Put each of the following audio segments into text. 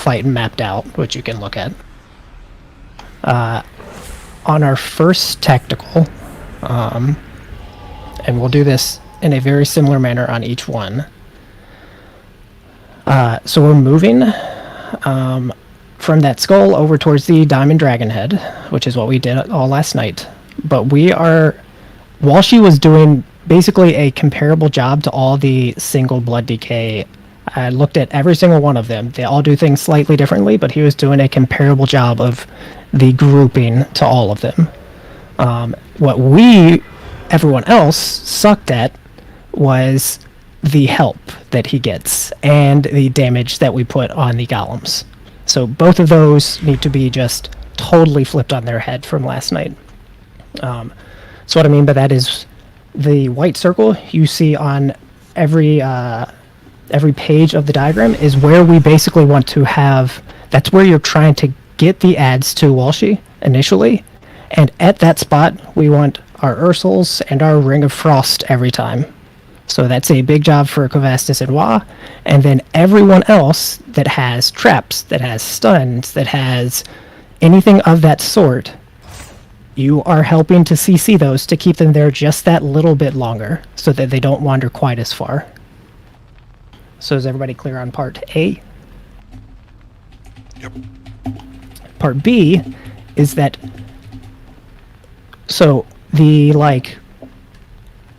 fight mapped out, which you can look at. On our first tactical, and we'll do this in a very similar manner on each one. So we're moving from that skull over towards the diamond dragon head, which is what we did all last night. But we are, while she was doing basically a comparable job to all the single blood decay, I looked at every single one of them. They all do things slightly differently, but he was doing a comparable job of the grouping to all of them. What everyone else, sucked at was the help that he gets and the damage that we put on the golems. So both of those need to be just totally flipped on their head from last night. So what I mean by that is the white circle you see on every page of the diagram is where we basically want to have, that's where you're trying to get the adds to Walshy initially. And at that spot, we want our Ursals and our Ring of Frost every time. So that's a big job for Kovastis and Wa. And then everyone else that has traps, that has stuns, that has anything of that sort, you are helping to CC those to keep them there just that little bit longer so that they don't wander quite as far. So is everybody clear on part A? Yep. Part B is that, so the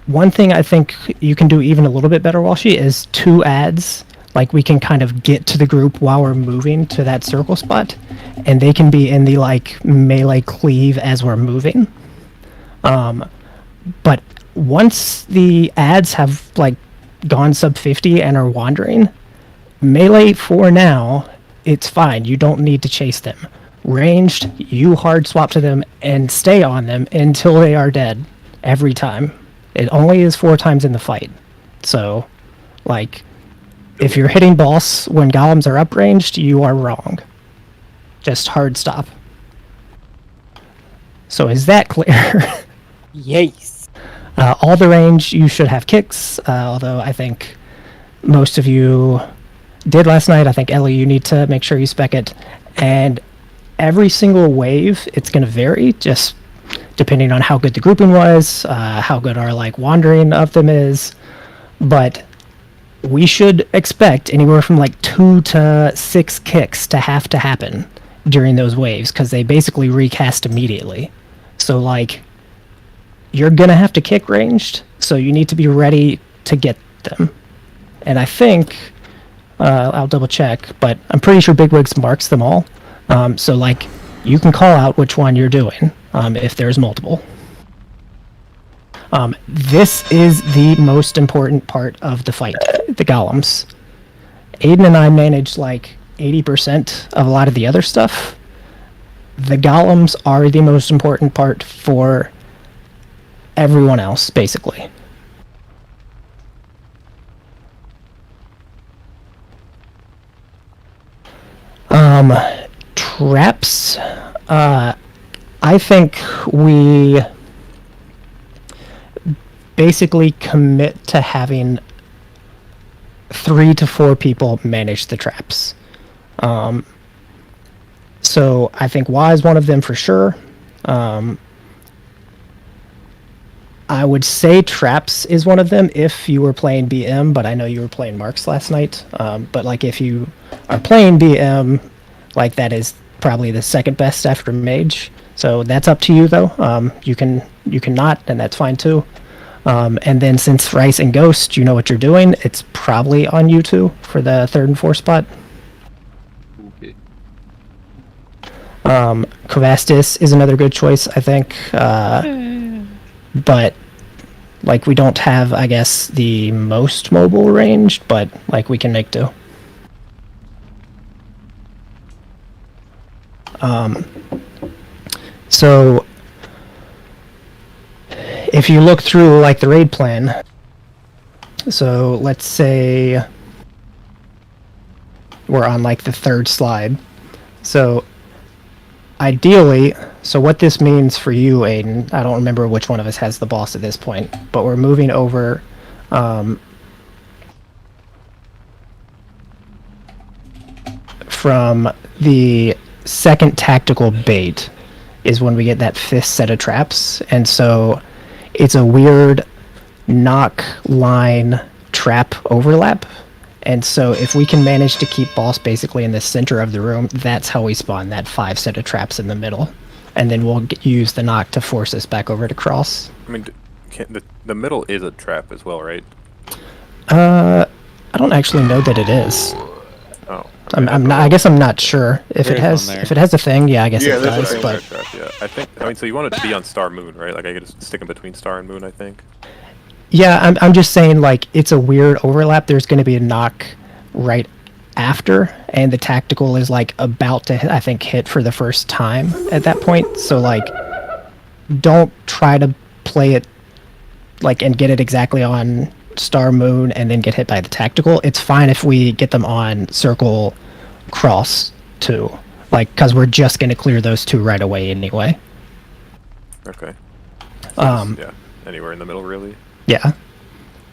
one thing I think you can do even a little bit better, Walshy, is 2 adds. Like we can kind of get to the group while we're moving to that circle spot, and they can be in the melee cleave as we're moving. But once the adds have gone sub 50 and are wandering, melee for now, it's fine. You don't need to chase them. Ranged, you hard swap to them and stay on them until they are dead every time. It only is 4 times in the fight. So, if you're hitting boss when golems are upranged, you are wrong. Just hard stop. So is that clear? Yes. All the range, you should have kicks, although I think most of you did last night. I think, Ellie, you need to make sure you spec it. And every single wave, it's going to vary, just depending on how good the grouping was, how good our wandering of them is. But we should expect anywhere from 2 to 6 kicks to happen during those waves, because they basically recast immediately. So you're gonna have to kick ranged, so you need to be ready to get them. And I think I'll double check, but I'm pretty sure Bigwigs marks them all. So you can call out which one you're doing if there's multiple. This is the most important part of the fight, the golems. Aiden and I manage 80% of a lot of the other stuff. The golems are the most important part for everyone else, basically. Traps. I think we basically commit to having 3 to 4 people manage the traps. So I think Y is one of them for sure. I would say traps is one of them if you were playing BM, but I know you were playing Marks last night. But if you are playing BM, that is probably the second best after Mage. So that's up to you though. You can not, and that's fine too. And then since Rice and Ghost, you know what you're doing, it's probably on you two for the 3rd and 4th spot. Okay. Kovastis is another good choice, I think. But we don't have, I guess, the most mobile range, but we can make do. So if you look through the raid plan, so let's say we're on the 3rd slide. So ideally, so what this means for you, Aiden, I don't remember which one of us has the boss at this point, but we're moving over from the second tactical bait is when we get that 5th set of traps. And so it's a weird knock line trap overlap. And so if we can manage to keep boss basically in the center of the room, that's how we spawn that 5 set of traps in the middle. And then we'll use the knock to force us back over to cross. I mean, the middle is a trap as well, right? I don't actually know that it is. Oh. I'm not. I guess I'm not sure if There it is has. one there. If it has a thing, yeah, I guess Yeah, it there's a does. thing But Trap, yeah. I think. I mean, so you want it to be on Star Moon, right? Like I could just stick them between Star and Moon. I think. yeah, I'm just saying like it's a weird overlap. There's going to be a knock right after, and the tactical is like about to I think hit for the first time at that point. So like, don't try to play it like and get it exactly on Star Moon and then get hit by the tactical. It's fine if we get them on Circle Cross too, like because we're just going to clear those 2 right away anyway. Okay. So yeah. Anywhere in the middle, really. Yeah.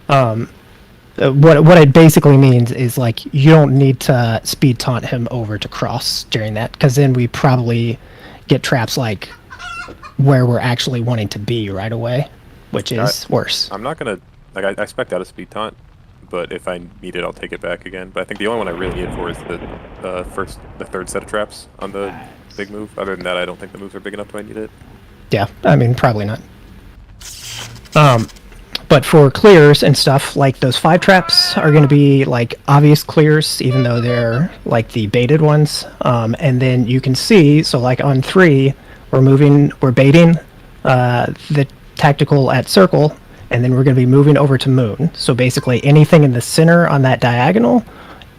What it basically means is like you don't need to speed taunt him over to cross during that, because then we probably get traps like where we're actually wanting to be right away, which is worse. I'm not gonna like. I spec'd out a speed taunt, but if I need it, I'll take it back again. But I think the only one I really need it for is the 3rd set of traps on the big move. Other than that, I don't think the moves are big enough. Do I need it? Yeah, I mean probably not. But for clears and stuff, like those 5 traps are going to be like obvious clears, even though they're like the baited ones. And then you can see, so like on 3, we're baiting the tactical at circle, and then we're going to be moving over to moon. So basically anything in the center on that diagonal,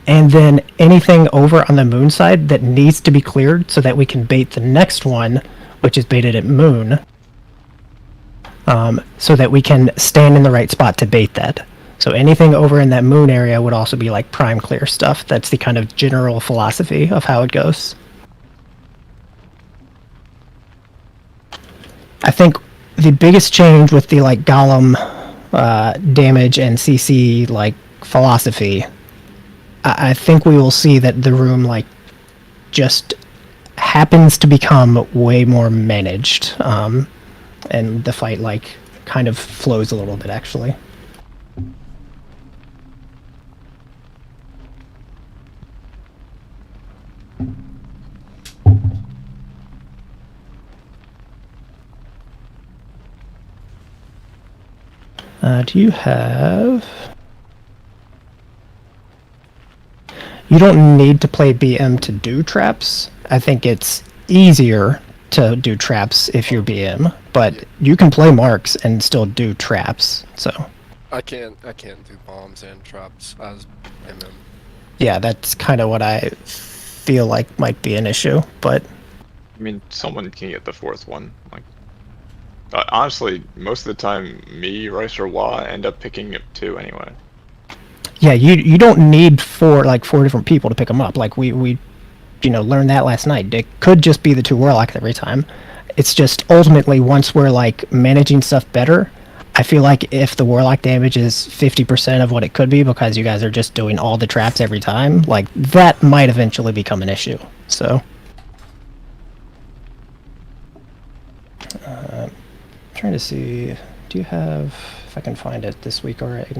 and then anything over on the moon side that needs to be cleared so that we can bait the next one, which is baited at moon. So that we can stand in the right spot to bait that. So anything over in that moon area would also be like prime clear stuff. That's the kind of general philosophy of how it goes. I think the biggest change with the like golem damage and CC like philosophy, I think we will see that the room like just happens to become way more managed. And the fight like kind of flows a little bit actually. Do you have... You don't need to play BM to do traps. I think it's easier to do traps if you're BM, but you can play marks and still do traps. So I can't do bombs and traps as MM. yeah, that's kind of what I feel like might be an issue. But I mean, someone can get the 4th one. Like, honestly, most of the time, me, Rice, or Wah end up picking it too anyway. yeah, you don't need 4 different people to pick them up. Like we learned that last night. It could just be the 2 warlocks every time. It's just ultimately once we're like managing stuff better, I feel like if the warlock damage is 50% of what it could be because you guys are just doing all the traps every time, like that might eventually become an issue. So trying to see, do you have, if I can find it this week alright?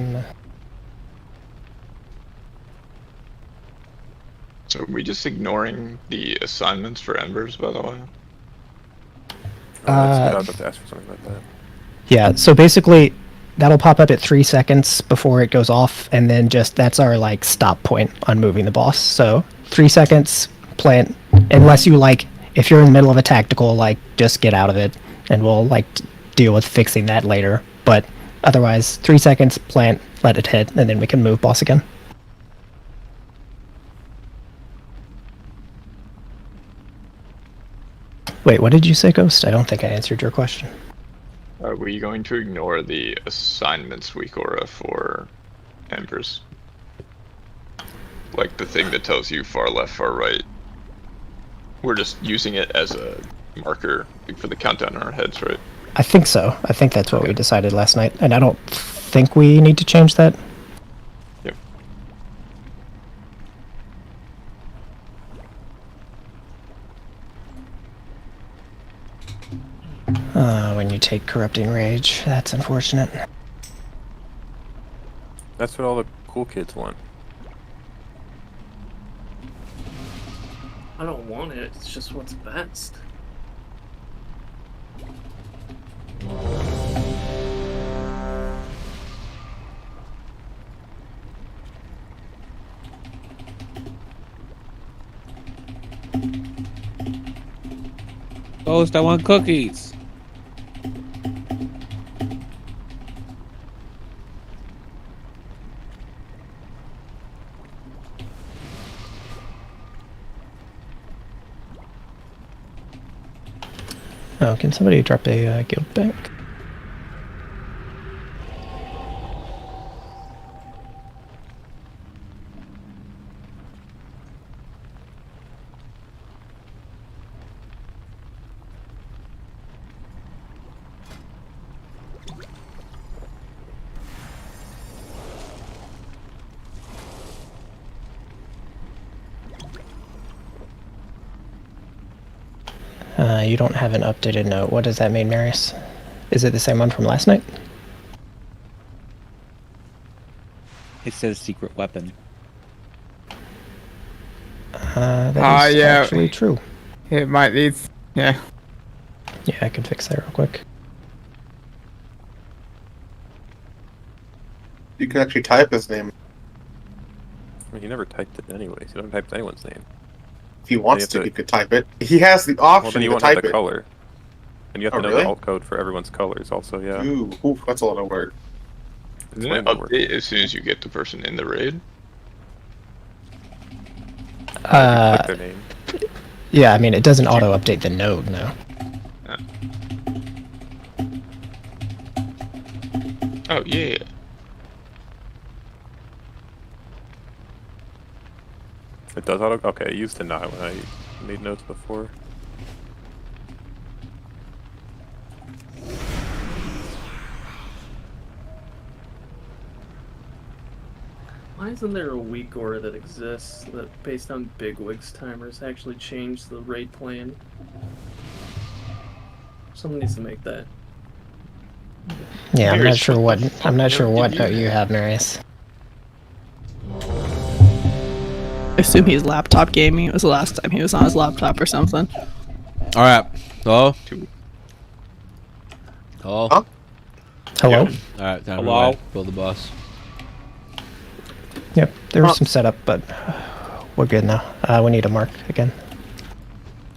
So are we just ignoring the assignments for Embers, by the way? I was about to ask for something like that. Yeah, so basically that'll pop up at 3 seconds before it goes off, and then just that's our like stop point on moving the boss. So 3 seconds, plant, unless you like, if you're in the middle of a tactical, like just get out of it, and we'll like deal with fixing that later. But otherwise, 3 seconds, plant, let it hit, and then we can move boss again. Wait, what did you say, Ghost? I don't think I answered your question. Are we going to ignore the assignments weak aura for Embers? Like the thing that tells you far left, far right. We're just using it as a marker for the countdown in our heads, right? I think so. I think that's what we decided last night, and I don't think we need to change that. Yep. When you take corrupting rage, that's unfortunate. That's what all the cool kids want. I don't want it, it's just what's best. Ghost, I want cookies. Oh, can somebody drop a guild bank? You don't have an updated note. What does that mean, Marius? Is it the same one from last night? It says secret weapon. That is yeah. actually true. It might be. Yeah. Yeah, I can fix that real quick. You can actually type his name I mean, he never typed it anyways. He doesn't type anyone's name. if he wants to- to. He could type it. He has the Well, then option you to won't have type the it. color. And you have to Oh, know really? the alt code for everyone's colors also, yeah. Ooh, oof, that's a lot of work. Doesn't it update as soon as you get the person in the raid? Click their name. Yeah, I mean, it doesn't auto-update the node, no. Oh, yeah. It does auto. Okay, it used to not when I made notes before. Why isn't there a weak aura that exists that, based on bigwigs timers, actually change the raid plan? Someone needs to make that. Yeah, I'm not Marius, sure what what the fuck I'm not sure note what did note you you have? have, Marius. I assume he's laptop gaming. It was the last time he was on his laptop or something. All right. Hello. Hello. Huh? Hello? All right. Time Hello? to build the boss. Yep, there was some setup, but we're good now. We need a mark again.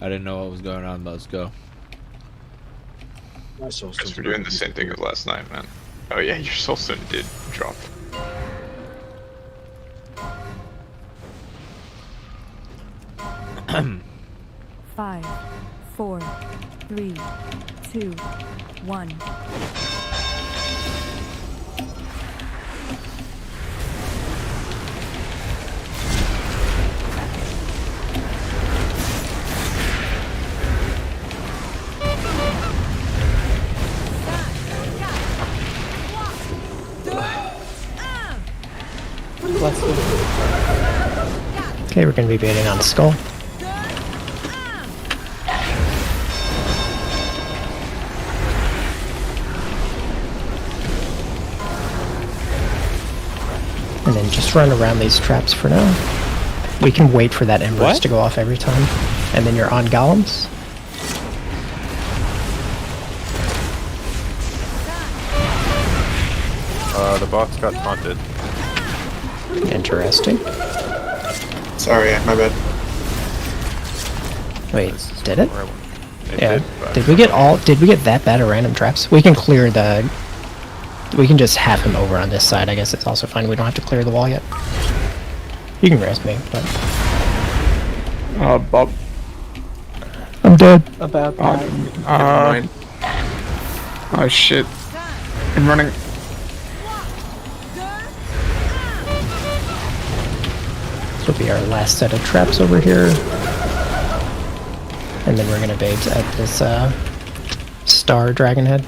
I didn't know what was going on, but let's go. Guess we're doing the same thing as last night, man. Oh yeah, your soulstone did drop. 5, 4, 3, 2, 1. Okay, we're gonna be baiting on Skull. And then just run around these traps for now. We can wait for that Embers What? to go off every time. And then you're on Golems. The boss got taunted. Interesting. Sorry, my bad. Wait, This is did it? where I went. It Yeah. but Did we get that bad of random traps? We can clear the... We can just have him over on this side. I guess it's also fine. We don't have to clear the wall yet. You can rest me, but... Bob. I'm dead. Never mind. Oh shit. I'm running. This will be our last set of traps over here. And then we're gonna bait at this, star dragon head.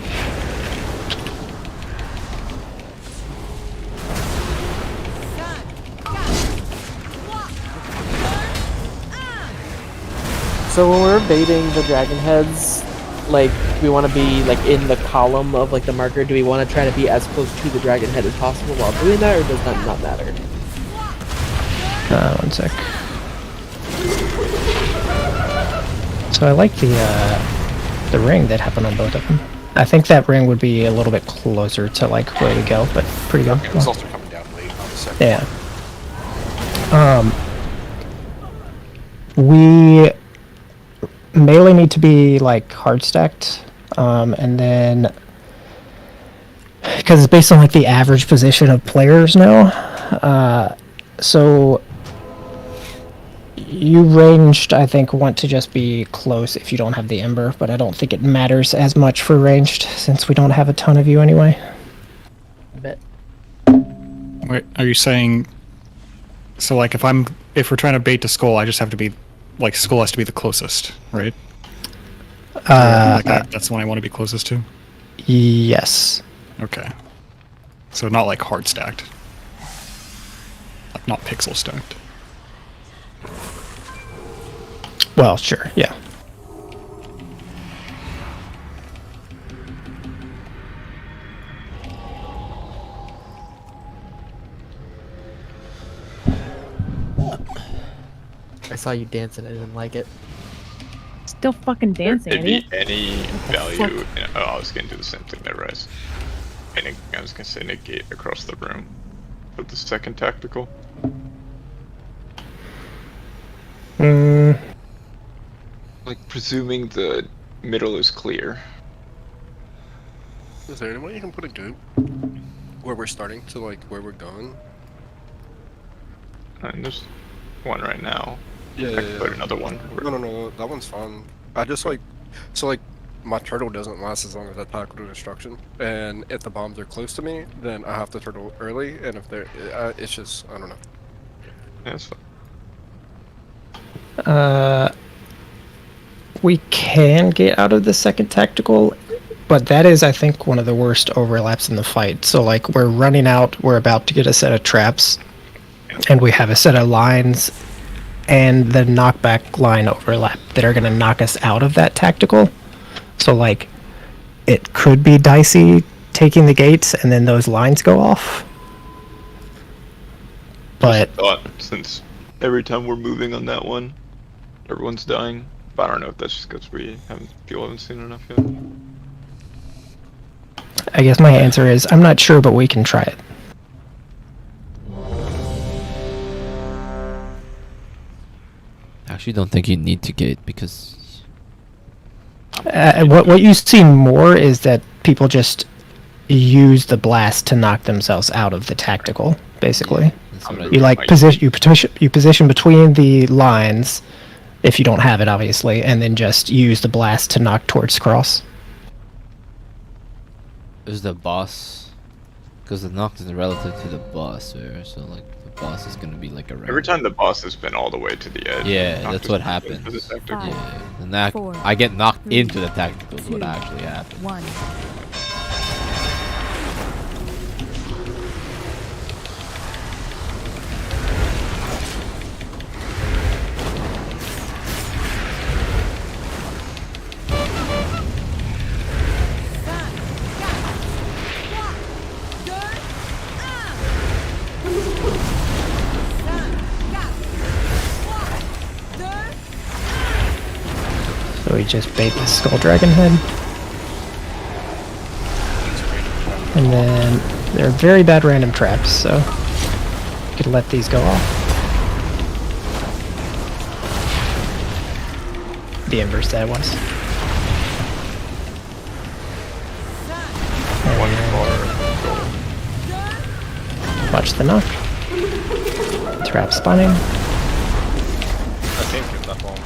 So when we're baiting the dragon heads, Like, do we want to be like in the column of like the marker? Do we want to try to be as close to the dragon head as possible while doing that, or does that not matter? 1 sec. So I like the ring that happened on both of them. I think that ring would be a little bit closer to like where we go, but pretty good. It was also coming down late on the second. Yeah. We melee need to be like hard stacked, and then because it's based on like the average position of players now. So you ranged, I think, want to just be close if you don't have the ember, but I don't think it matters as much for ranged since we don't have a ton of you anyway. I bet. Wait, are you saying? So like if we're trying to bait to skull, I just have to be like skull has to be the closest, right? That's the one I want to be closest to. Yes. Okay. So not like hard stacked, like not pixel stacked. Well, sure, yeah. I saw you dancing. I didn't like it. Still fucking dancing. There'd be idiot. any value. fuck? Oh, I was gonna do the same thing there, Rice. I was gonna say negate across the room with the second tactical. Like presuming the middle is clear. Is there any way you can put a goop where we're starting to like where we're going? And there's one right now. Yeah, I could put another one. No, that one's fine. I just like, so like, my turtle doesn't last as long as I tackle the destruction, and if the bombs are close to me, then I have to turtle early, and if they're, it's just, I don't know. Yeah, that's fine. We can get out of the second tactical, but that is, I think, one of the worst overlaps in the fight. So, like, we're running out, we're about to get a set of traps, and we have a set of lines and the knockback line overlap that are going to knock us out of that tactical. So, like, it could be dicey taking the gates and then those lines go off. But Thought since every time we're moving on that one, everyone's dying. But I don't know if that's just because people haven't seen enough yet. I guess my answer is I'm not sure, but we can try it. I actually don't think you need to gate because What you see more is that people just use the blast to knock themselves out of the tactical. Basically, that's what I you like position between the lines, if you don't have it, obviously, and then just use the blast to knock towards cross. is the boss, because the knock is relative to the boss, so like the boss is gonna be like around. Every time the boss has been all the way to the edge. Yeah, knocked that's us what back happens. into the tactical. Yeah, and that 4, I get knocked 3, into the tactical. Is what 2, actually happens. 1. So we just bait the skull dragon head. And then they're very bad random traps, so you could let these go off. The inverse that was. One And watch the knock. Trap spawning. I can't get that bomb.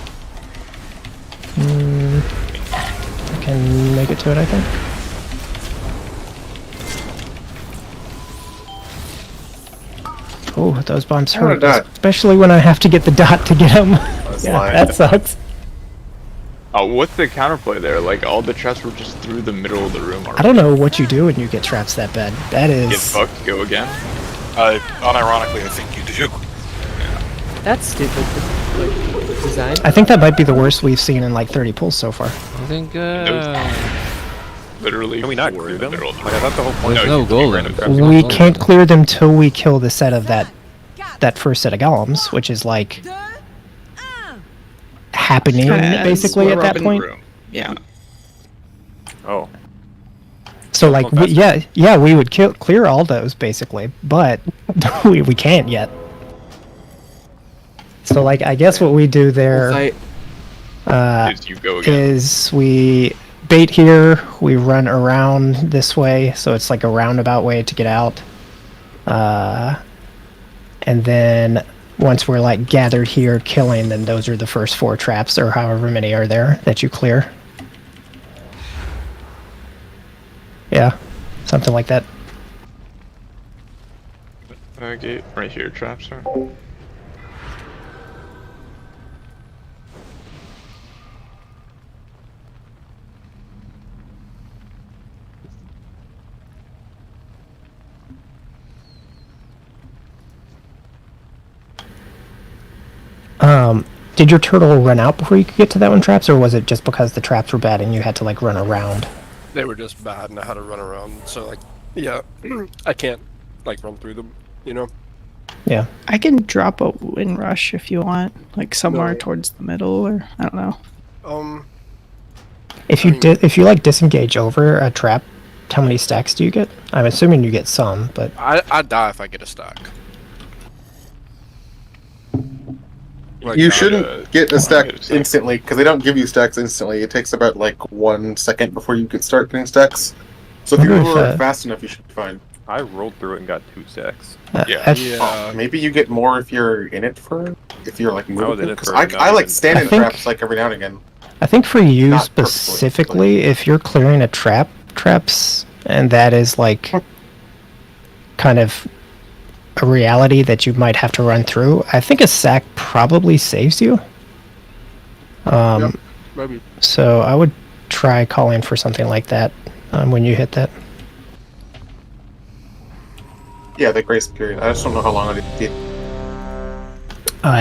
I can make it to it, I think. Oh, those bombs I want a hurt, dot. especially when I have to get the dot to get them. That's Yeah, lying. that sucks. Oh, what's the counterplay there? Like all the traps were just through the middle of the room. I don't know what you do when you get traps that bad. That Get is. fucked, go again. Unironically, I think you do. That's stupid. Like, design? I think that might be the worst we've seen in like 30 pulls so far. I think Literally. Can we not four clear in the them? middle Like, of the I thought the whole point there's was no to goal random in traps. it. We can't clear them till we kill the set of that first set of golems, which is like happening Kinda basically at that Robin point. room. Yeah. Oh. So like Kill them yeah, we would clear all those basically, but we can't yet. So like I guess what we do there Fight. Is you go again. is we bait here, we run around this way, so it's like a roundabout way to get out. And then once we're like gathered here killing, then those are the first 4 traps or however many are there that you clear. Yeah, something like that. Gate right here, traps are. Did your turtle run out before you could get to that one traps, or was it just because the traps were bad and you had to like run around? They were just bad and I had to run around. So like, yeah, I can't like run through them, you know? Yeah. I can drop a wind rush if you want, like somewhere No. towards the middle, or I don't know. If you if you like disengage over a trap, how many stacks do you get? I'm assuming you get some, but I die if I get a stack. Like, You I- shouldn't get a stack instantly because they don't give you stacks instantly. It takes about like 1 second before you can start getting stacks. So if you Wonder if, roll fast enough, you should be fine. I rolled through it and got 2 stacks. Yeah. Oh, maybe you get more if you're in it for if you're like moving. was in it Because for I not like even- stand-in I think- traps like every now and again. I think for you Not purposely, specifically, if you're clearing a traps, and that is like kind of a reality that you might have to run through, I think a sack probably saves you. Yep, maybe. So I would try calling for something like that when you hit that. Yeah, the grace period. I just don't know how long it did.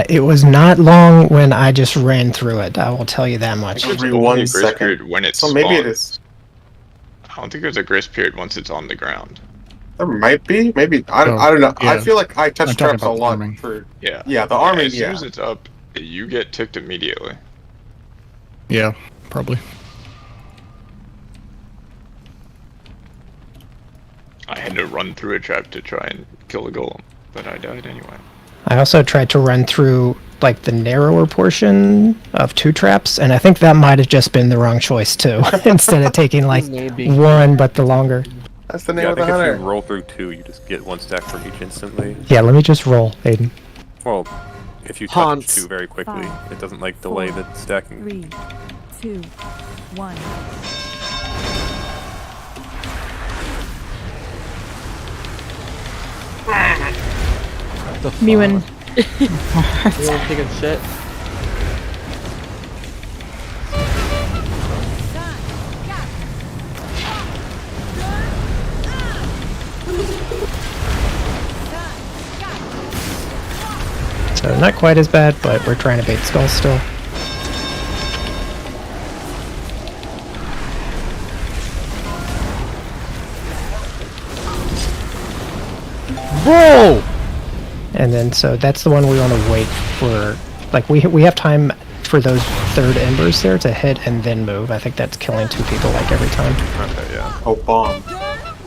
It was not long when I just ran through it. I will tell you that much. There's Every only 1 a grace second. period when it's So maybe it spawned. is. I don't think there's a grace period once it's on the ground. There might be. Maybe I don't know. I yeah. feel like I touch I'm talking traps a about the lot arming. for. Yeah. Yeah, the arming. As soon Yeah. as it's up, you get ticked immediately. Yeah, probably. I had to run through a trap to try and kill the golem, but I died anyway. I also tried to run through like the narrower portion of 2 traps, and I think that might have just been the wrong choice too. Instead of taking like Maybe. 1 but the longer. That's the name Yeah, I of the think if you hunter. roll through 2, you just get 1 stack from each instantly. Yeah, let me just roll, Aiden. Well, if you touch Haunts. 2 very quickly, 5, it doesn't like delay 4, the stacking. 3, 2, 1. Me when You want to take a shit? So not quite as bad, but we're trying to bait skulls still. Bro! And then so that's the one we want to wait for. Like we have time for those 3rd embers there to hit and then move. I think that's killing 2 people like every time. Okay, yeah. Oh, bomb.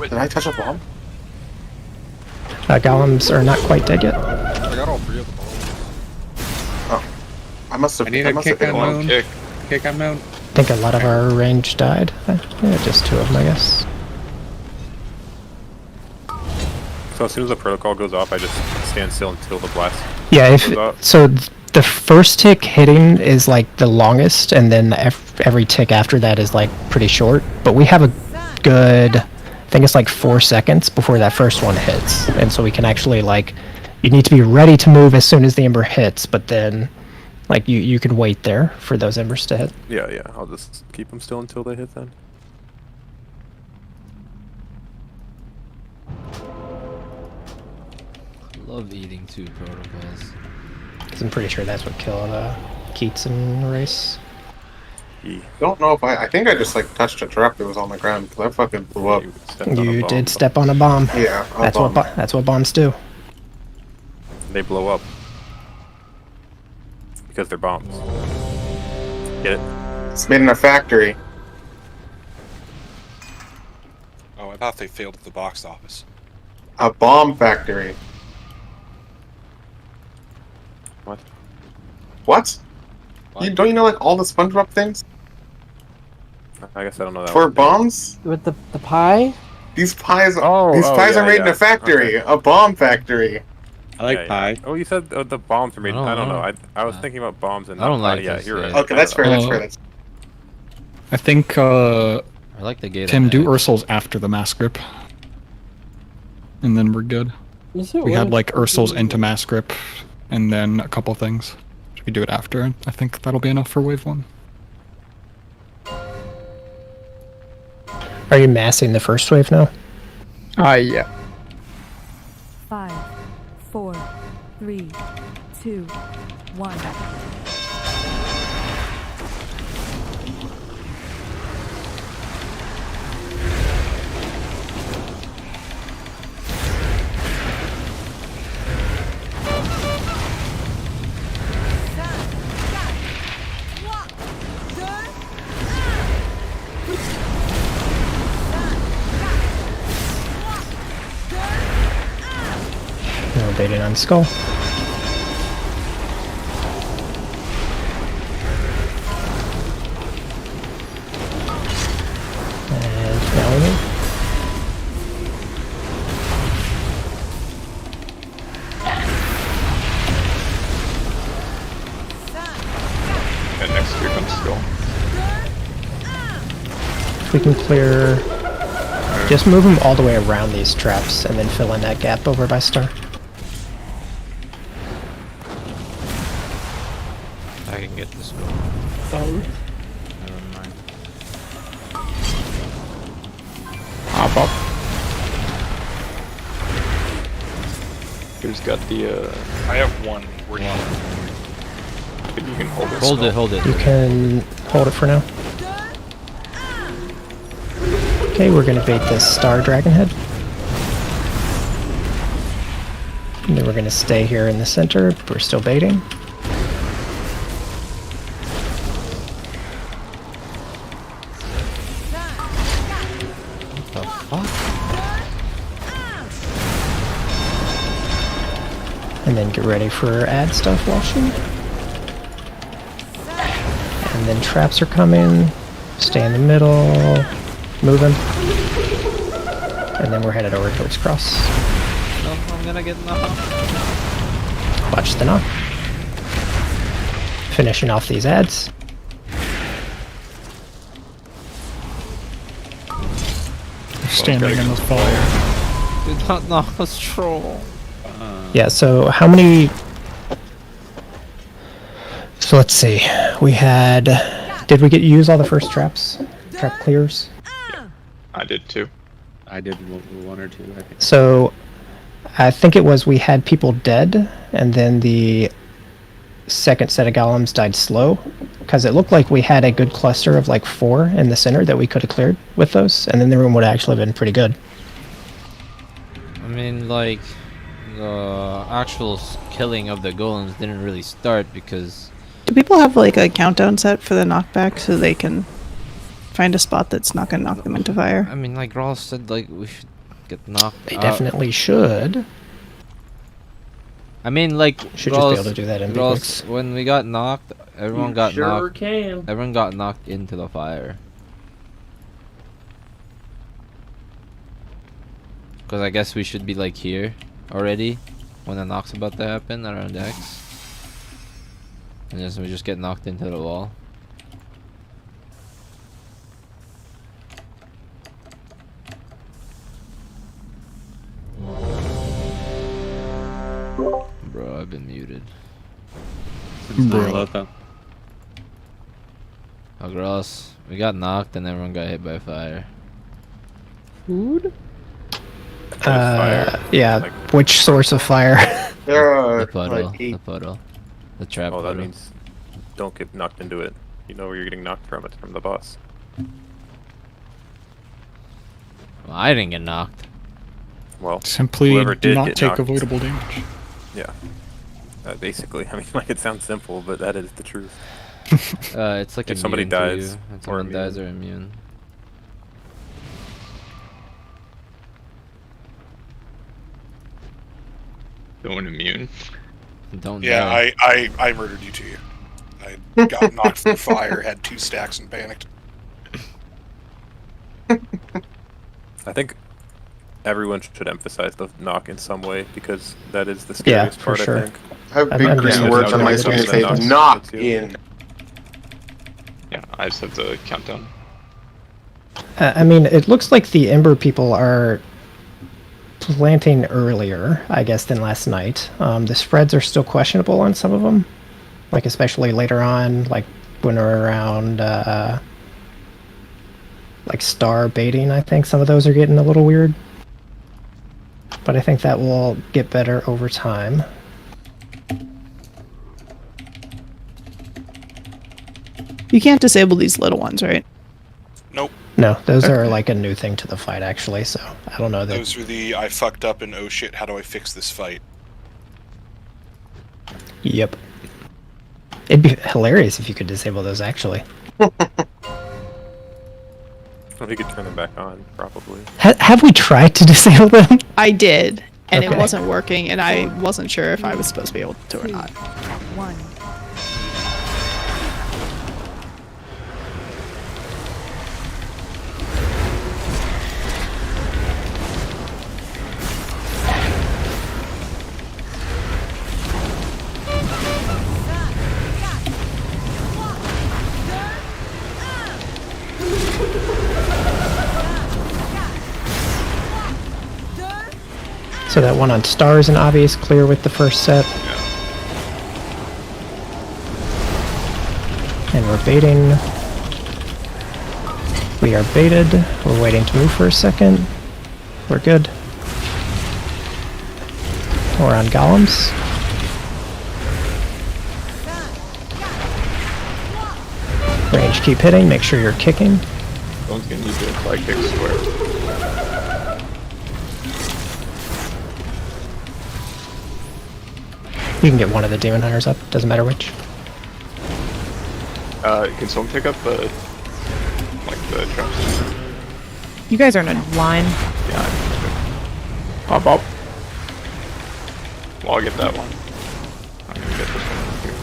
Did I touch a bomb? Golems are not quite dead yet. I got all 3 of the bombs. I must have. I need I a must have kick hit on one. moon. Kick. Kick on moon. I think a lot of our range died. Yeah, just 2 of them, I guess. So as soon as the protocol goes off, I just stand still until the blast. Yeah, if goes off. so, the first tick hitting is like the longest, and then every tick after that is like pretty short. But we have a good, I think it's like 4 seconds before that first one hits, and so we can actually like, you need to be ready to move as soon as the ember hits, but then, like you can wait there for those embers to hit. Yeah, yeah. I'll just keep them still until they hit then. Love eating 2 protocols. 'Cause I'm pretty sure that's what killed Keats and Race. Don't know if I think I just like touched a trap that was on the ground because I fucking blew up. You did step on a bomb. Yeah, that's what bombs do. They blow up because they're bombs. Get it? It's made in a factory. Oh, I thought they failed at the box office. A bomb factory. What? What? Don't you know like all the SpongeBob things? I guess I don't know that. For one. bombs? With the pie? These pies. Oh, these pies yeah, are made in yeah. a factory. Okay. A bomb factory. I like Yeah, pie. yeah. Oh, you said the bombs are made. I don't know. I was thinking about bombs and I don't not like pie. Yeah, this, you're yeah. right. Okay, that's fair. That's fair. That's I think I like the gate. Tim, do Ursul's after the mass grip. And then we're good. We had like Ursul's into mass grip and then a couple things. If we do it after, I think that'll be enough for wave 1. Are you massing the first wave now? Yeah. 5, 4, 3, 2, 1. No baiting on skull. And Melanie. And next here comes Skull. We can clear. Just move them all the way around these traps and then fill in that gap over by Star. I can get this one. Never mind. Bob. Who's got the I have one. Where do you? Maybe you can hold it. Hold it, hold it. You can hold it for now. Okay, we're gonna bait this Star Dragon Head. And then we're gonna stay here in the center. We're still baiting. The fuck? And then get ready for add stuff washing. And then traps are coming. Stay in the middle. Moving. And then we're headed over towards cross. No, I'm gonna get knocked. Watch the knock. Finishing off these ads. Standing in the fire. Do not knock us, troll. Yeah, so how many... So let's see. We had... Did we use all the first traps? Trap clears? I did too. I did one or two, I think. So I think it was we had people dead, and then the second set of golems died slow, because it looked like we had a good cluster of like 4 in the center that we could have cleared with those, and then the room would have actually been pretty good. I mean, like, the actual killing of the golems didn't really start because... Do people have like a countdown set for the knockback so they can find a spot that's not gonna knock them into fire? I mean, like Ross said, like, we should get knocked They definitely should. I mean, like, Should just be able to do that in big wigs. when we got knocked, everyone got sure knocked. can. Everyone got knocked into the fire. Because I guess we should be like here already when the knock's about to happen around X. And then we just get knocked into the wall. Bro, I've been muted. Bro. Oh, gross. We got knocked and everyone got hit by fire. Food? Yeah, Like- which source of fire? There are The puddle. like 8. The puddle. The trap Oh, that puddle. means don't get knocked into it. You know where you're getting knocked from. It's from the boss. Well, I didn't get knocked. Well, Simply whoever do did not get take knocked- avoidable damage. Yeah. Basically, I mean, like it sounds simple, but that is the truth. It's like If somebody immune to dies you. When or someone immune. dies, they're immune. Going immune. Don't Yeah, die. I murdered you too. I got knocked from fire, had 2 stacks, and panicked. I think everyone should emphasize the knock in some way because that is the Yeah, scariest for part. sure. I think. I have I'm big just green gonna words go on my with screen that something say else. knock in. Yeah, I just have the countdown. I mean, it looks like the Ember people are planting earlier, I guess, than last night. The spreads are still questionable on some of them, like especially later on, like when we're around like star baiting. I think some of those are getting a little weird, but I think that will get better over time. You can't disable these little ones, right? Nope. No, those are like a new thing to the fight, actually. So I don't know that. Those are the I fucked up and oh shit, how do I fix this fight? Yep. It'd be hilarious if you could disable those, actually. We could turn them back on, probably. Have we tried to disable them? I did, and Okay. it wasn't working, and I wasn't sure if I was supposed to be able to or not. 1. So that one on star is an obvious clear with the first set. And we're baiting. We are baited. We're waiting to move for a second. We're good. We're on golems. Range, keep hitting. Make sure you're kicking. Someone's gonna need to apply kick square. You can get one of the demon hunters up. Doesn't matter which. Can someone pick up the traps? You guys are in a line. Yeah. Pop up. Well, I'll get that one. I'm gonna get this one here.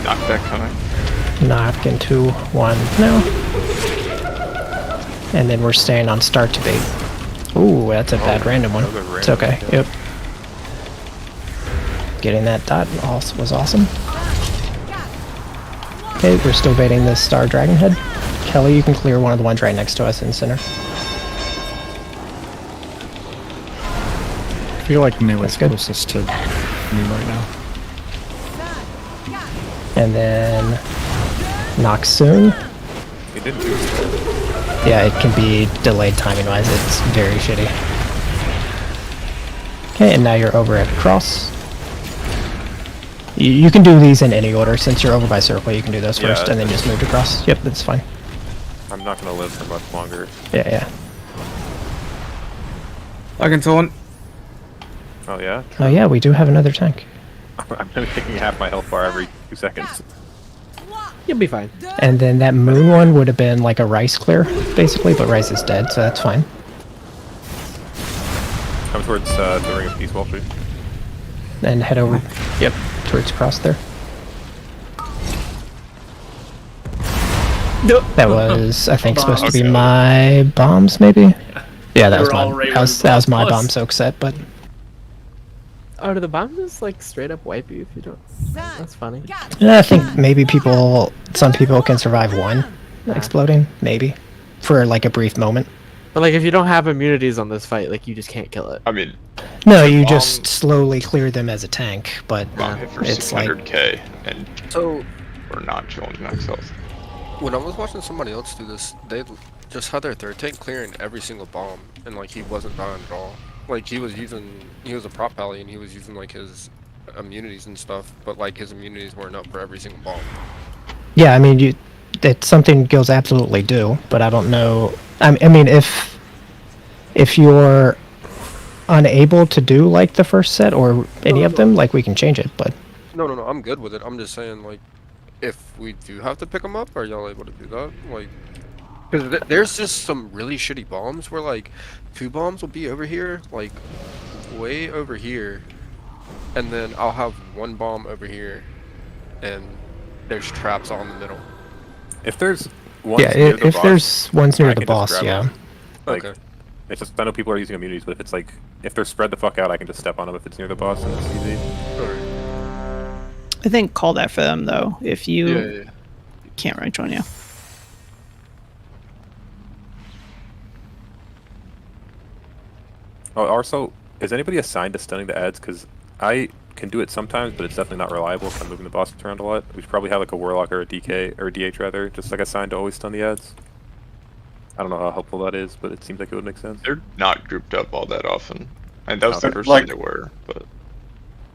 Knockback coming. Knock into 1 now. And then we're staying on start to bait. Ooh, that's a bad random one. It's okay. Yep. Getting that dot also was awesome. Okay, we're still baiting this star dragon head. Kelly, you can clear one of the ones right next to us in center. I feel like melee's closest to me right now. And then knock soon. It didn't do it. Yeah, it can be delayed timing wise. It's very shitty. Okay, and now you're over at cross. You can do these in any order. Since you're over by circle, you can do those first and then just move to cross. Yep, that's fine. I'm not gonna live for much longer. Yeah, yeah. I can taunt. Oh yeah? Oh yeah, we do have another tank. I'm taking half my health bar every 2 seconds. You'll be fine. And then that moon one would have been like a Rice clear, basically, but Rice is dead, so that's fine. Come towards the Ring of Peace, Wall Street. And head over, yep, towards cross there. That was, I think, supposed to be my bombs, maybe? Yeah, that was my, that was my bomb soak set, but... Oh, do the bombs just like straight up wipe you if you don't? That's funny. I think maybe some people can survive one exploding, maybe, for like a brief moment. But like if you don't have immunities on this fight, like you just can't kill it. I mean, no, you just slowly clear them as a tank, but hit for it's like 600k, and so we're not chilling max health. When I was watching somebody else do this, they just had their third tank clearing every single bomb, and like he wasn't dying at all. like he was a prop pally and he was using like his immunities and stuff, but like his immunities weren't up for every single bomb. Yeah, I mean, it's something Gills absolutely do, but I don't know. I mean, if you're unable to do like the first set or any of them, like we can change it. But No, I'm good with it. I'm just saying, like, if we do have to pick them up, are y'all able to do that? Like, because there's just some really shitty bombs where like 2 bombs will be over here, like way over here, and then I'll have 1 bomb over here, and there's traps all in the middle. If there's ones yeah, near the if boss, there's ones near I the can just boss, grab yeah. them. Like, Okay. it's just I know people are using immunities, but if it's like if they're spread the fuck out, I can just step on them if it's near the boss and it's easy. I think call that for them though. If you Yeah. can't right join you. Oh, also, is anybody assigned to stunning the ads? Because I can do it sometimes, but it's definitely not reliable if I'm moving the boss around a lot. We should probably have like a warlock or a DK or a DH rather, just like assigned to always stun the ads. I don't know how helpful that is, but it seems like it would make sense. They're not grouped up all that often. And that was the Okay. first Like- time they were, but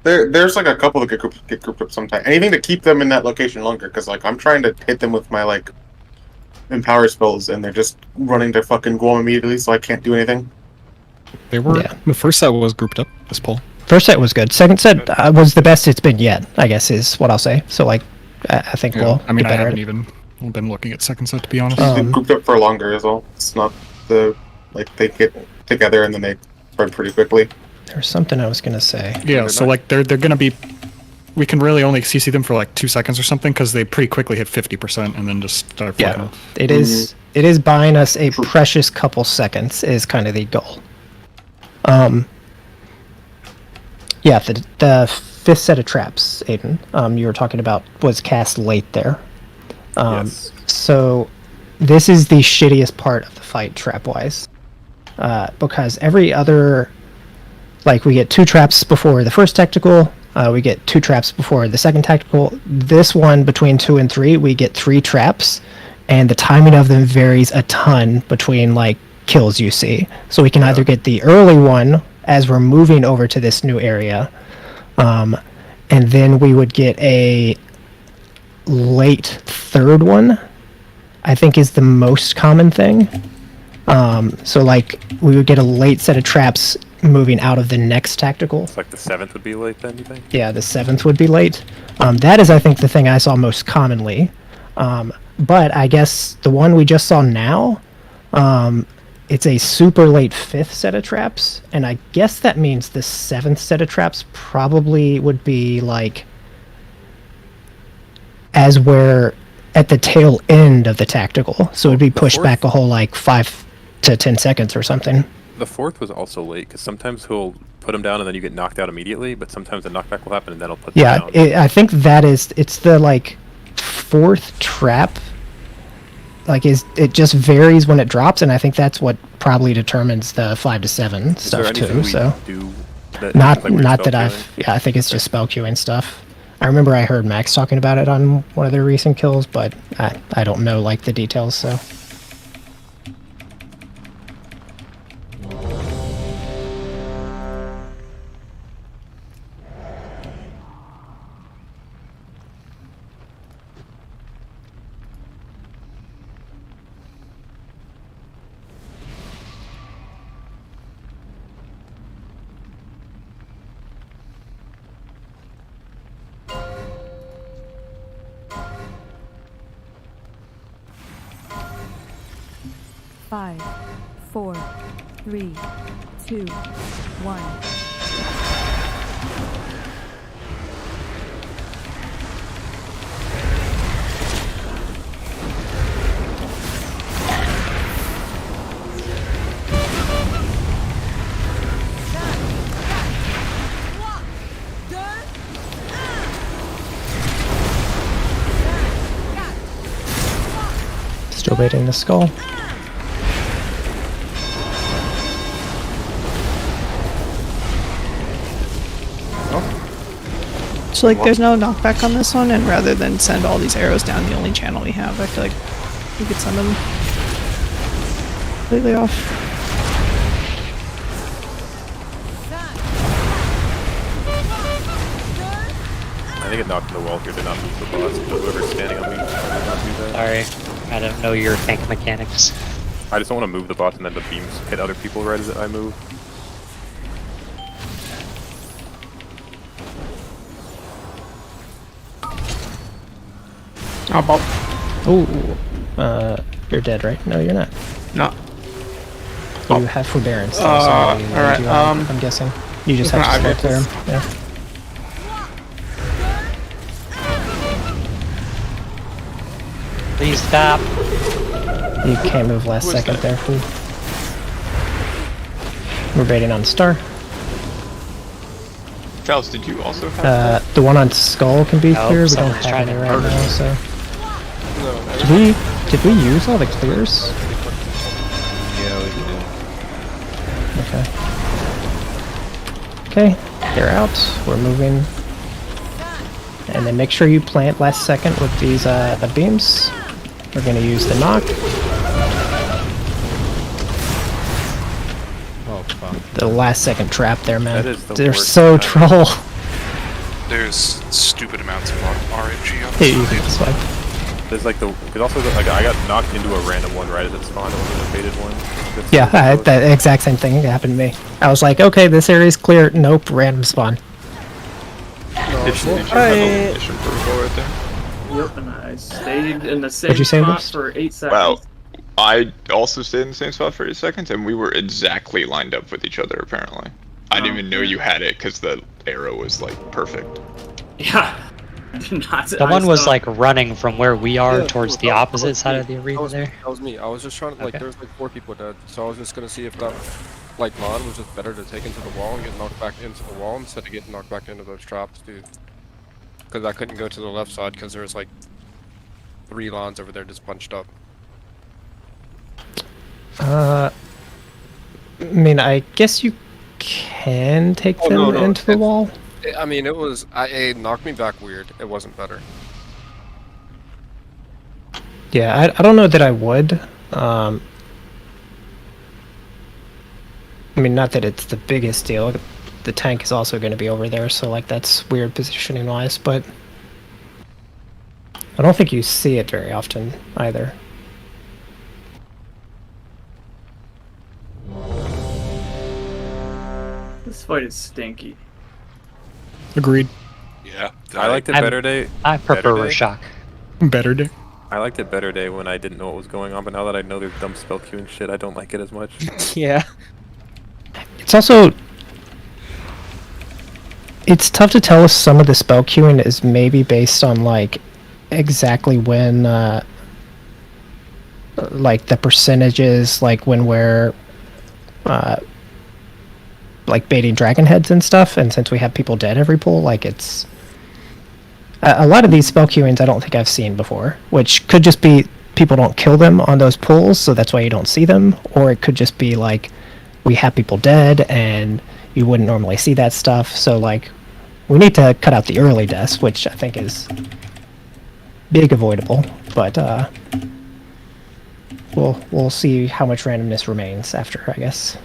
There's like a couple that get grouped up sometimes. Anything to keep them in that location longer, because like I'm trying to hit them with my like empower spells, and they're just running to fucking go immediately, so I can't do anything. They were Yeah. the first set was grouped up. This poll. First set was good. Second set was the best it's been yet, I guess, is what I'll say. So like, I think Yeah. we'll I mean, get I better at haven't it. even been looking at second set to be honest. They're grouped up for longer as well. It's not the like they get together and then they spread pretty quickly. There's something I was gonna say. Yeah, so like they're gonna be, we can really only CC them for like 2 seconds or something because they pretty quickly hit 50% and then just start flying Yeah, off. it is buying us a precious couple seconds is kind of the goal. Yeah, the 5th set of traps, Aiden, you were talking about was cast late there. Yes. So this is the shittiest part of the fight trap-wise, because every other, like we get 2 traps before the first tactical, we get 2 traps before the second tactical. This one between 2 and 3, we get 3 traps, and the timing of them varies a ton between like kills you see. So we can either get the early one as we're moving over to this new area, and then we would get a late 3rd one, I think is the most common thing. So like we would get a late set of traps moving out of the next tactical. It's like the 7th would be late then, you think? Yeah, the 7th would be late. That is, I think, the thing I saw most commonly. But I guess the one we just saw now, it's a super late 5th set of traps, and I guess that means the 7th set of traps probably would be like as we're at the tail end of the tactical, so it'd be pushed 4th? back a whole like 5 to 10 seconds or something. The 4th was also late because sometimes he'll put him down and then you get knocked out immediately, but sometimes the knockback will happen and then he'll put them Yeah, down. I think that is, it's the like 4th trap. Like it just varies when it drops, and I think that's what probably determines the 5 to 7 Is there stuff anything too. we So do that not like we're not that spell I've killing? yeah, I think it's just spell queuing stuff. I remember I heard Max talking about it on one of their recent kills, but I don't know like the details. So Five, 4, 3, 2, 1. still waiting the skull. So like there's no knockback on this one, and rather than send all these arrows down the only channel we have, I feel like we could send them completely off. think it knocked the wall here to not move the boss, but whoever's standing on me should not do that. Sorry, I don't know your tank mechanics. I just don't want to move the boss and then the beams hit other people right as I move. Oh, Bob. Ooh, you're dead, right? No, you're not. No. You have forbearance. Though, so alright, I'm guessing. You just have to slow clear him. Yeah. Please stop. You can't move last second there, fool. We're baiting on Star. Faust, did you also have The one on Skull can be No, clear. We don't someone's have trying any to right murder now, me. so. No, Did we use all the clears? Yeah, we can do. Okay, they're out. We're moving. And then make sure you plant last second with these the beams. We're gonna use the knock. Oh fuck. The last second trap there, man. That is the They're worst so time. troll. There's stupid amounts of RNG on Hey, you this. can swipe. There's like because also like I got knocked into a random one right as it spawned. It wasn't a baited one. That's Yeah, so close. the exact same thing happened to me. I was like, okay, this area's clear. Nope, random spawn. Did you have a mission protocol right there? Yep, and I stayed in the same What'd you say, spot Ghost? for 8 seconds. Wow. I also stayed in the same spot for 8 seconds, and we were exactly lined up with each other, apparently. I didn't even know you had it, because the arrow was, like, perfect. Yeah. Not, Someone I was saw- like running from where we are Yeah, towards that the was opposite me. side of the arena there. That was me. I was just trying to, like, Okay. there was like 4 people dead, so I was just gonna see if that, like, lawn was just better to take into the wall and get knocked back into the wall instead of getting knocked back into those traps, dude. Because I couldn't go to the left side because there was, like, 3 lawns over there just bunched up. I mean, I guess you can take Oh, them no, no, into the it's- wall. I mean, it was, it knocked me back weird. It wasn't better. Yeah, I don't know that I would. I mean, not that it's the biggest deal. The tank is also going to be over there, so like that's weird positioning wise, but I don't think you see it very often either. This fight is stinky. Agreed. Yeah. I liked it better day. I prefer better day. Rorschach. Better day. I liked it better day when I didn't know what was going on, but now that I know there's dumb spell queuing shit, I don't like it as much. Yeah. It's also tough to tell if some of the spell queuing is maybe based on like exactly when like the percentages, like when we're like baiting dragon heads and stuff, and since we have people dead every pull, like it's a lot of these spell queuings I don't think I've seen before, which could just be people don't kill them on those pulls, so that's why you don't see them, or it could just be like we have people dead and you wouldn't normally see that stuff. So like we need to cut out the early deaths, which I think is big avoidable, but we'll see how much randomness remains after, I guess.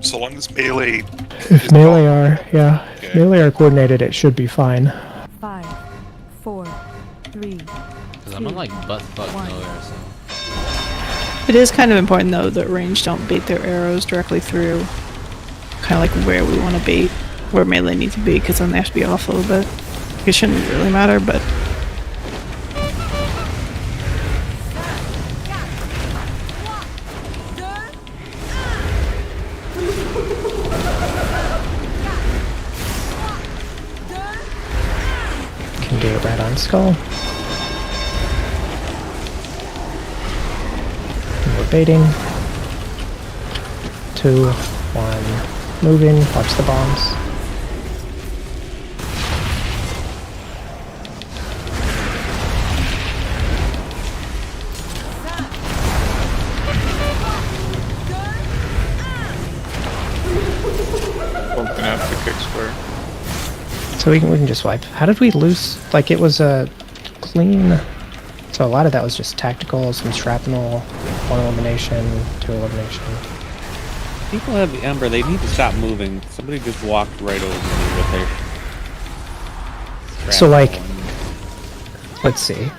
So long as melee. If melee are melee are coordinated, it should be fine. 5, 4, 3. Because I'm on like butt fuck nowhere, so. It is kind of important though that range don't bait their arrows directly through kind of like where we want to bait, where melee needs to be, because then they have to be off a little bit. It shouldn't really matter, but Can do it right on skull. And we're baiting. 2, 1, moving. Watch the bombs. I'm gonna have to kick square. So we can just wipe. How did we lose? Like it was a clean. So a lot of that was just tactical, some shrapnel, 1 elimination, 2 elimination. People have the Ember. They need to stop moving. Somebody just walked right over me with their So like, let's see.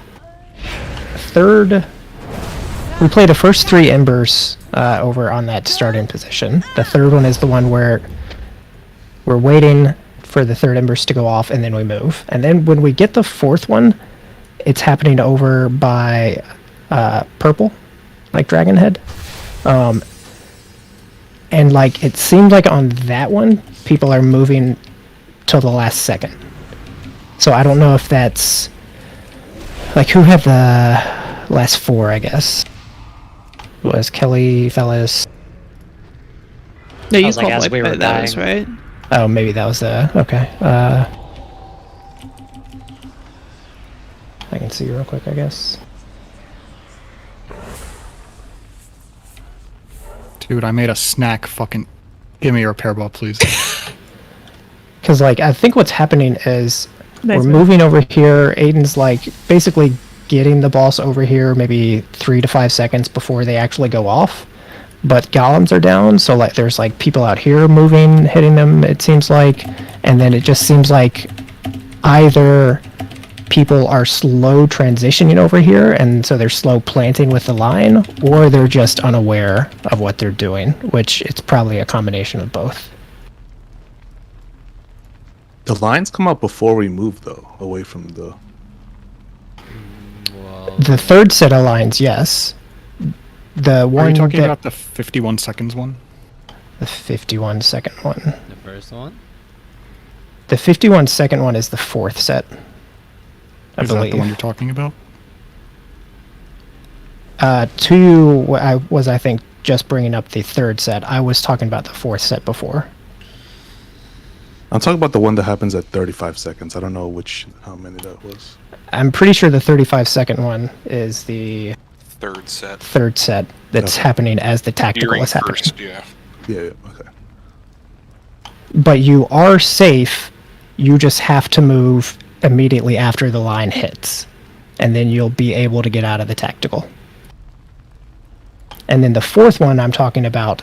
Third, we play the first 3 embers over on that starting position. The third one is the one where we're waiting for the 3rd embers to go off, and then we move. And then when we get the 4th one, it's happening over by purple, like Dragonhead. And like, it seems like on that one, people are moving till the last second. So I don't know if that's like, who had the last 4, I guess. It was Kelly, Fellas. No, you Sounds like called as wipe we by were those, dying. right? Oh, maybe that was okay. I can see real quick, I guess. Dude, I made a snack. Fucking give me a repair ball, please. Because, like, I think what's happening is Nice we're one. moving over here. Aiden's, like, basically getting the boss over here maybe 3 to 5 seconds before they actually go off. But golems are down, so, like, there's, like, people out here moving, hitting them, it seems like. And then it just seems like either people are slow transitioning over here, and so they're slow planting with the line, or they're just unaware of what they're doing, which it's probably a combination of both. The lines come out before we move, though, away from the. The 3rd set of lines, yes. The Are one you talking that, about the 51 seconds one? the 51 second one. The first one? The 51 second one is the 4th set, I Is that believe. the one you're talking about? 2, I was, I think, just bringing up the 3rd set. I was talking about the 4th set before. I'm talking about the one that happens at 35 seconds. I don't know how many that was. I'm pretty sure the 35 second one is the 3rd set. 3rd set that's Okay. happening as the tactical During is happening. first, yeah. Yeah, okay. But you are safe. You just have to move immediately after the line hits, and then you'll be able to get out of the tactical. And then the 4th one I'm talking about,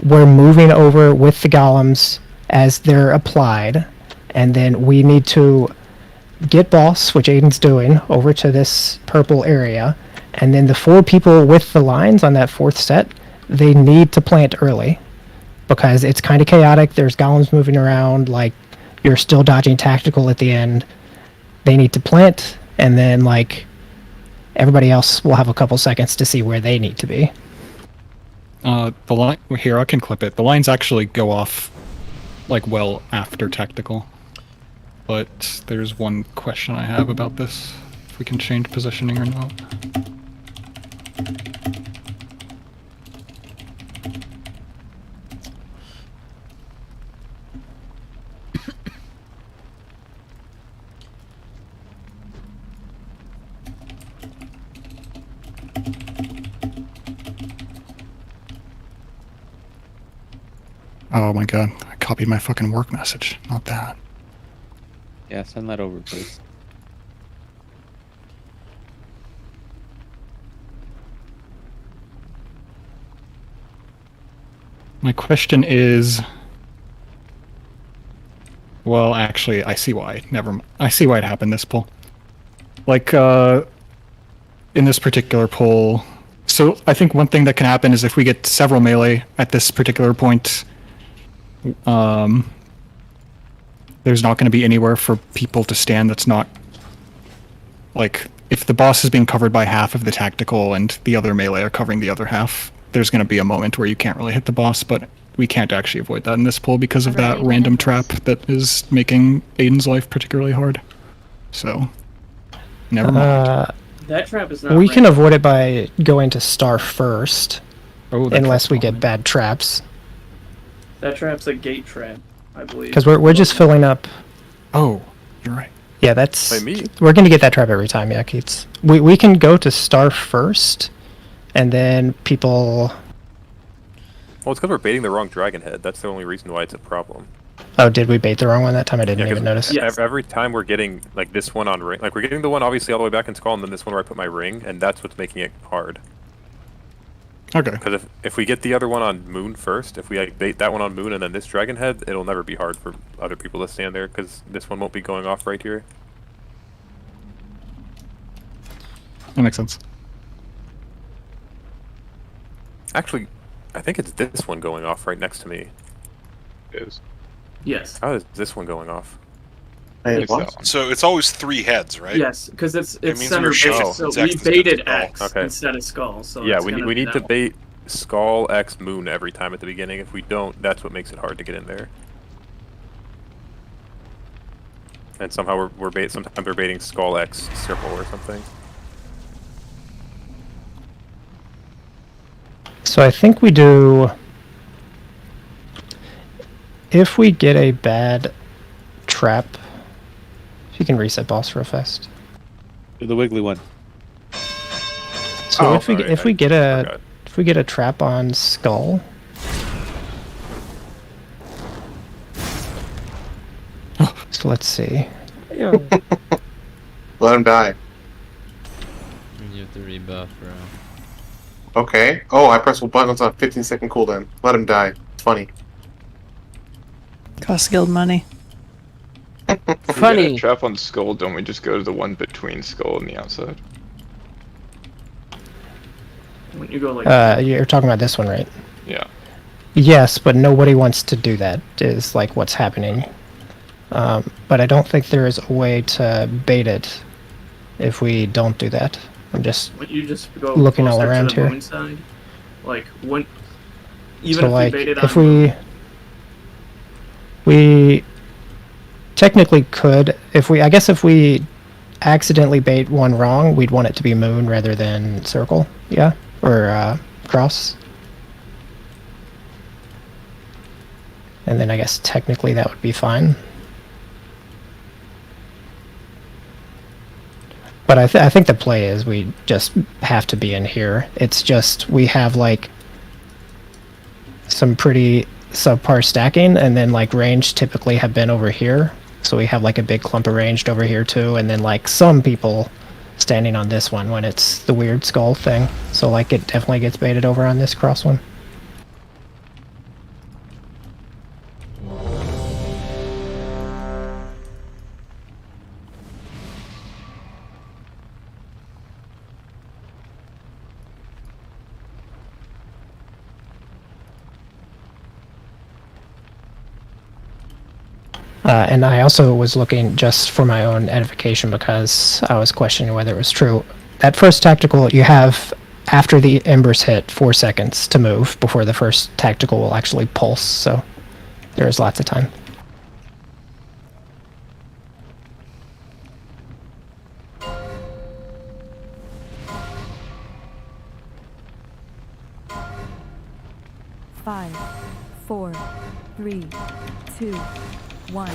we're moving over with the golems as they're applied, and then we need to get boss, which Aiden's doing, over to this purple area, and then the 4 people with the lines on that 4th set, they need to plant early, because it's kind of chaotic. There's golems moving around, like, you're still dodging tactical at the end. They need to plant, and then, like, everybody else will have a couple seconds to see where they need to be. The line here, I can clip it. The lines actually go off, like, well after tactical. But there's one question I have about this: if we can change positioning or not. Oh my god, I copied my fucking work message, not that. Yeah, send that over, please. My question is... Well, actually, I see why. I see why it happened this pull. Like, in this particular pull... So, I think one thing that can happen is if we get several melee at this particular point, there's not going to be anywhere for people to stand that's not... Like, if the boss is being covered by half of the tactical and the other melee are covering the other half, there's going to be a moment where you can't really hit the boss, but we can't actually avoid that in this pull because of that random trap that is making Aiden's life particularly hard. So, never mind. That trap is not. We can random. avoid it by going to star first, Oh, that unless trap's we on get me. bad traps. That trap's a gate trap, I believe. Because we're just filling up. Oh, you're right. Yeah, that's... By me? We're going to get that trap every time, yeah, Keats. We can go to star first, and then people... Well, it's because we're baiting the wrong dragon head. That's the only reason why it's a problem. Oh, did we bait the wrong one that time? I didn't Yeah, 'cause even notice. Yes. Every time we're getting like this one on ring, like we're getting the one obviously all the way back in skull, and then this one where I put my ring, and that's what's making it hard. Okay. Because if we get the other one on moon first, if we like bait that one on moon and then this dragon head, it'll never be hard for other people to stand there because this one won't be going off right here. That makes sense. Actually, I think it's this one going off right next to me. It is. Yes. How is this one going off? Hey, It's what? that one. So it's always 3 heads, right? Yes, because it's means center we're shifting bait, so X we instead of baited skull. X Okay. instead of skull. So Yeah, it's we gonna we be need that to one. bait skull X moon every time at the beginning. If we don't, that's what makes it hard to get in there. And somehow sometimes we're baiting skull X circle or something. So I think we do. If we get a bad trap, if you can reset boss real fast. Do the wiggly one. So Oh, if we alright, if we I get a forgot. if we get a trap on skull. So let's see. Let him die. You have to rebuff, bro. Okay. Oh, I pressed buttons on 15-second cooldown. Let him die. It's funny. Cost guild money. If we get Funny. a trap on skull, don't we just go to the one between skull and the outside? When you go like You're talking about this one, right? Yeah. Yes, but nobody wants to do that. Is like what's happening. But I don't think there is a way to bait it if we don't do that. I'm just when you just go looking all closer around to the here. moon side, like when even So if like we baited if on we technically could I guess if we accidentally bait one wrong, we'd want it to be moon rather than circle. Yeah, or cross. And then I guess technically that would be fine. But I think the play is we just have to be in here. It's just we have like some pretty subpar stacking, and then like range typically have been over here. So we have like a big clump of ranged over here too, and then like some people standing on this one when it's the weird skull thing. So like it definitely gets baited over on this cross one. And I also was looking just for my own edification because I was questioning whether it was true. That first tactical, you have, after the embers hit, 4 seconds to move before the first tactical will actually pulse, so there is lots of time. Five, four, three, two, one.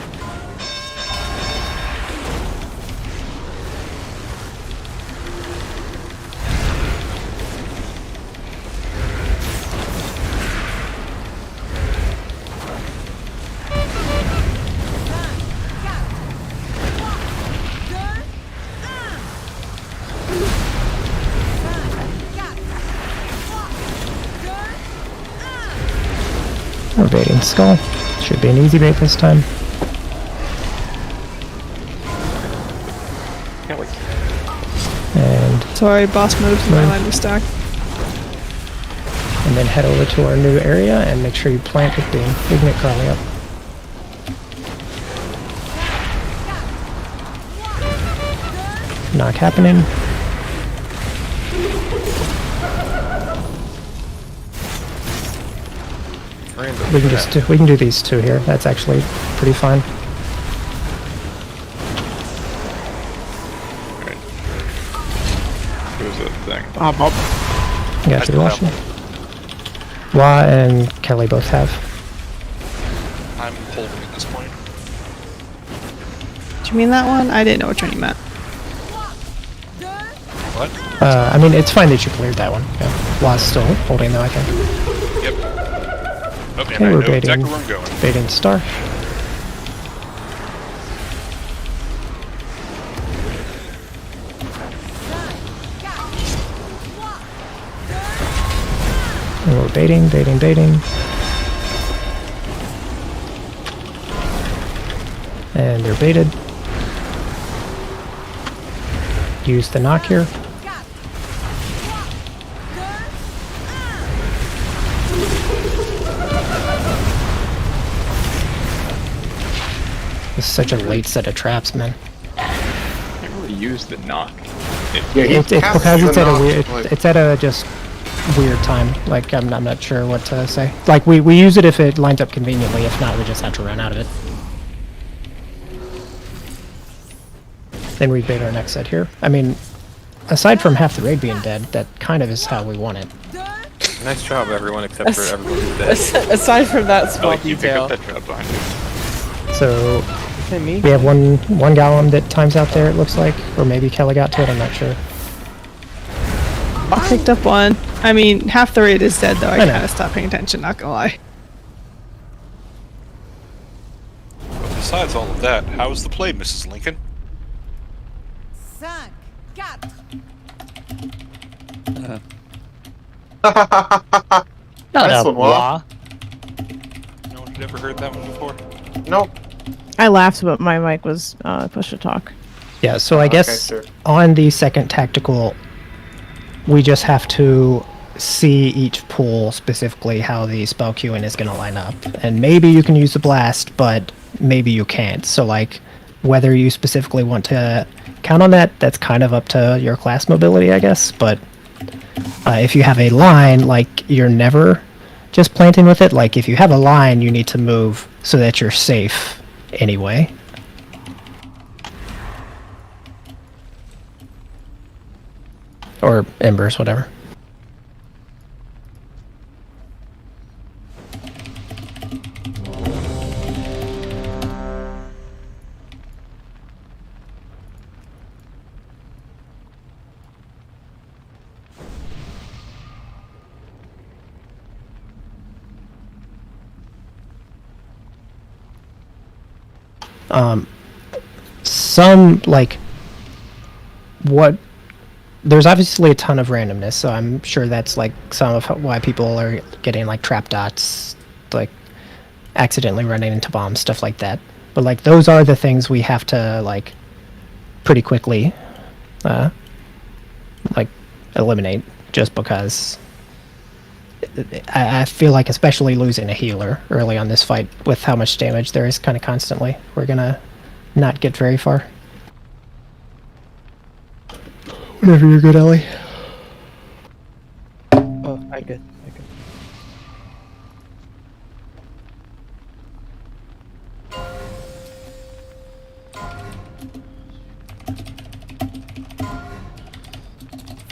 We're baiting skull. Should be an easy bait this time. And Sorry, boss moves in my line of stack. and then head over to our new area and make sure you plant with the Ignite Carly up. Not happening. We can do these two here. That's actually pretty fine. Who's that thing? Bob. Yeah, if you're watching. Wa and Kelly both have. I'm holding at this point. Do you mean that one? I didn't know which one you meant. What? I mean, it's fine that you cleared that one. Yeah. Wa's still holding though, I think. Yep. Okay, Okay, I we're know baiting, exactly where I'm going. baiting star. And we're baiting. And they're baited. Use the knock here. It's such a late set of traps, man. I really use the knock. It's because it's at a weird. It's at a just weird time. Like I'm not sure what to say. Like we use it if it lines up conveniently. If not, we just have to run out of it. Then we bait our next set here. I mean, aside from half the raid being dead, that kind of is how we want it. Nice job, everyone, except for everyone who's dead. Aside from that small You pick detail. up that trap behind you. So Okay, me. we have one golem that times out there. It looks like, or maybe Kelly got to it. I'm not sure. I picked up one. I mean, half the raid is dead though. I I know. kind of stopped paying attention. Not gonna lie. But besides all of that, how was the play, Mrs. Lincoln? Nice one, Wah. No one had ever heard that one before? Nope. I laughed, but my mic was push to talk. Yeah. So I guess sure. on the second tactical, we just have to see each pool specifically how the spell queuing is going to line up, and maybe you can use the blast, but maybe you can't. So like, whether you specifically want to count on that, that's kind of up to your class mobility, I guess. But if you have a line, like you're never just planting with it. Like if you have a line, you need to move so that you're safe anyway. Or embers, whatever. Some, like, what, there's obviously a ton of randomness, so I'm sure that's, like, some of why people are getting, like, trap dots, like, accidentally running into bombs, stuff like that. But, like, those are the things we have to, like, pretty quickly, like, eliminate, just because I feel like, especially losing a healer early on this fight with how much damage there is kind of constantly, we're gonna not get very far. Whenever you're good, Ellie. Oh, I good. I good.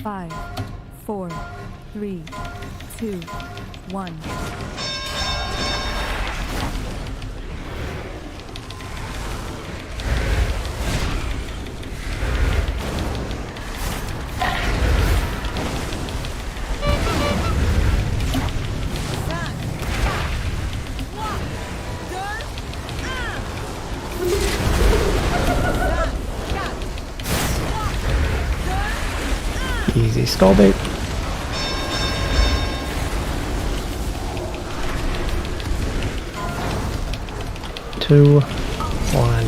Five, 4, 3, 2, 1. Easy skull bait. Two, one,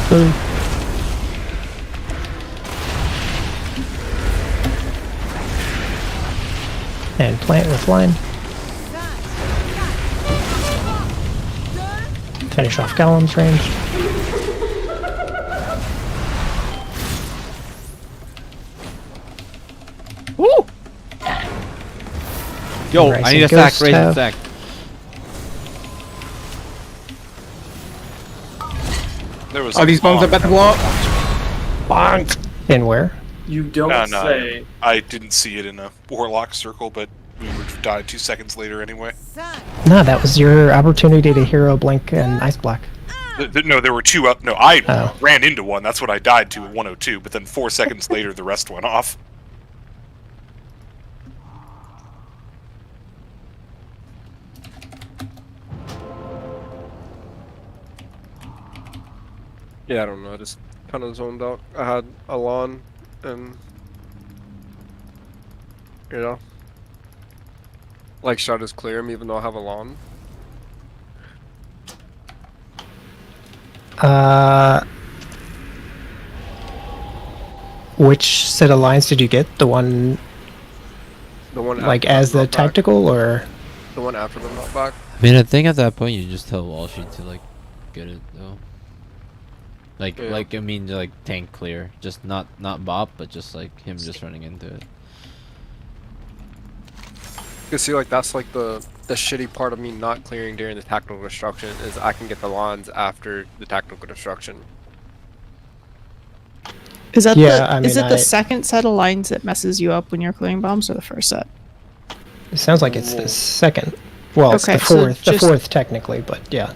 boom. And plant with line. Finish off Golem's range. Woo! Yo, Rise I need and a sack, Ghost raise and have- sack. There was Are these bombs about to blow up? Bonk! In where? You don't No, say. I didn't see it in a warlock circle, but we would have died 2 seconds later anyway. No, that was your opportunity to hero blink and ice block. No, there were two up. No, I Oh. ran into one. That's what I died to at 102. But then 4 seconds later, the rest went off. Yeah, I don't know. I just kind of zoned out. I had a lawn and, you know, like should I just clear him even though I have a lawn? Which set of lines did you get? The one, The one like, after as the knockback? tactical, or? The one after the knockback? I mean, I think at that point you just tell Walshy to like get it though. Like, Yeah. like I mean, like tank clear, just not bop, but just like him just running into it. You see, like that's like the shitty part of me not clearing during the tactical destruction is I can get the lines after the tactical destruction. Is that Yeah, the I is mean, it the I- second set of lines that messes you up when you're clearing bombs, or the first set? It sounds like it's the second. Well, it's Okay, the so fourth. The just- fourth technically, but yeah.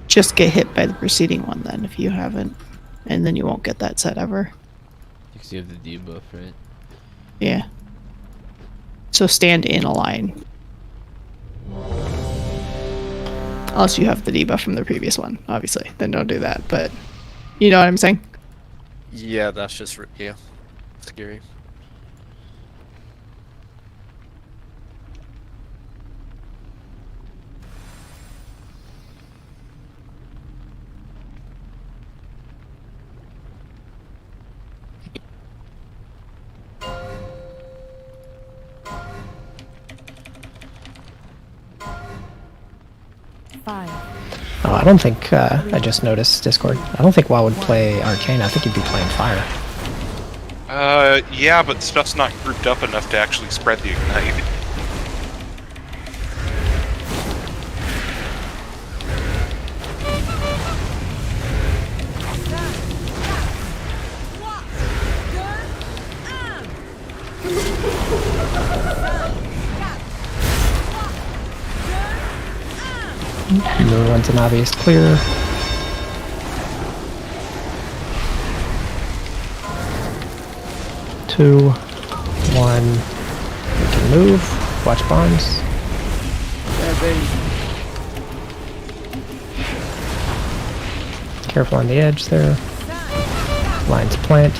Just get hit by the preceding one then if you haven't, and then you won't get that set ever. Because you have the debuff, right? Yeah. So stand in a line. Unless you have the debuff from the previous one, obviously. Then don't do that, but you know what I'm saying? Yeah, that's just yeah, scary. Five. Oh, I don't think. I just noticed Discord. I don't think WoW would play Arcane. I think he'd be playing Fire. Yeah, but stuff's not grouped up enough to actually spread the ignite. The one's an obvious clear. Two, one. We can move. Watch bombs. Careful on the edge there. Lines plant.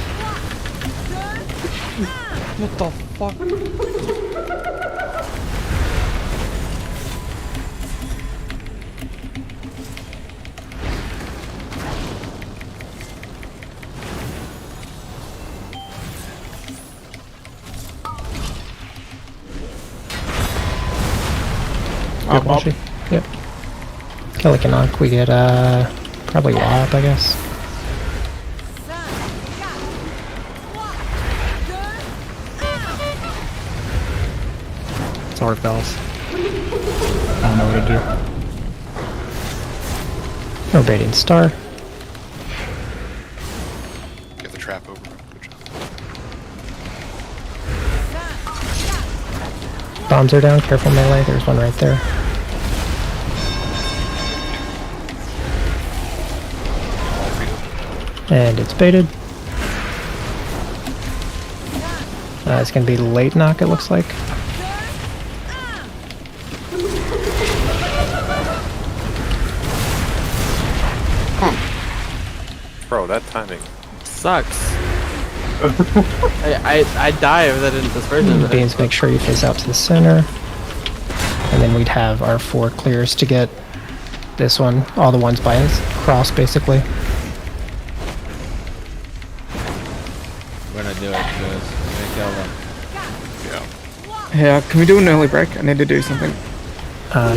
What the fuck? Good Walshy. Yep. Kelly can knock. We get probably Wallop, I guess. Sorry, fellas. I don't know what to do. No baiting star. Get the trap over. Good job. Bombs are down. Careful melee. There's one right there. And it's baited. It's gonna be late knock, it looks like. Bro, that timing. Sucks. I die if that didn't disperse it. Beans, make sure you face out to the center. And then we'd have our 4 clears to get this one. All the ones by his cross, basically. We're gonna do it, guys. We're gonna kill them. Yeah. Yeah, can we do an early break? I need to do something.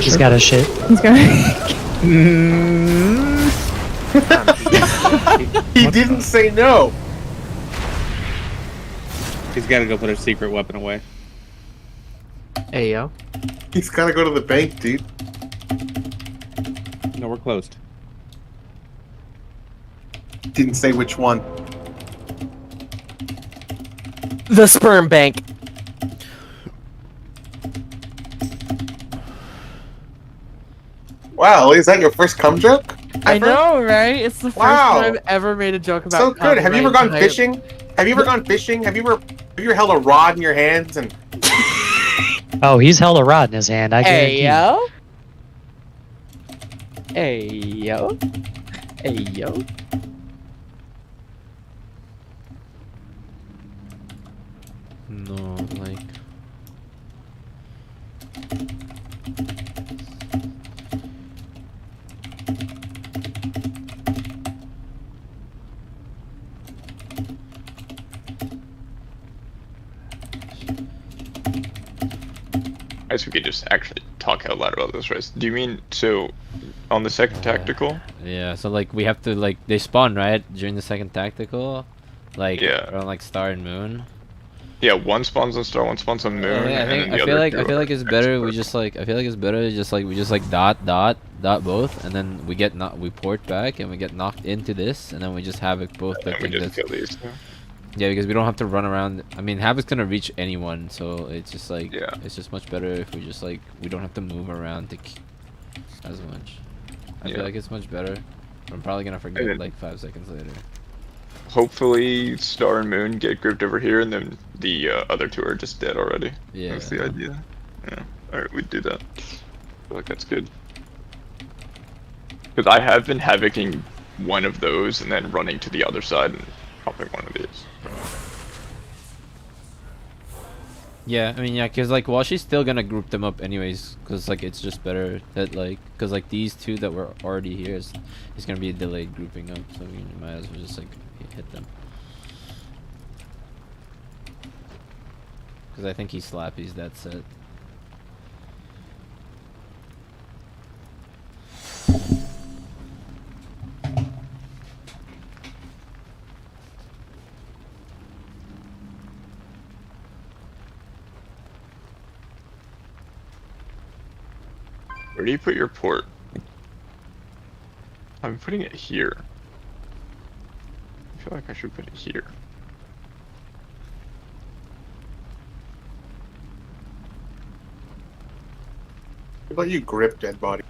He's Sure. got his shit. He's gonna. He didn't say no. He's got to go put a secret weapon away. Hey yo. He's gotta go to the bank, dude. No, we're closed. Didn't say which one. The sperm bank. Wow, is that your first cum joke? I Ever? know, right? It's the first Wow. time I've ever made a joke about. So good. Have you ever gone copyright. fishing? Have you ever gone fishing? Have you ever held a rod in your hands and Oh, he's held a rod in his hand. I Hey guarantee. yo. Hey yo. Hey yo. No, like. I guess we could just actually talk out loud about this, right? Do you mean, so on the second tactical. Yeah, so like we have to like they spawn right during the second tactical, like Yeah. around like star and moon. Yeah, one spawns on star, one spawns on moon, I and think then the other two I feel are like it's better we expert. just like I feel like it's better just like we just like dot both, and then we get we port back and we get knocked into this, and then we just havoc both the And we thing just that's kill these two. yeah, because we don't have to run around. I mean, Havoc's gonna reach anyone, so it's just like Yeah. it's just much better if we just like we don't have to move around to as much. I feel Yeah. like it's much better. I'm probably gonna forget And then- like 5 seconds later. Hopefully, Star and Moon get grouped over here, and then the other two are just dead already. Yeah. That's the idea. Yeah. Alright, we do that. I feel like that's good. Because I have been havocing one of those and then running to the other side and popping one of these. Yeah, I mean, yeah, because like Washi's still gonna group them up anyways, because like it's just better that like because like these two that were already here is gonna be a delayed grouping up, so we might as well just like hit them. Because I think he slappies that set. Where do you put your port? I'm putting it here. I feel like I should put it here. How about you grip dead body?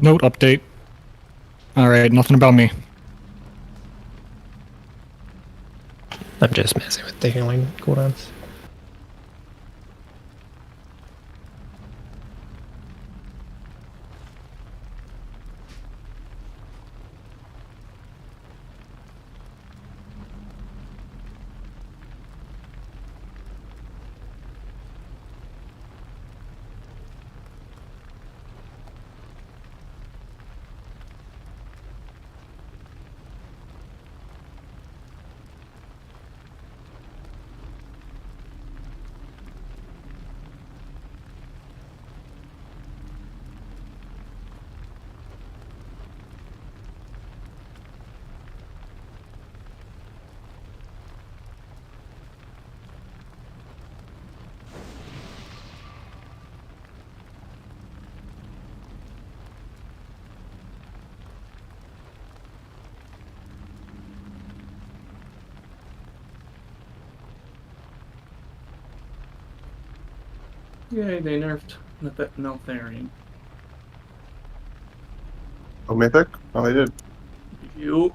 Note update. Alright, nothing about me. I'm just messing with the healing cooldowns. Yay, they nerfed Neltharion. Oh, mythic? Oh, they did. You.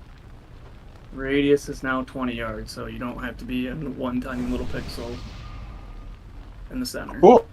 Radius is now 20 yards, so you don't have to be in one tiny little pixel in the center. Cool.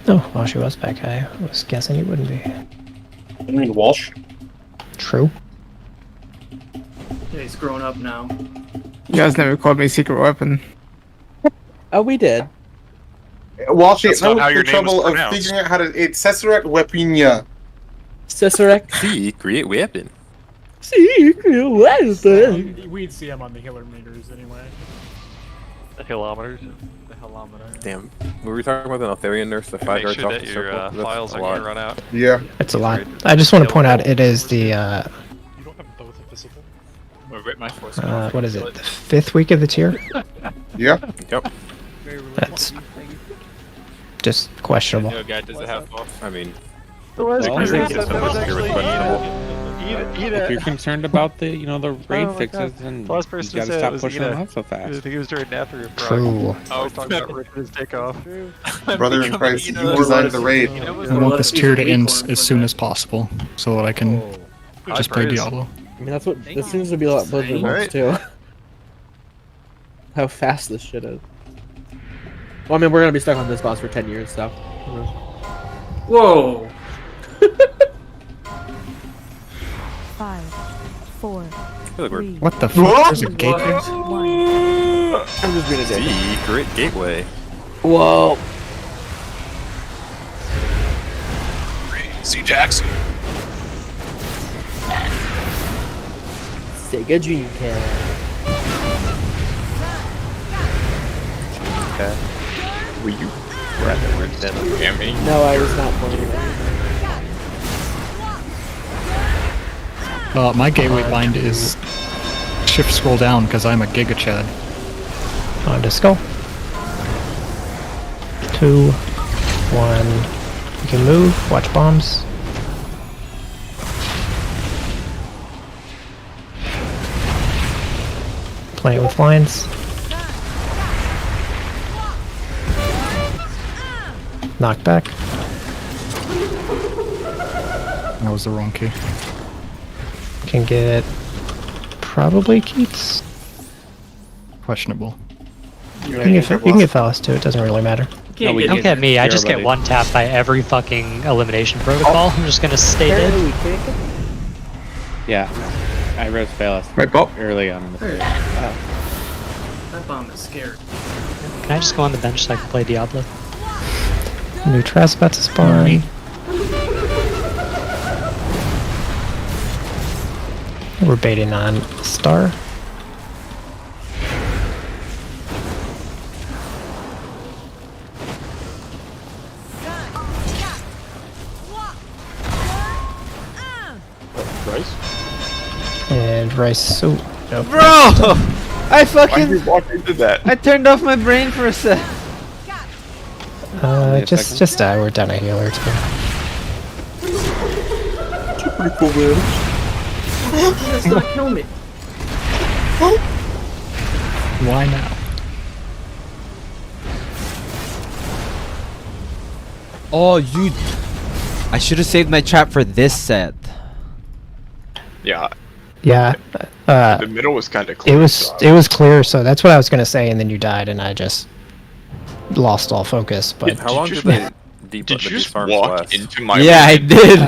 Oh, well, she was back. I was guessing you wouldn't be. I mean, Walsh. True. Yeah, he's grown up now. You guys never called me secret weapon. Oh, we did. Walsh, That's I not how went your through name was trouble of pronounced. figuring out how to. It's Cesarec Weapinia. Cicerec. Secret weapon. Secret weapon. We'd see him on the healer meters anyway. The kilometers. The helometer. Damn. We were talking about an Eltharian nurse, the 5 Make yards sure off that the your circle. That's files a aren't lot. gonna run out. Yeah. It's a lot. I just want to point out it is the, You don't have both invisible. My force. what is it? The 5th week of the tier? Yeah. Yep. That's just questionable. guy, does it have both? I mean, Well, I think it's so much here with questionable. if you're concerned about the, the raid fixes, then Plus you person gotta said it stop was pushing Ida. them up so I fast. think he was during nap or True. I was talking about ripping his dick off. Brother in Christ, you designed the raid. I want this tier to end as soon as possible so that I can just play praise. Diablo. I mean, that's what. This seems to be a lot Blizzard wants Alright. too. How fast this shit is. Well, I mean, we're gonna be stuck on this boss for 10 years, so. Whoa! 5, 4, Look, we're 3, What the fuck? There's a gate there? 1. I'm just being a dick. secret gateway. Whoa. Crazy Jackson. Sega Dreamcast. Were you at the word then? No, I was not playing it. My gateway bind is shift scroll down because I'm a Giga Chad. On to skull. 2, 1. You can move, watch bombs. Play it with lines. Knock back. That was the wrong key. Can get probably Keats. Questionable. You can get Faust too, it doesn't really matter. Can't Don't get me, I just get one tap by every fucking elimination protocol. I'm just gonna stay Apparently dead. we can't get Yeah, I rose Phalos Right, Bob? early on in the Hey. field. That bomb is scared. Can I just go on the bench so I can play Diablo? New Trask about to spawn. We're baiting on Star. And Rice. So, nope. Bro! I Why did fucking. you walk into that? I turned off my brain for a sec. Just die. We're down a healer too. pretty cool, man. That's not kill me. Why now? Oh, you. I should have saved my trap for this set. Yeah, Yeah. the middle was kind of clear. It was clear, so that's what I was gonna say, and then you died, and I just lost all focus. But How long did the deep Did you the just farms walk last? into my Yeah, I lane? did.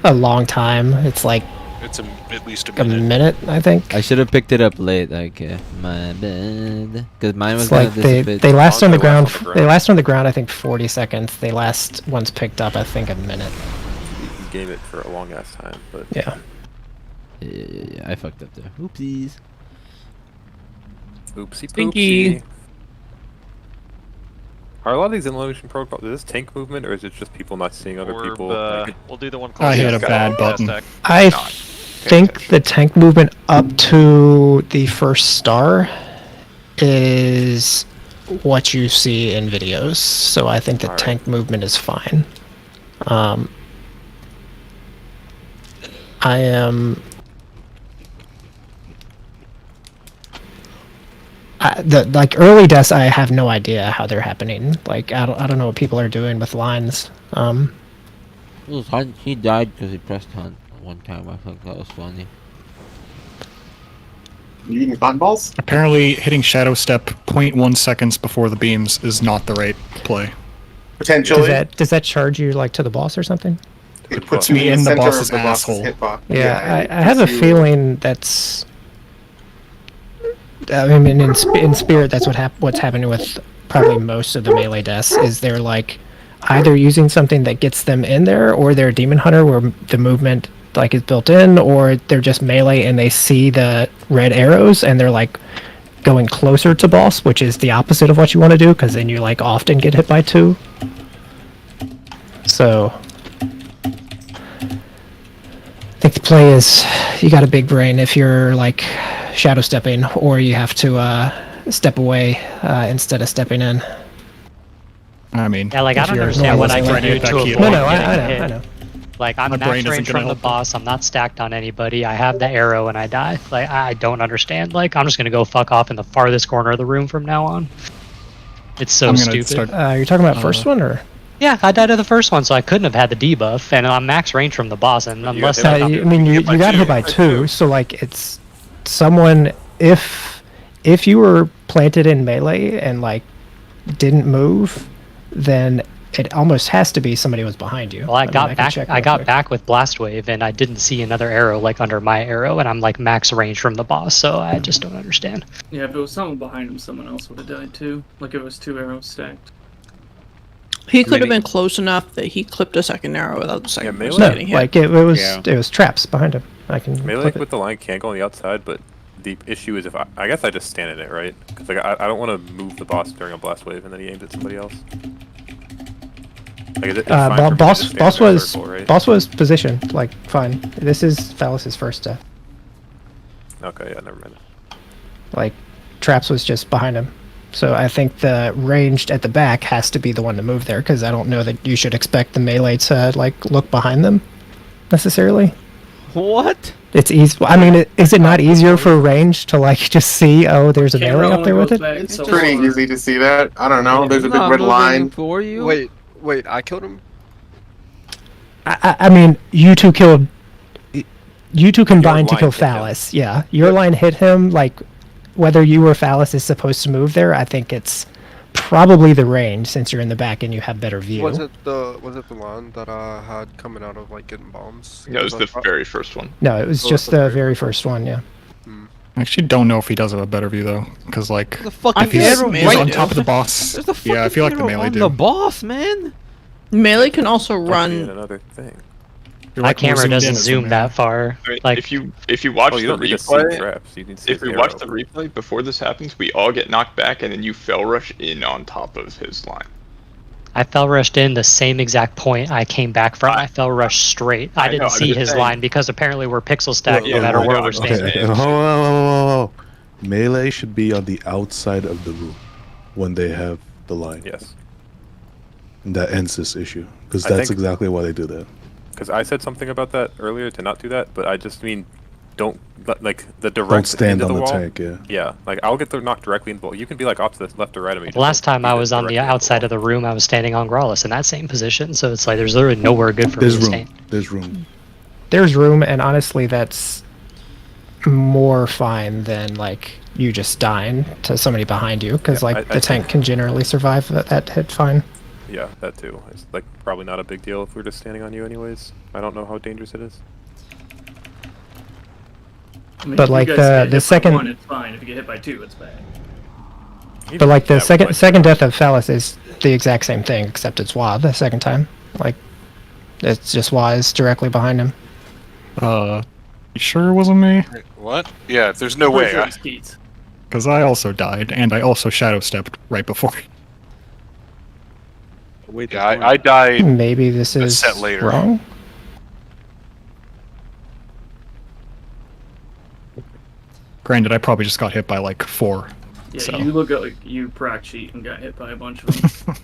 a long time. It's like It's at least a minute, I think. I should have picked it up late. Okay, my bad. Because mine was It's like gonna dissipate. they last on the They ground. last on the ground. They last on the ground. I think 40 seconds. They last once picked up. I think a minute. You gave it for a long ass time, but Yeah. Yeah, I fucked up there. Oopsies. oopsie Stinky. poopsie. Are a lot of these elimination protocols, is this tank movement, or is it just people not seeing other people? Like, We'll do the one called I hit a Zskarn bad last button. deck. I think the tank movement up to the first star is what you see in videos. So I think the Alright. tank movement is fine. I am. Like early deaths, I have no idea how they're happening. Like I don't know what people are doing with lines. It was Hunt. He died because he pressed Hunt one time. I thought that was funny. You eating cotton balls? Apparently, hitting Shadow Step 0.1 seconds before the beams is not the right play. Potentially. Does that charge you like to the boss or something? It puts me in the center boss's of the boss's asshole. hitbox. Yeah, it I have a puts you- feeling that's. I mean, in spirit, that's what's happening with probably most of the melee deaths. Is they're like either using something that gets them in there, or they're a demon hunter where the movement like is built in, or they're just melee and they see the red arrows and they're like going closer to boss, which is the opposite of what you want to do, because then you like often get hit by 2. So I think the play is you got a big brain if you're like shadow stepping, or you have to step away instead of stepping in. I mean, Yeah, like I if don't you're understand what I normally can do back to here. avoid No, getting I know, hit. I know. Like I'm My brain max isn't range gonna from the help. boss. I'm not stacked on anybody. I have the arrow and I die. Like I don't understand. Like I'm just gonna go fuck off in the farthest corner of the room from now on. It's so I'm gonna stupid. start- You're talking about first one, or? Yeah, I died to the first one, so I couldn't have had the debuff, and I'm max range from the boss. And unless got hit I, by I mean, you got hit by 2, so like it's someone if you were planted in melee and like didn't move, then it almost has to be somebody was behind you. well, I mean, got can back. check I real got quick. back with blast wave, and I didn't see another arrow like under my arrow, and I'm like max range from the boss. So I just don't understand. Yeah, if it was someone behind him, someone else would have died too. Like if it was 2 arrows stacked. He could have Many- been close enough that he clipped a second arrow without the second melee- person No, getting hit. like it was Yeah. it was traps behind him. I can Melee clip it. with the line can't go on the outside, but the issue is if I guess I just stand in it, right? Because like I don't want to move the boss during a blast wave and then he aims at somebody else. Like, it's fine for me to boss just stand boss in a was circle, right? boss was positioned like fine. This is Phallus's first death. Okay, yeah, never mind. Like traps was just behind him. So I think the ranged at the back has to be the one to move there, because I don't know that you should expect the melee to like look behind them necessarily. What? It's easy. I mean, is it not easier for range to like just see? Oh, there's a melee up there with it. It's pretty easy to see that. I don't know. There's a big Not red moving line. for you. Wait, I killed him? I mean, you two killed. You two combined to line kill hit him. Phallus. Yeah, your line hit him. Like, whether you or Phallus is supposed to move there, I think it's probably the range, since you're in the back and you have better view. Was it the line that I had coming out of like getting bombs? No, it was the Because I- very first one. No, it was Oh, just it's the the very very first one. Yeah. I actually don't know if he does have a better view though, because like The fucking if he's arrow right right on there. top of the boss, There's the fucking yeah, I feel like the arrow melee on do. the boss, man. Melee can also Being run. another thing. You're My like more camera zoomed in doesn't as the zoom melee. that far. I mean, Like if you watch Oh, you the don't need to see replay, traps. You need to see if we his watch arrow. the replay before this happens, we all get knocked back, and then you fell rush in on top of his line. I fell rushed in the same exact point I came back from. I fell rushed straight. I I didn't know, I'm see just his saying. line because apparently we're pixel stacked Yeah, no matter I where know, we're I'm just standing. saying. Okay, hold on. Melee should be on the outside of the room when they have the line. Yes. And that ends this issue, because I that's think- exactly why they do that. Because I said something about that earlier to not do that, but I just mean don't like the direct Don't stand into on the wall. tank, yeah. Yeah, like I'll get knocked directly in the wall. You can be like off to the left or right of me. just Last don't time be I was on directly the in outside of the room, I was standing on Growlithe in that same position, so it's like there's literally nowhere good for me There's to room. stand. There's room. There's room, and honestly, that's more fine than like you just dying to somebody behind you, because Yeah, like I the tank can generally survive that hit fine. Yeah, that too. It's like probably not a big deal if we're just standing on you anyways. I don't know how dangerous it is. I mean, But if you like guys the- get hit the by second- 1, it's fine. If you get hit by 2, it's bad. But like the Yeah, second death of Phallus is the exact same thing, except it's Wa the second time. Like, it's just Wa is directly behind him. You sure it wasn't me? Wait, what? Yeah, there's no Pretty way. sure I, it's Keats. Because I also died, and I also shadow stepped right before. yeah, I died. Maybe this a is set later. wrong. Granted, I probably just got hit by like 4. Yeah, So. you look like you proc cheat and got hit by a bunch of them.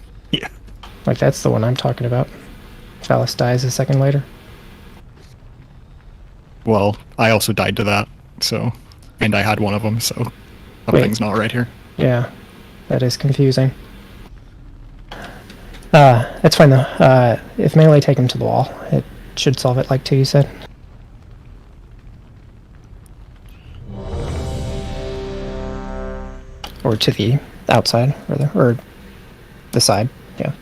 Like that's the one I'm talking about. Phallus dies a second later. Well, I also died to that, so, and I had one of them, so something's not right here. Yeah, that is confusing. That's fine though. If melee take him to the wall, it should solve it like 2 you said. Or to the outside, or the side, yeah.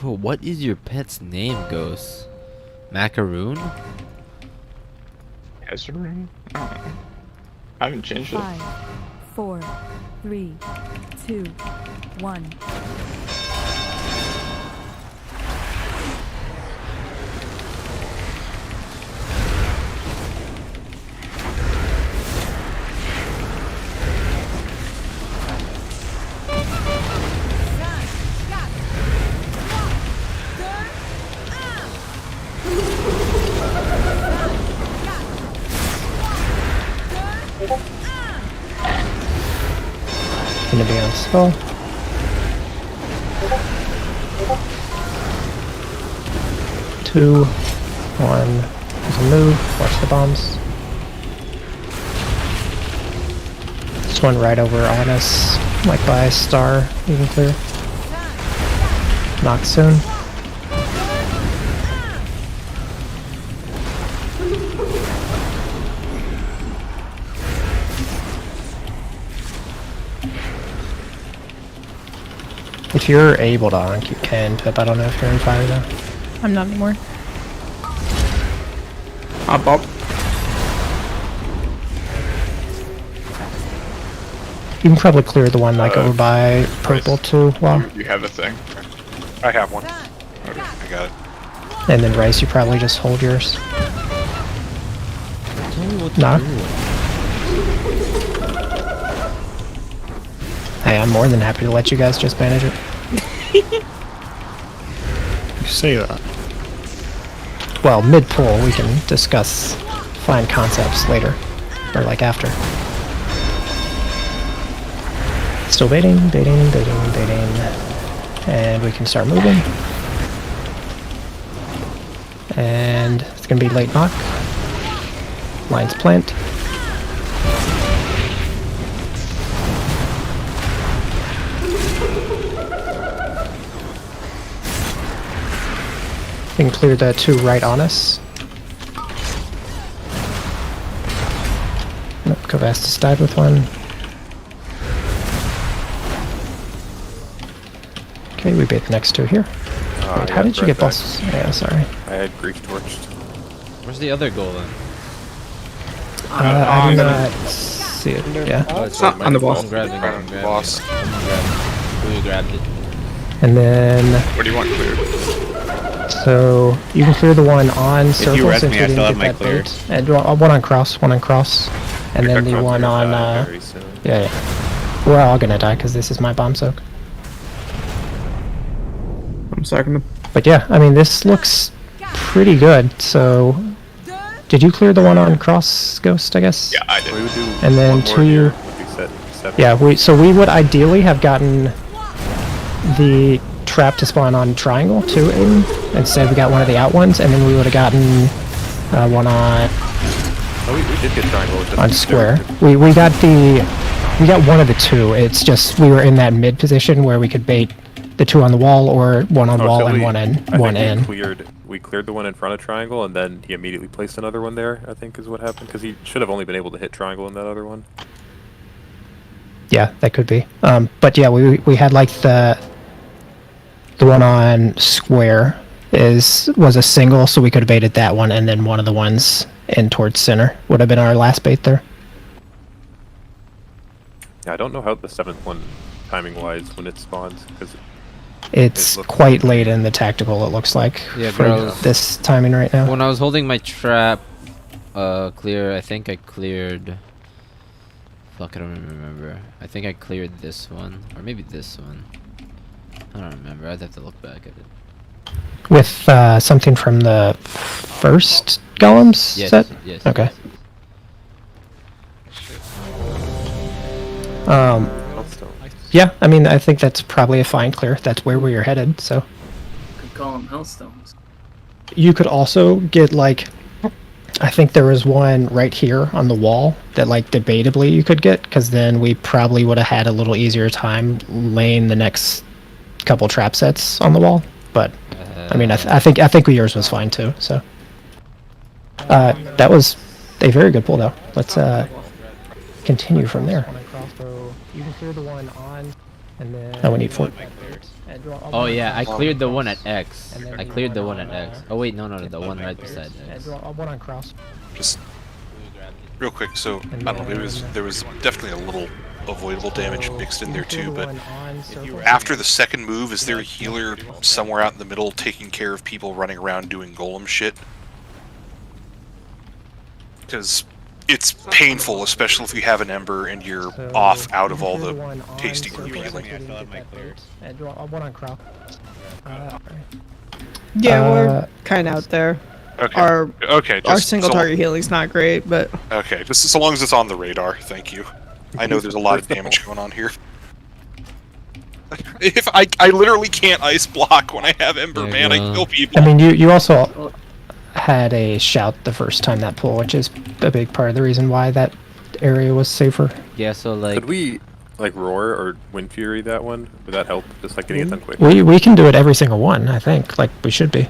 Bro, what is your pet's name, Ghost? Macaroon? Ezra? I haven't changed it. 5, 4, 3, 2, 1. Gonna be on skull. Two, one. There's a move. Watch the bombs. This one right over on us, like by star. You can clear. Knock soon. If you're able to honk, you can, Pip. I don't know if you're in fire though. I'm not anymore. Up, up. You can probably clear the one like over by purple too. Well, You have a thing. I have one. Okay, I got it. and then Rice, you probably just hold yours. Knock. Hey, I'm more than happy to let you guys just manage it. You say that. Well, mid-pull, we can discuss fine concepts later. Or like after. Still baiting, baiting, baiting, baiting. And we can start moving. And it's gonna be late knock. Lines plant. We can clear the two right on us. Nope, Kovastis died with one. Okay, we bait the next two here. Wait, how did you get boss? Yeah, sorry. I had grief torched. Where's the other goal then? I did not see it. Yeah. Oh, it's Ah, on the boss. I'm grabbing it. I'm grabbing Boss. it. Someone grabbed it. Who grabbed it? And then, What do you want cleared? so you can clear the one on circle you res since me, we I didn't still get have my that clear. bait. And one on cross, and then the one on. Very soon. Yeah, yeah. We're all gonna die because this is my bomb soak. I'm sacking them. But yeah, I mean, this looks pretty good. So, did you clear the one on cross, Ghost? I guess. Yeah, I did. We would do And then one more two- here, would be set 7. Yeah, we would ideally have gotten the trap to spawn on triangle too, Aiden. Instead, we got one of the out ones, and then we would have gotten one on Oh, we did get triangle. It's just on square. We got one of the two. It's just we were in that mid position where we could bait the two on the wall or one on wall and one in. We cleared the one in front of triangle, and then he immediately placed another one there. I think is what happened because he should have only been able to hit triangle in that other one. Yeah, that could be. But yeah, we had like the one on square was a single, so we could have baited that one, and then one of the ones in towards center would have been our last bait there. Yeah, I don't know how the 7th one timing wise when it spawns because It's quite late in the tactical, it looks like, Yeah, for bro. this timing right now. When I was holding my trap clear, I think I cleared... Fuck, I don't remember. I think I cleared this one. Or maybe this one. I don't remember. I'd have to look back at it. With something from the first golems Yes, set? yes. Okay. Yeah, I mean, I think that's probably a fine clear. That's where we are headed, so. Could call them hellstones. You could also get, like, I think there was one right here on the wall that, like, debatably you could get, because then we probably would have had a little easier time laying the next couple trap sets on the wall. But, I mean, I think yours was fine, too, so. That was a very good pull, though. Let's, continue from there. You can clear the one on, And then oh, we need 4. Oh yeah, I cleared the one at X. I cleared the one at X. Oh wait, no, the one right beside X. One on cross. Just real quick, so I don't know, there was definitely a little avoidable damage mixed in there too, but after the second move, is there a healer somewhere out in the middle taking care of people running around doing golem shit? Because it's painful, especially if you have an ember and you're off out of all the tasty group healing. One on cross. Yeah, we're kind of out there. Okay. Our just single so- target healing's not great, but Okay, just so long as it's on the radar, thank you. I know there's a lot of damage going on here. If I literally can't ice block when I have ember, man, I kill people. I mean, you also had a shout the first time that pull, which is a big part of the reason why that area was safer. Yeah, so like... Could we, like, roar or wind fury that one? Would that help? Just, like, getting it done quick? We can do it every single one, I think. Like, we should be.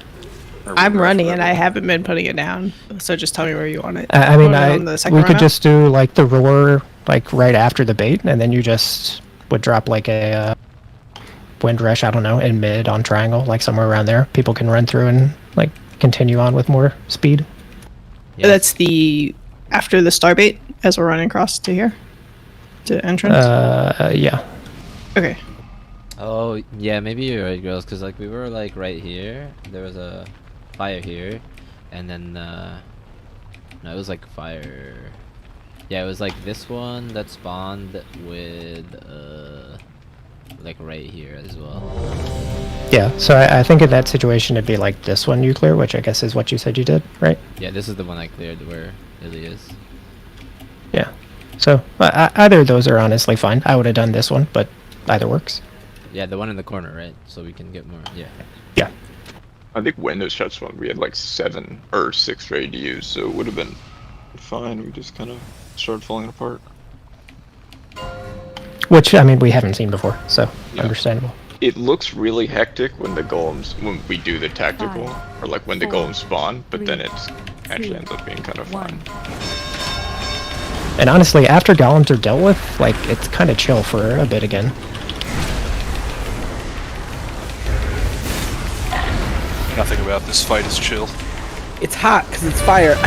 I'm running and I haven't been putting it down. So just tell me where you want it. I mean, We we could just do, like, the roar, like, right after the bait, and then you just would drop, like, a wind rush, I don't know, in mid on triangle, like, somewhere around there. People can run through and, like, continue on with more speed. Yeah. That's the after the starbait as we're running across to here, to entrance. Yeah. Okay. Oh yeah, maybe you're right, girls. Cause like we were like right here. There was a fire here, and then no, it was like fire. Yeah, it was like this one that spawned with like right here as well. Yeah, so I think in that situation it'd be like this one you clear, which I guess is what you said you did, right? Yeah, this is the one I cleared where Lily is. Yeah. So either of those are honestly fine. I would have done this one, but either works. Yeah, the one in the corner, right? So we can get more. Yeah. Yeah. I think Windows Shuts one we had like 7 or 6 ready to use, so it would have been fine. We just kind of started falling apart. Which, I mean, we haven't seen before, so Yeah. understandable. It looks really hectic when the golems, when we do the tactical, or like when the golems spawn, but then it actually ends up being kind of fun. And honestly, after golems are dealt with, like, it's kind of chill for a bit again. Nothing about this fight is chill. It's hot because it's fire.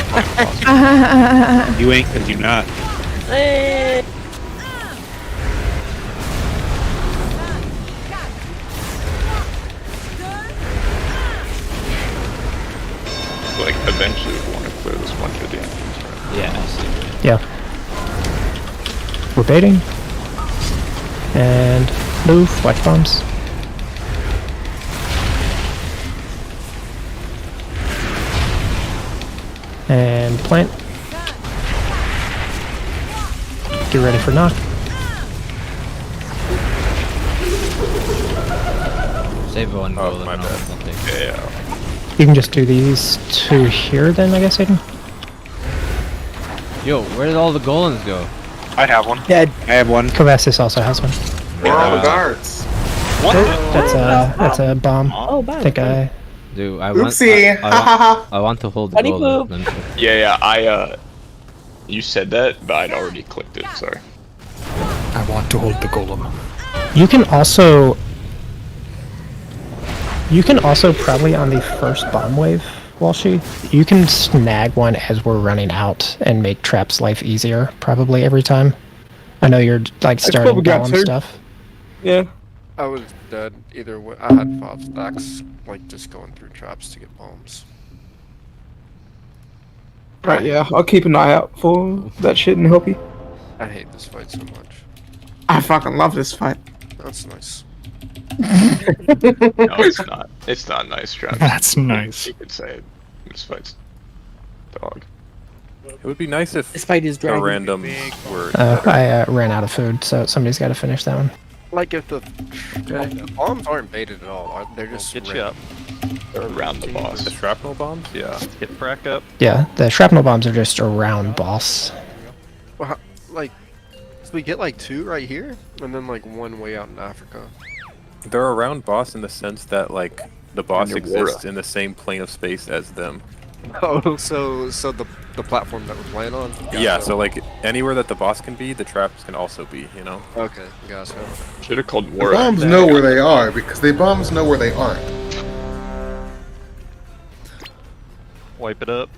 You ain't because you're not. Like, eventually we want to clear this one for the entrance, right? Yeah, I see. Yeah. We're baiting. And move, watch bombs. And plant. Get ready for knock. Save one goal. my bad. Yeah. You can just do these two here then, I guess, Aiden? Yo, where did all the golems go? I have one. Dead. I have one. Kovasis also has one. Where are all the guards? What? That's a bomb. Oh, I think I... Dude, I Oopsie. I want to hold the Funny golem. poop. Yeah, you said that, but I'd already clicked it, sorry. I want to hold the golem. You can also probably on the first bomb wave, Walshy, you can snag one as we're running out and make Trap's life easier, probably every time. I know you're like starting probably got golem two. stuff. Yeah. I was dead either way. I had 5 stacks, like just going through traps to get bombs. Right, yeah. I'll keep an eye out for that shit and help you. I hate this fight so much. I fucking love this fight. That's nice. No, it's not. It's not nice, Travis. That's nice. You could say it. This fight's dog. It would be nice if This fight is a dragging. random were I ran out of food, so somebody's got to finish that one. Like if the bombs aren't baited at all, they're just Get you up. They're around the boss. the shrapnel bombs. Yeah. Get frack up. Yeah, the shrapnel bombs are just around boss. Well, like, so we get like 2 right here, and then like 1 way out in Africa. They're around boss in the sense that like the boss your exists aura. in the same plane of space as them. Oh, so the the platform that we're playing on. Yeah, Gotcha. so like anywhere that the boss can be, the traps can also be, you know? Okay, gotcha. Should have called The war. bombs know where they are because the bombs know where they aren't. Wipe it up.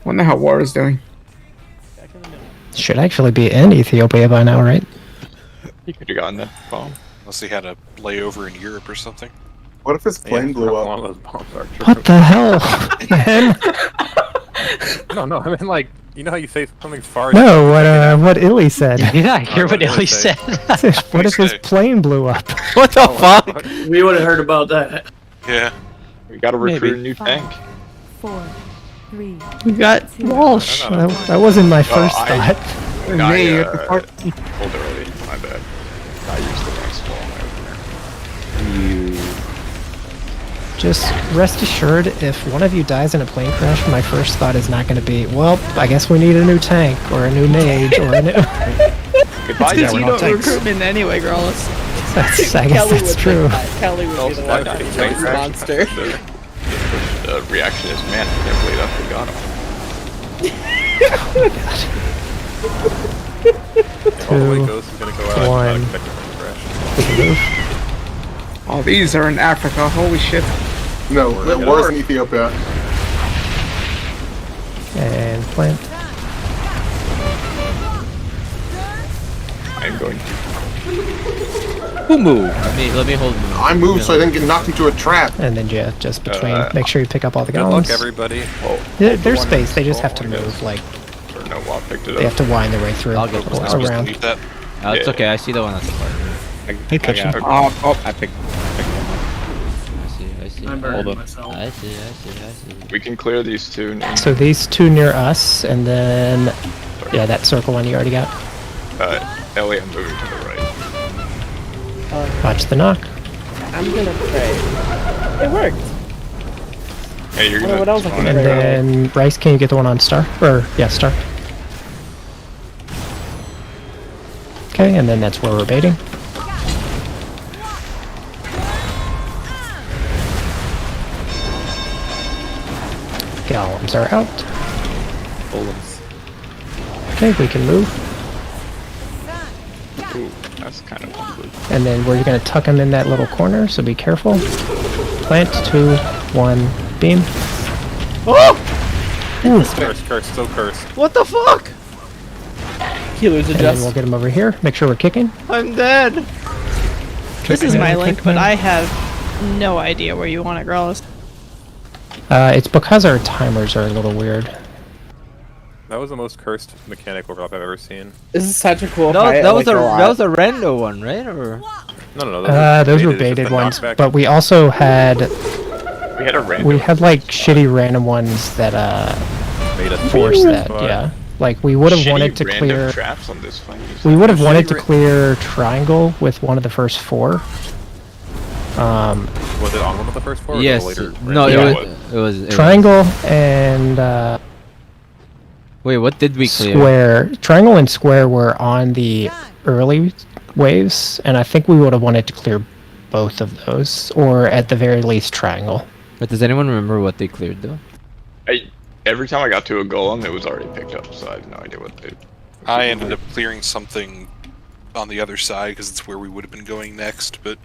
Wonder how war is doing. Should actually be in Ethiopia by now, right? You could have gotten that bomb. Unless he had a layover in Europe or something. What if his plane blew up? One of those bombs are true. What the hell, man? No, I mean like, you know how you say something's far? No, what Illy said. Yeah, I hear what Illy said. What if his plane blew up? What the fuck? We would have heard about that. Yeah. We gotta recruit a new 5, tank. 4, 3. We got Walsh. That wasn't my first thought. Pulled early. My bad. I used the next wall over there. Just rest assured, if one of you dies in a plane crash, my first thought is not going to be, well, I guess we need a new tank, or a new mage, or a new... Goodbye, Because you don't recruitment anyway, Growlithe. I guess that's true. Kelly would be the one to be the monster. The reaction is, man, I can't believe that's All the way Ghost is gonna go out. one. I'm not expecting a crash. Move. Oh, these are in Africa. Holy shit. No, the war's in Ethiopia. And plant. I'm going to. Who moved? Let me hold move. I moved so I didn't get knocked into a trap. And then, yeah, just between. Make sure you pick up all the Good golems. luck, everybody. There's space, they just have to move, like, Or no, Walt picked it they have up. to wind their way through. I'll get or this. around. Leave that. It's okay, I see the one at the party. Hey, Kitchen. I picked I see. I'm burning myself. I see. We can clear these two. Now. So these two near us, and then, yeah, that circle one you already got. Ellie, I'm moving to the right. Watch the knock. I'm gonna pray. It worked. Hey, you're I don't know gonna. what else I can And pray. then, Bryce, can you get the one on Star? Or, yeah, Star. Okay, and then that's where we're baiting. Golems are out. Okay, we can move. Ooh, that's kind of lovely. And then we're going to tuck them in that little corner, so be careful. Plant, 2, 1, beam. Oh! Cursed, so cursed. What the fuck? Healers And then we'll adjust. get them over here. Make sure we're kicking. I'm dead. This is my Kick link, them. but I have no idea where you want it, Growlithe. It's because our timers are a little weird. That was the most cursed mechanic overlap I've ever seen. This is such a cool No, fight. that was I a like that was a rando one, right? Or No. Those were It's just baited the ones, knockback. but we also had We had a random. we had like shitty random ones that Made us forced beat that. this Yeah, like we would have Shitty wanted to random clear. traps on this fight. We would have wanted to clear triangle with one of the first 4. Was it on one of the first 4? Or yes. was it later? No, Yeah. it was Triangle and Wait, what did we clear? square. Triangle and square were on the early waves, and I think we would have wanted to clear both of those, or at the very least triangle. But does anyone remember what they cleared though? Every time I got to a golem, it was already picked up, so I have no idea what they. I ended up clearing something on the other side because it's where we would have been going next, but.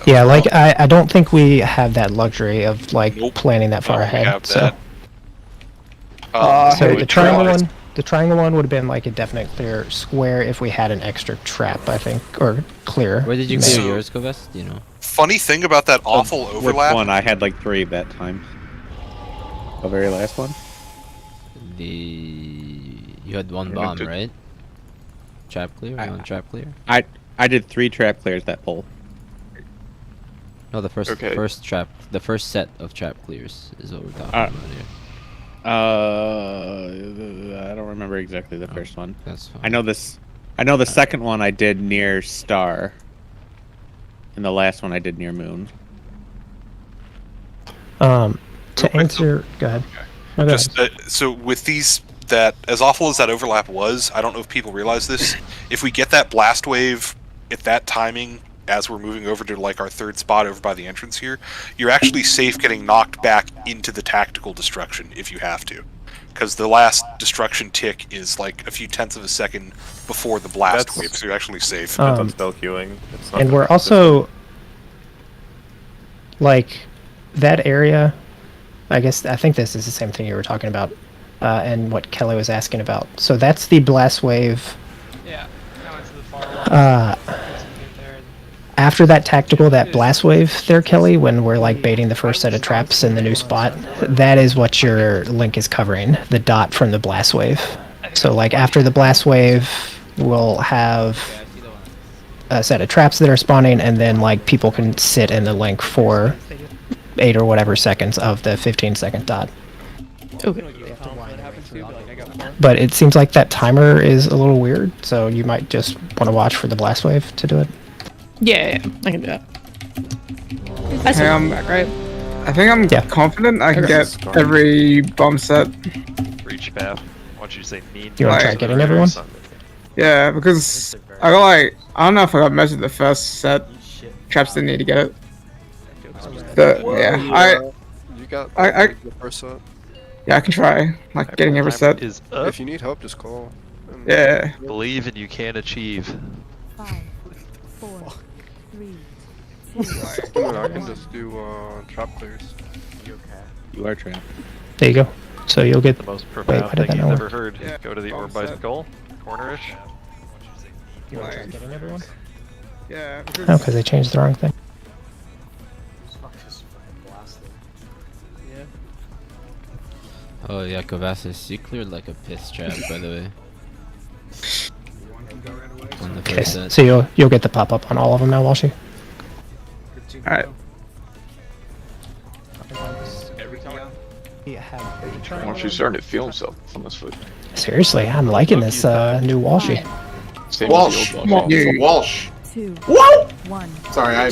Yeah, like I don't think we have that luxury of like planning that far we ahead. have So, that. so we the triangle realized- one, the triangle one would have been like a definite clear. Square if we had an extra trap, I think, or clear. Where did you maybe. clear yours, Kovest? Do you know? Funny thing about that awful Which overlap. one? I had like 3 that time. The very last one. You had one bomb, right? Trap clear. One trap clear. I did 3 trap clears that pull. No, the first Okay. first trap, the first set of trap clears is what we're talking about here. I don't remember exactly the first one. That's fine. I know this. I know the second one I did near Star. And the last one I did near Moon. To answer, go ahead. No, go Just so with these, that as awful as that overlap was, I don't know if people realize this. If we get that blast wave at that timing, as we're moving over to like our third spot over by the entrance here, you're actually safe getting knocked back into the tactical destruction if you have to, because the last destruction tick is like a few tenths of a second before the blast wave, so you're actually safe. Depends on spell queuing. It's not And gonna we're be also like that area. I think this is the same thing you were talking about, and what Kelly was asking about. So that's the blast wave. Yeah. Now it's the far After that tactical, that blast wave there, Kelly, when we're like baiting the first set of traps in the new spot, that is what your link is covering, the dot from the blast wave. So like after the blast wave, we'll have a set of traps that are spawning, and then like people can sit in the link for 8 or whatever seconds of the 15-second dot. Okay. But it seems like that timer is a little weird, so you might just want to watch for the blast wave to do it. Yeah, I can do that. I see back, right? I think I'm confident I can get every bomb set. Reach path. Why don't you say mean? You want to try getting everyone? Yeah, because I got I don't know if I got measured the first set. Traps didn't need to get it. You got I the first set. yeah, I can try getting every set. Is up. If you need help, just call. Yeah. Believe and you can achieve. 5, 4, 3, I can just do trap clears. You are trapped. There you go. So you'll get The most why profound did thing that you've not ever work? heard. Go to the orb by skull, cornerish. You want to try getting everyone? Yeah. Oh, because they changed the wrong thing. Oh yeah, Kovassis, you cleared like a piss trap, by the way. On the Okay, first set. so you'll get the pop up on all of them now, Walshy. Alright. Once you starting to feel himself on this foot. Seriously, I'm liking this new Walshy. Same Walsh. as the old Walsh. 2, Whoa! 1. Sorry,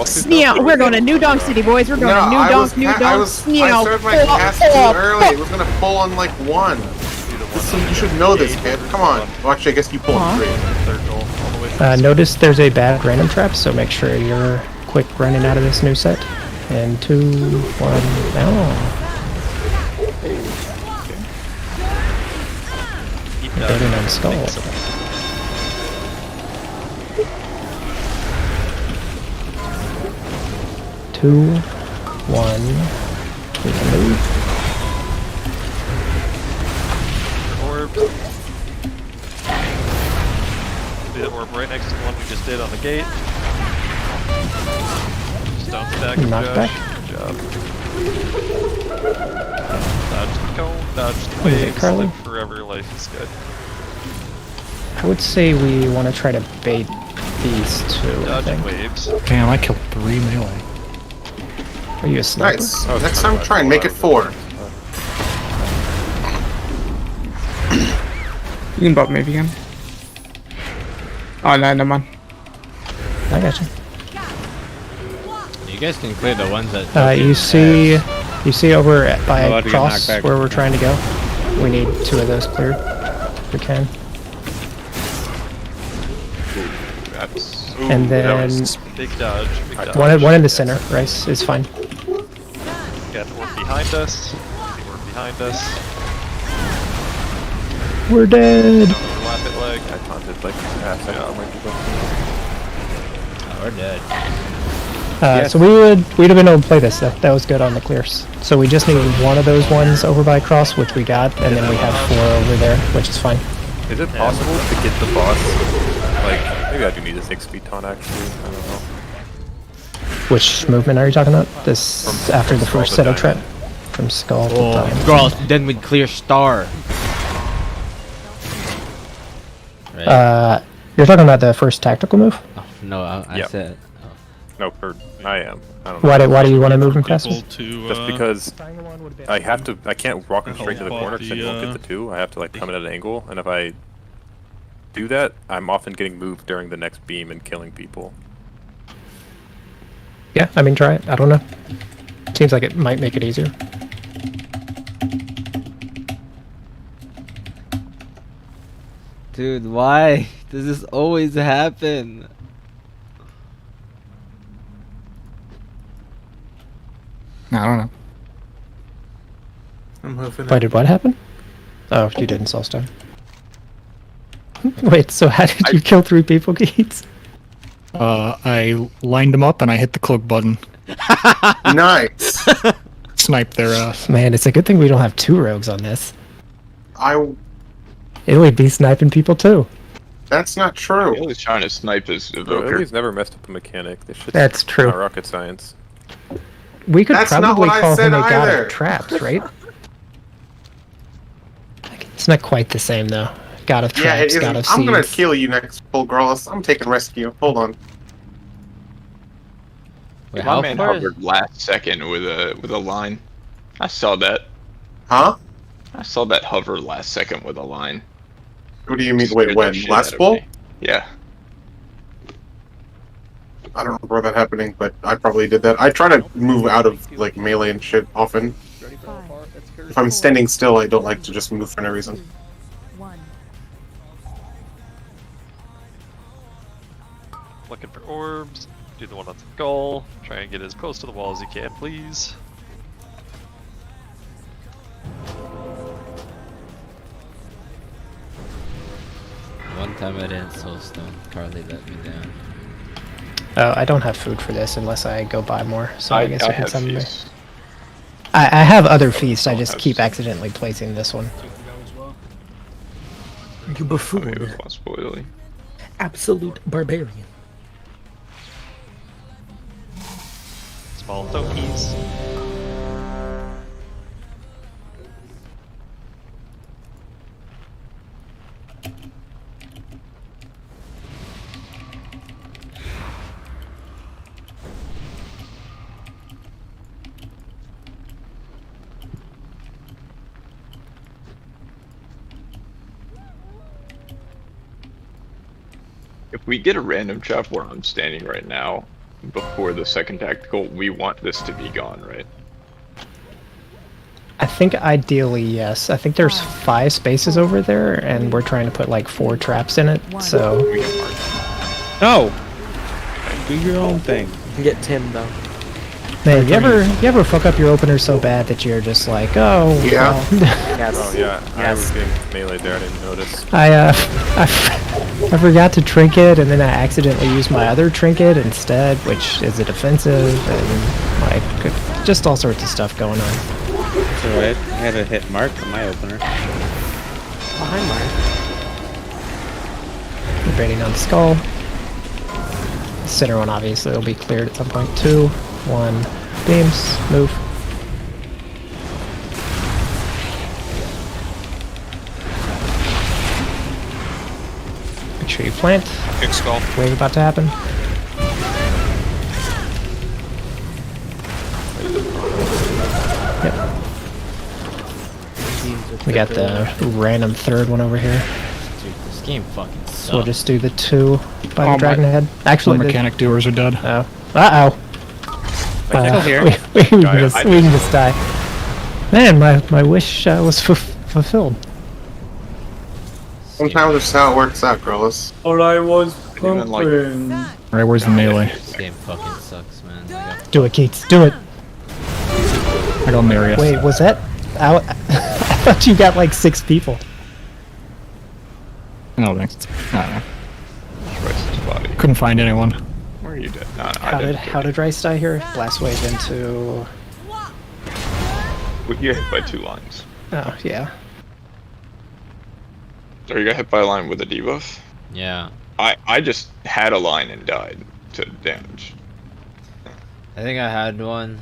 Sneon, we're going to New Donk City, boys. We're going to New Donk, New Donk, I Sneon. started my cast too early. It was gonna pull on like 1. You should know this, kid. Come on. Well, actually, I guess you pulled 3. Notice there's a bad random trap, so make sure you're quick running out of this new set. And 2, 1, now. Building on skull. Two, 1. We can move. Orbs. The orb right next to the one we just did on the gate. Just don't stack him, Knock Josh. back. Good job. Dodge the cone, dodge the What is it, waves, Carly? live forever, life is good. I would say we want to try to bait these two, I Dodge think. waves. Damn, I killed 3 melee. Are you a sniper? Nice. Next time, try and make it 4. You can bot me if you can. Oh no, never mind. I got you. You guys can clear the ones that. You see over by About to get cross knocked back. where we're trying to go. We need 2 of those cleared. If we can. And then Big dodge, big dodge. one in the center, Rice is fine. Got the orb behind us. The orb behind us. We're dead. Don't overlap it like. I taunted like half second. Oh, we're dead. So we'd have been able to play this. That was good on the clears. So we just need 1 of those ones over by cross, which we got, and then we have 4 over there, which is fine. Is it possible to get the boss? Like, maybe I do need a 6-speed taunt actually. I don't know. Which movement are you talking about? This From after the Skull first to set of Diamond. trap from skull to Oh, diamond. girl, then we'd clear star. Right? You're talking about the first tactical move. Oh, no, I Yep. said. No, I am. I don't know. Why do you want to move him faster? Just because I can't walk him straight to the corner because I won't get the 2. I have to like come in at an angle, and if I do that, I'm often getting moved during the next beam and killing people. Yeah, I mean, try it. I don't know. Seems like it might make it easier. Dude, why does this always happen? I don't know. I'm hoofing Why it. did what happen? Oh, you didn't Soulstone. Wait, so how did you kill 3 people, Keats? I lined them up and I hit the cloak button. Nice. Snipe their ass. Man, it's a good thing we don't have 2 rogues on this. It'll be sniping people too. That's not true. He was trying to snipe his evoker. Ellie's never messed up a mechanic. This shit's That's true. not rocket science. We could That's not probably what I call said him a god either. of traps, right? It's not quite the same though. God of Yeah, it traps, god of isn't. I'm gonna seeds. kill you next full Growlithe. I'm taking rescue. Hold on. Wait, My how man far? hovered last second with a line. I saw that. Huh? I saw that hover last second with a line. What do you mean? Scared Wait, the when? shit Last out of full? me. Yeah. I don't remember that happening, but I probably did that. I try to move out of like melee and shit often. If I'm standing still, I don't like to just move for no reason. 1. Looking for orbs. Do the one on the skull. Try and get as close to the wall as you can, please. One time I didn't Soulstone. Carly let me down. Oh, I don't have food for this unless I go buy more, so I guess you can have send me. feast. I have other feasts, I just keep accidentally placing this one. You buffoon. It was less spoily. Absolute barbarian. Small tokies. If we get a random trap where I'm standing right now, before the second tactical, we want this to be gone, right? I think ideally, yes. I think there's 5 spaces over there, and we're trying to put like 4 traps in it, so... No! Do your own thing. You can get Tim though. Man, you ever fuck up your opener so bad that you're just like, oh, Yeah. well. Yes. Oh yeah, I Yes. was getting melee there. I didn't notice. I forgot to trinket, and then I accidentally used my other trinket instead, which is a defensive, and like just all sorts of stuff going on. It's alright. I had a hit mark on my opener. Behind Mark. We're baiting on the skull. The center one obviously will be cleared at some point. 2, 1, beams, move. Make sure you plant. Kick skull. Wave about to happen. Yep. We got the random third one over here. Dude, this game fucking sucks. So we'll just do the 2 by Oh, the dragon head. Actually, the mechanic doers are dead. Oh. Uh-oh. Still here. We can just die. Man, my wish was fulfilled. Sometimes that's how it works out, Growlithe. All I was Even, like- pumping. Alright, where's the melee? This game fucking sucks, man. Like, Do it, Keats. Do it. I got Marius. Wait, was that... I thought you got like 6 people. No, thanks. I don't know. Rice's body. Couldn't find anyone. Where are you dead? No, How did Rice die here? Blast wave into... We get hit by 2 lines. Oh, yeah. Or you got hit by a line with a debuff? yeah. I just had a line and died to damage. I think I had one.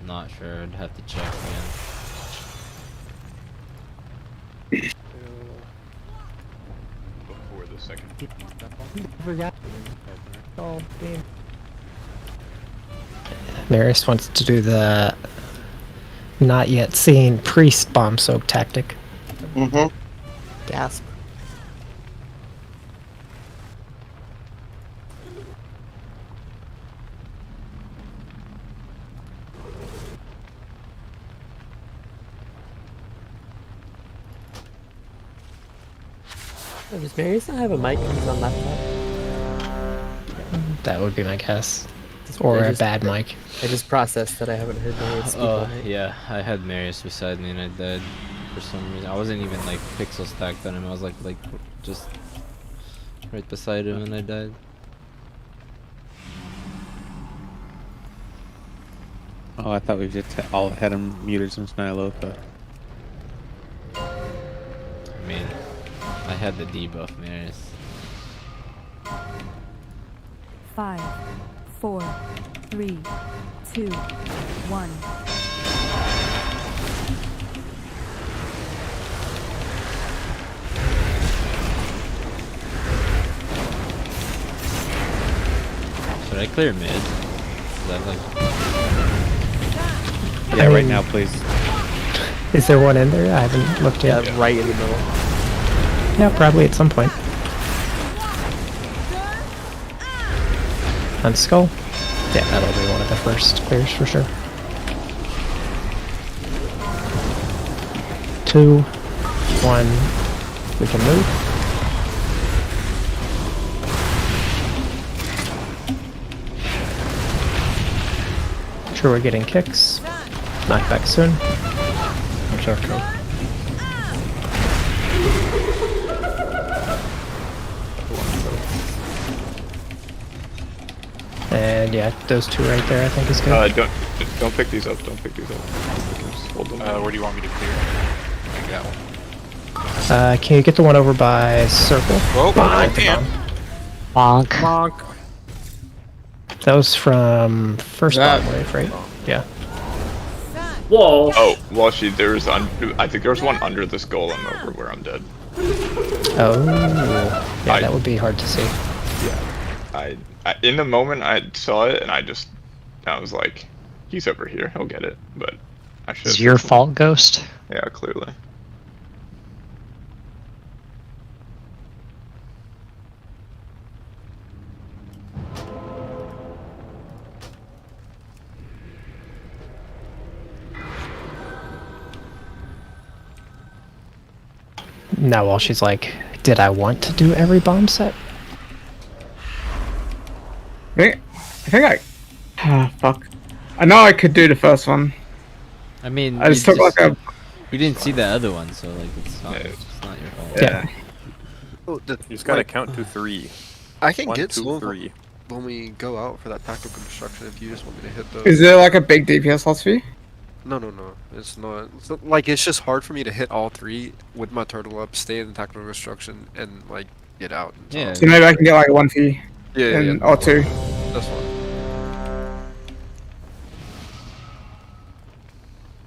Not sure. I'd have to check again. Before the second. Forgot. Oh, damn. Marius wants to do the not yet seen priest bomb soak tactic. Mm-hmm. Gasp. Oh, does Marius not have a mic when he's on laptop? That would be my guess. or I a just- bad mic. I just processed that I haven't heard Marius speak all night. Yeah, I had Marius beside me and I died for some reason. I wasn't even like pixel stacked on him. I was like just right beside him and I died. Oh, I thought we just all had him muted since Nyloka. I mean, I had the debuff, Marius. 5, 4, 3, 2, 1. Should I clear mid? Is that like... Yeah, I right mean- now, please. Is there one in there? I haven't looked yet. Yeah, right in the middle. Yeah, probably at some point. On skull? Yeah, that'll be one of the first clears for sure. 2, 1, we can move. Sure, we're getting kicks. Knockback soon. Watch our code. And yeah, those two right there I think is good. Don't pick these up. Don't pick these up. Just hold them. Where do you want me to clear? I got one. Can you get the one over by circle? Oh, I can. Bonk. Bonk. That was from first bottom wave, right? Yeah. Whoa. Oh, well, I think there was one under this golem over where I'm dead. Oh, yeah, that would be hard to see. I in the moment I saw it and I was like, he's over here, he'll get it. But I should. It's your fault, Ghost. Yeah, clearly. Now while she's like, did I want to do every bomb set? I think I... Ah, fuck. I know I could do the first one. I mean, I just took like a... You didn't see the other one, so like it's not your fault. Yeah. Oh, You just gotta count to 3. I can 1, get 2, slow 3. when we go out for that tactical destruction if you just want me to hit those. Is there like a big DPS slot for you? No, it's not. Like, it's just hard for me to hit all 3 with my turtle up, stay in the tactical destruction, and like get out. And Yeah. So maybe I can get like 1 for you. Yeah. Or 2. That's fine.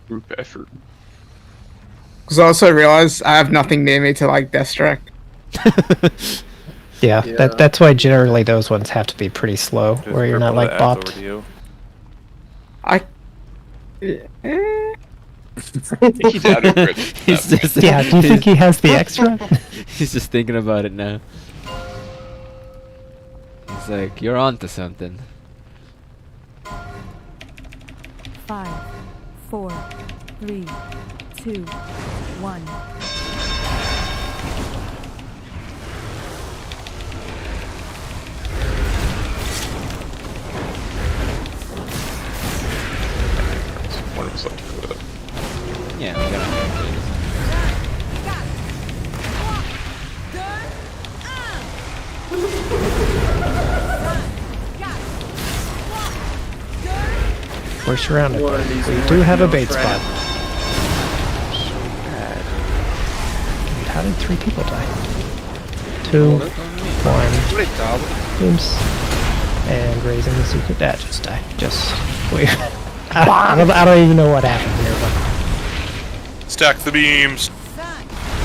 Group effort. Because I also realized I have nothing near me to like death strike. Yeah, that's why generally those ones have to be pretty slow, Just where you're not cripple like the ass over bopped. to you. He's adequate. He's just, Yeah, do you think he has the extra? He's just thinking about it now. He's like, you're on to something. 5, 4, 3, 2, 1. One of us like to go to. Yeah, we gotta. We're surrounded. What are these We do have a bait trap? spot. How did 3 people die? 2, 1. Oops. And raising the secret dad just died. Just wait. I don't even know what happened here, but Stack the beams.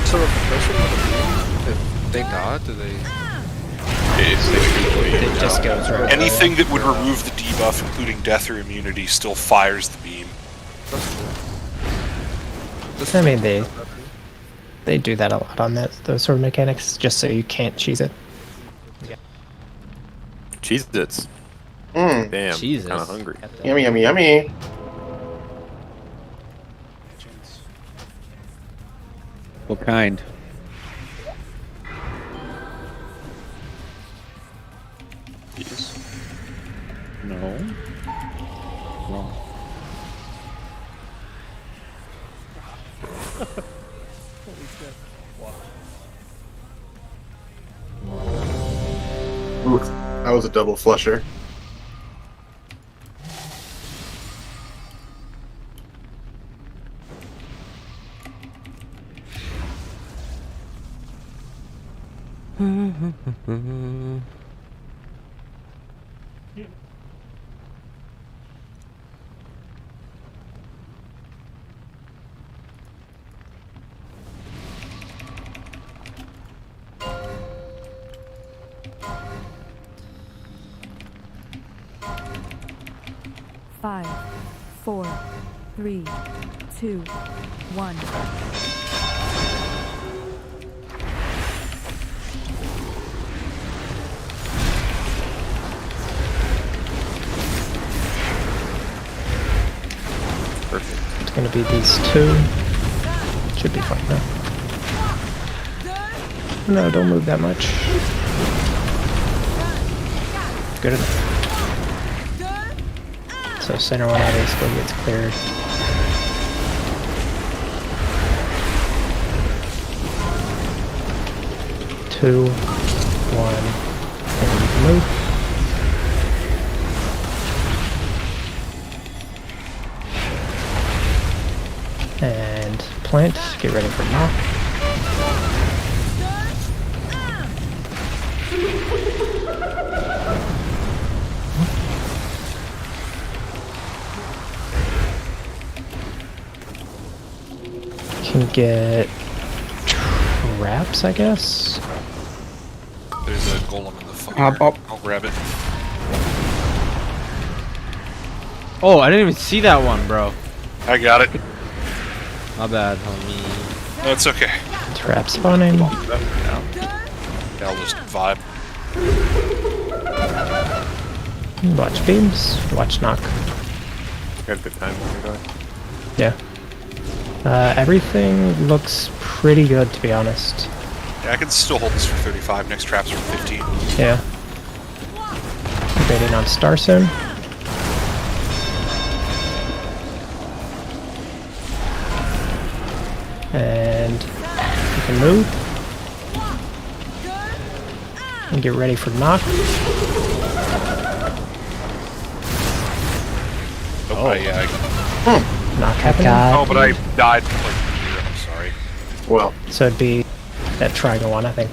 So if the person with the beam, if they die, do they? it just goes right. Anything that would remove the debuff, including death or immunity, still fires the beam. That's cool. I mean, they do that a lot on those sort of mechanics, just so you can't cheese it. Cheez-Its. Mm. Damn, Jesus. kind of hungry. Yummy, yummy, yummy. What kind? These. No. No. Wrong. Holy shit. Wow. Ooh, that was a double flusher. Five, 4, 3, 2, 1. Perfect. It's gonna be these two. Should be fine now. No, don't move that much. Good enough. So center one obviously gets cleared. Two, one, and move. And plant, get ready for knock. Can get traps, I guess. There's a golem in the fire. I'll grab it. Oh, I didn't even see that one, bro. I got it. My bad, homie. That's okay. Trap spawning. Yeah, I'll just vibe. Watch beams. Watch knock. Got a good time when you're going. Yeah. Everything looks pretty good, to be honest. Yeah, I can still hold this for 35. Next trap's for 15. Yeah. Baiting on star soon. And you can move. And get ready for knock. Knock happening. Oh, but I died like here. I'm sorry. Well. So it'd be that triangle one, I think.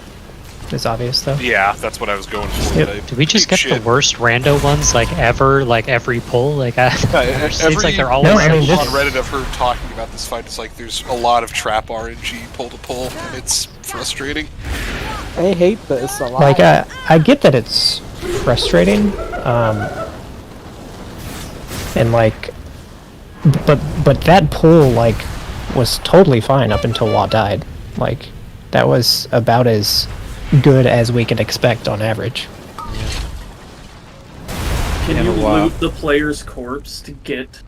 It's obvious though. Yeah, that's what I was going for. Yep. Did we just get the worst rando ones like ever? Like every pull? Like it seems like they're always on Reddit I've heard talking about this fight. It's like there's a lot of trap RNG pull to pull, and it's frustrating. I hate this a lot. Like I get that it's frustrating, and like, but that pull like was totally fine up until Law died. Like that was about as good as we could expect on average. Can you loot the player's corpse to get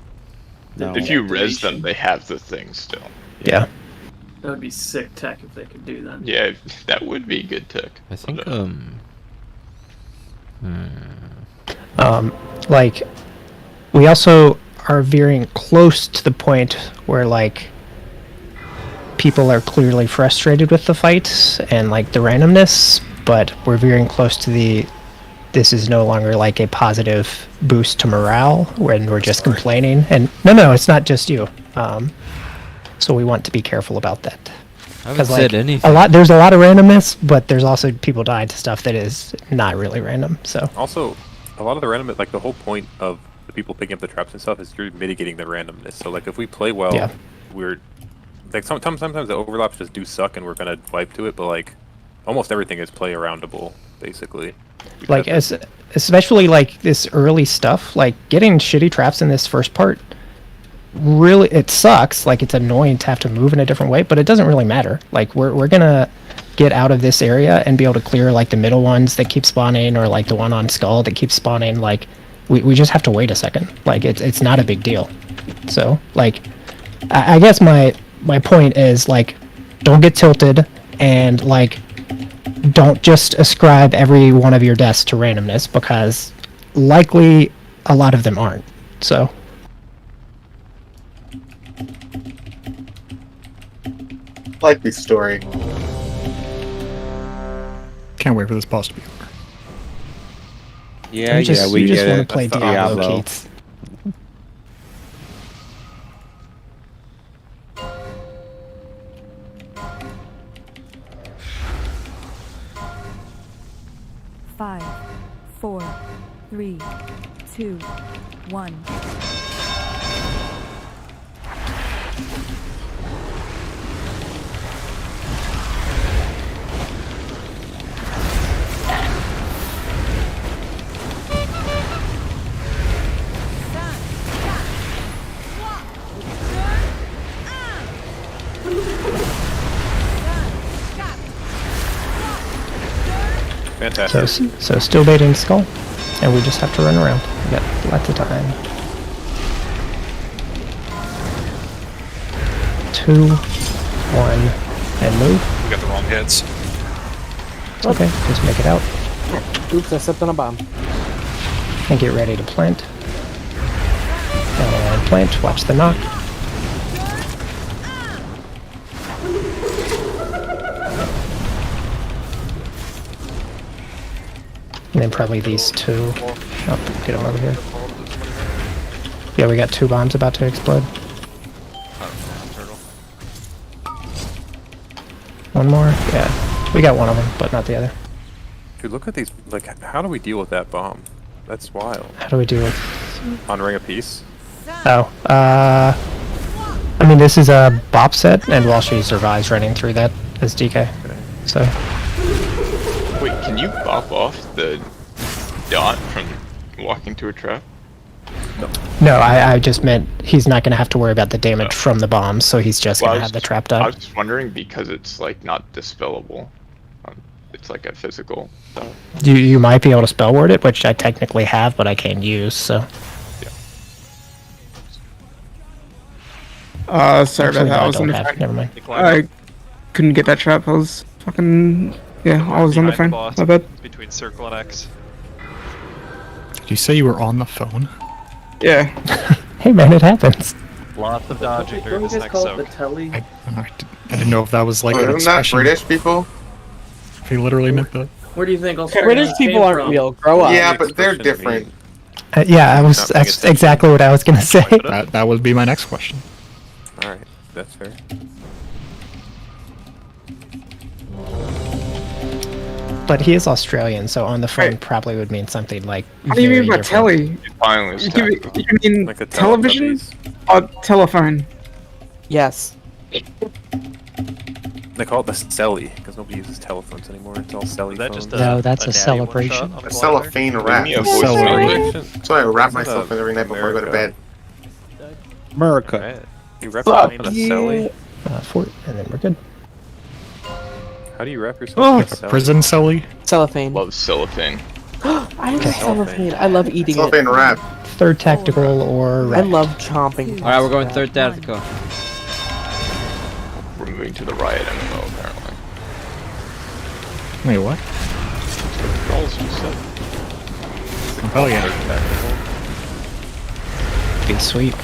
the If you res deactivation? them, they have the thing still. Yeah. That would be sick tech if they could do that. Yeah, that would be good tech. I think Like we also are veering close to the point where like people are clearly frustrated with the fight and like the randomness, but we're veering close to this is no longer like a positive boost to morale when we're just complaining. And no, it's not just you. So we want to be careful about that. I haven't said anything. There's a lot of randomness, but there's also people dying to stuff that is not really random. So Also, a lot of the random, like the whole point of the people picking up the traps and stuff is you're mitigating the randomness. So like if we play well, Yeah. we're like sometimes the overlaps just do suck and we're gonna wipe to it, but like almost everything is play aroundable basically. like especially like this early stuff, like getting shitty traps in this first part, really it sucks. Like it's annoying to have to move in a different way, but it doesn't really matter. Like we're gonna get out of this area and be able to clear like the middle ones that keep spawning, or like the one on skull that keeps spawning. Like we just have to wait a second. Like it's not a big deal. So like I guess my point is like don't get tilted, and like don't just ascribe every one of your deaths to randomness, because likely a lot of them aren't. So Likely story. Can't wait for this boss to be over. Yeah, you just, we you just get want it. to play That's Diablo, Diablo. Keats. Five, 4, 3, 2, 1. Fantastic. So still baiting skull, and we just have to run around. We got lots of time. 2, 1, and move. We got the wrong heads. It's okay, just make it out. Oops, I stepped on a bomb. And get ready to plant. And plant, watch the knock. And then probably these two. Oh, get them over here. Yeah, we got 2 bombs about to explode. One more? Yeah. We got one of them, but not the other. Dude, look at these. Like, how do we deal with that bomb? That's wild. How do we do it? On Ring of Peace? Oh, I mean, this is a bop set, and while she survives running through that as DK. So, Wait, can you bop off the dot from walking to a trap? no, I just meant he's not going to have to worry about the damage from the bombs, so he's just going to have the trap I dot. was just wondering because it's like not dispellable. It's like a physical. So. You might be able to spell word it, which I technically have, but I can't use, so. Sorry Actually, about that. no, I was don't on the have- front. never mind. I couldn't get that trap. I was fucking. Yeah, I was on the phone. boss My bad. between circle and X. Did you say you were on the phone? Yeah. Hey man, it happens. Lots of dodging during this next soak. telly? I didn't know if that was like an Isn't that expression. British people? If he literally meant that. Where do you think British people aren't real. Grow up. Yeah, but they're different. Yeah, that's exactly what I was going to say. That would be my next question. Alright, that's fair. But he is Australian, so on the phone probably would mean something like. What do you mean very by different. telly? Finally, You mean Like a television or telephone? Yes. They call it the celly, because nobody uses telephones anymore. It's all celly that phones. just No, that's a daddy celebration. one-shot on A the cellophane wrap. me a voice Celebration. So I wrap Isn't that myself in every night before I go to bed. America. Alright. You wrap Fuck yourself in a celly? 4, and then we're good. How do you wrap yourself Oh, in a like a celly? prison celly. Cellophane. Love cellophane. I love cellophane. I love eating Cellophane it. wrap. Third tactical or. I Wrecked. love chomping. Alright, we're going third tactical. We're moving to the riot MMO apparently. Wait, what? Rolls you said. Oh yeah. Be sweet.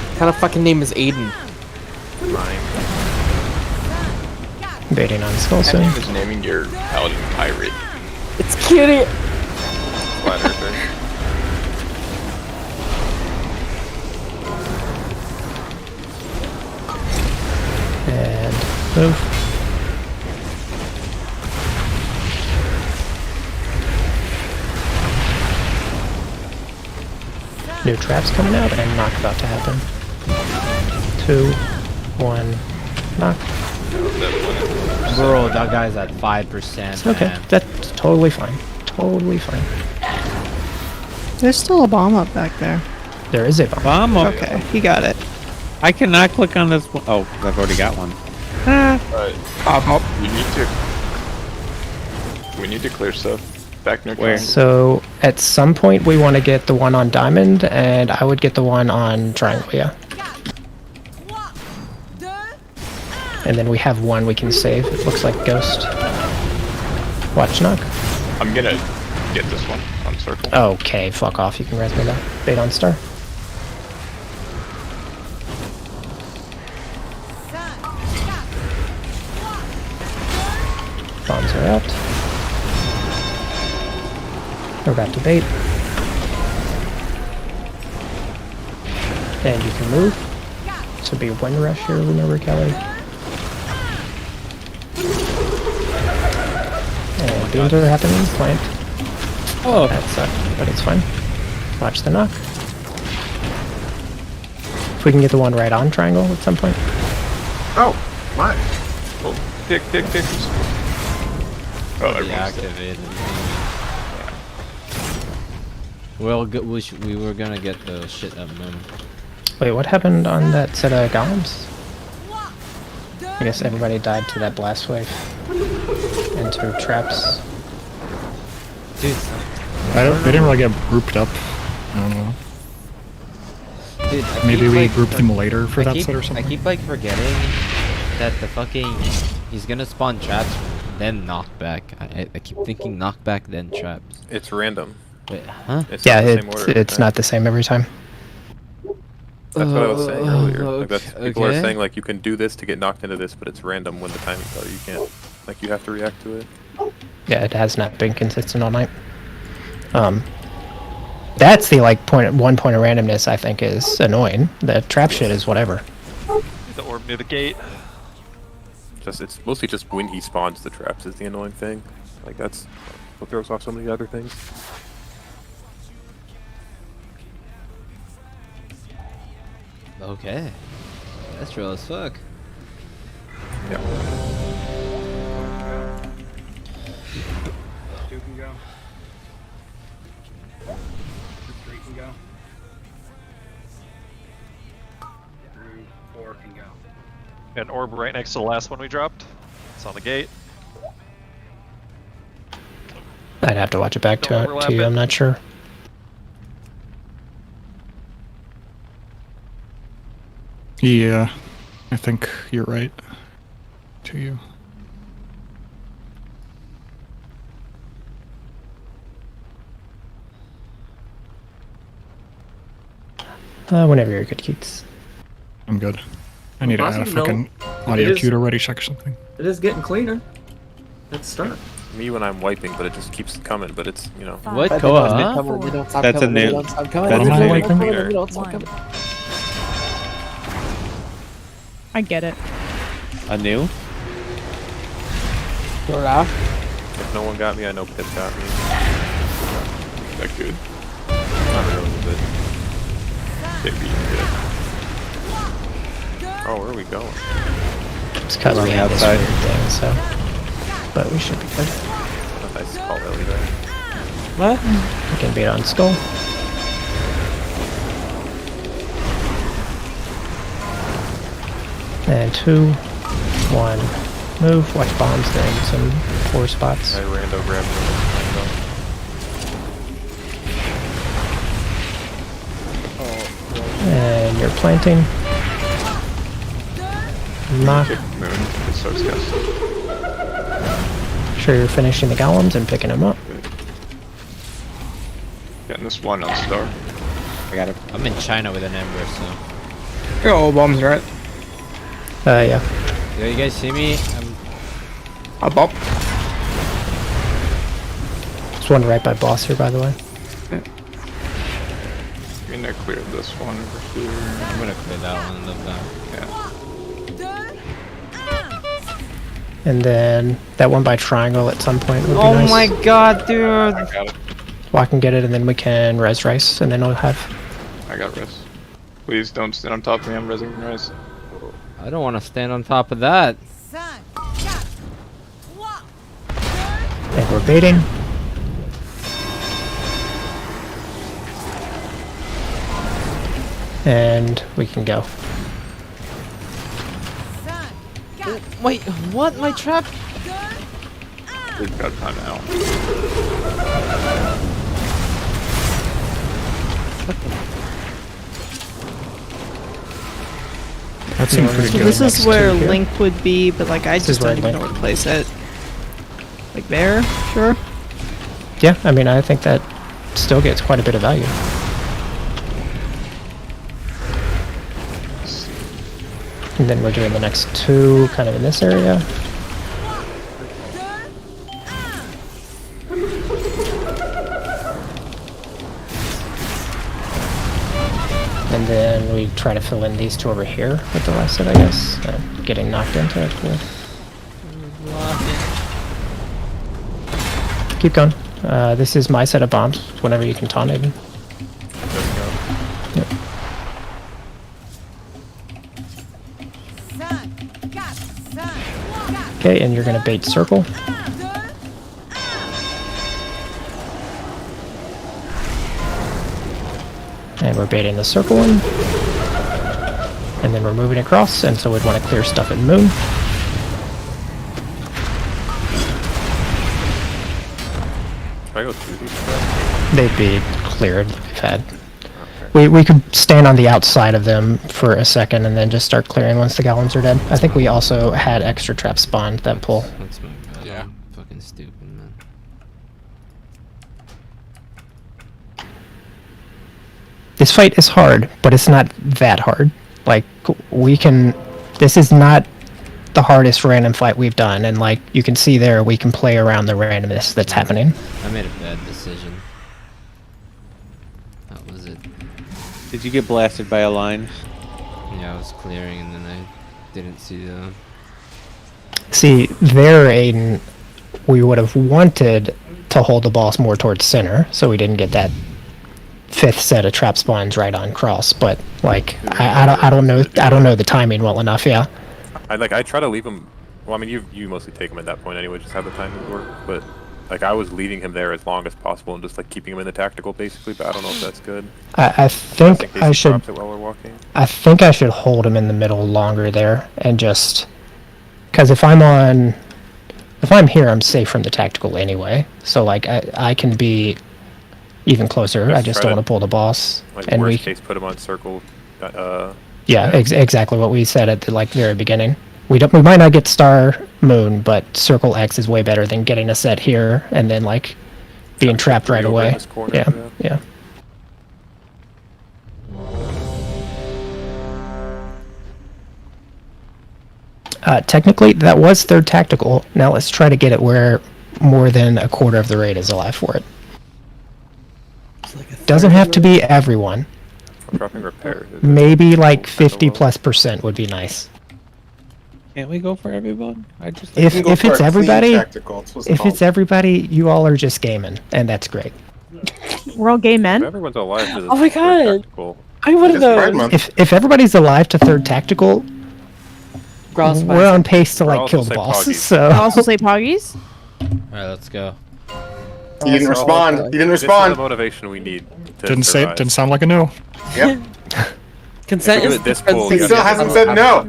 What kind of fucking name is Aiden? Baiting on skull That soon. name is naming your paladin pirate. It's Kitty. Flat earther. And move. New traps coming out and knock about to happen. 2, 1, knock. Bro, that guy's at 5%. Okay, man. that's totally fine. Totally fine. There's still a bomb up back there. There is a bomb. Bomb up. Okay, he got it. I cannot click on this one. Oh, I've already got one. We need to clear stuff back near Where? castle. So at some point we want to get the one on diamond, and I would get the one on triangle, yeah. And then we have one we can save. It looks like ghost. Watch knock. I'm gonna get this one on circle. Okay, fuck off. You can res me that. Bait on star. Bombs are out. We're about to bait. And you can move. This would be wind rush here, remember, Kelly? And beams are happening. Plant. Oh, that sucked, but it's fine. Watch the knock. If we can get the one right on triangle at some point. Oh, my. Oh, tick. Oh, everyone's activated. Well, we were gonna get the shit up moon. Wait, what happened on that set of golems? I guess everybody died to that blast wave. And to traps. Dude, They didn't really get grouped up. I don't know. dude, Maybe we group them later for that set or something. I keep like forgetting that the fucking he's gonna spawn traps, then knockback. I keep thinking knockback, then traps. It's random. Wait, huh? Yeah, not the same order. it's not the same every time. That's what I was saying earlier. Like that's, Okay. people are saying like you can do this to get knocked into this, but it's random when the timing's are. You can't, like you have to react to it. Yeah, it has not been consistent all night. That's the like one point of randomness I think is annoying. The trap shit is whatever. The orb near the gate. It's mostly just when he spawns the traps is the annoying thing. Like that's what throws off so many other things. Okay, that's real as fuck. Yeah. Two can go. 3 can go. 4 can go. An orb right next to the last one we dropped. It's on the gate. I'd have to watch it back Don't to overlap you. it. I'm not sure. Yeah, I think you're right. To you. Whenever you're good, Keats. I'm good. I need to add a fucking audio cue to ready check or something. It is getting cleaner. Let's start. Me when I'm wiping, but it just keeps coming. But it's What? They Go don't on. stop coming, they don't stop That's a coming, they new- don't stop coming, that's they a don't new stop coming, cleaner. they don't stop coming. I get it. A new? Throw it off. If no one got me, I know Pip got me. That good. Not really, but Maybe good. oh, where are we going? It's because we have this outside. weird thing, so. But we should be good. I just called Ellie there. What? We can beat on skull. And 2, 1, move. Watch bombs. They're in some poor spots. I rando grabbed And you're planting. Knock. Moon. It starts casting. Sure you're finishing the golems and picking them up. Getting this one on star. I got it. I'm in China with an ember, so. Your old bombs, right? Yeah. Yo, you guys see me? I'll bop. There's one right by boss here, by the way. I'm gonna clear this one over here. I'm gonna clear that one and live that. Yeah. And then that one by triangle at some point would be Oh nice. my god, dude! I got it. Walk and get it, and then we can res rice, and then we'll have. I got res. Please don't stand on top of me. I'm resing res. I don't want to stand on top of that. And we're baiting. And we can go. Wait, what? My trap? We've got time now. That seemed pretty So good. this next is to where here. Link would be, but like I This just is where don't even know Link- where to place it. Like there, sure. Yeah, I mean, I think that still gets quite a bit of value. And then we're doing the next 2 kind of in this area. And then we try to fill in these 2 over here with the last set, I guess. Getting knocked into it, cool. Keep going. This is my set of bombs, whenever you can taunt even. Yep. Okay, and you're gonna bait circle. And we're baiting the circle in. And then we're moving across, and so we'd want to clear stuff at moon. Should I go through these? They'd be cleared if we've had. We could stand on the outside of them for a second and then just start clearing once the golems are dead. I think we also had extra traps spawned that pull. That's my bad. Yeah. I'm fucking stupid, man. This fight is hard, but it's not that hard. Like, we can... This is not the hardest random fight we've done, and like, you can see there, we can play around the randomness that's happening. I made a bad decision. That was it. Did you get blasted by a line? Yeah, I was clearing and then I didn't see the... See, there, Aiden, we would have wanted to hold the boss more towards center, so we didn't get that 5th set of trap spawns right on cross. But like, I don't know the timing well enough. Yeah. I try to leave him. Well, I mean, you mostly take him at that point anyway, just have the timing work. But like, I was leaving him there as long as possible and just like keeping him in the tactical basically. But I don't know if that's good. I think I should. Drops it while we're walking. I think I should hold him in the middle longer there and just, because if I'm here, I'm safe from the tactical anyway. So like, I can be even closer. I just don't want to pull the boss. Like, and worst case, put him on circle. Yeah, exactly what we said at the like very beginning. We might not get star moon, but circle X is way better than getting a set here and then like being trapped right away. Yeah. Technically, that was 3rd tactical. Now let's try to get it where more than a quarter of the raid is alive for it. Doesn't have to be everyone. Dropping repairs. Maybe like 50+% would be nice. Can't we go for everyone? If it's everybody, it's everybody, you all are just gaming, and that's great. We're all gay men. Everyone's alive. Oh my god! I would have known. If everybody's alive to 3rd tactical, we're on pace to like kill the boss. So I'll also say poggies. Alright, let's go. You didn't respond. You didn't This respond. is the motivation we need. To Didn't survive. didn't sound like a no. Yep. Consent If we is do it this the pool, He still hasn't said no.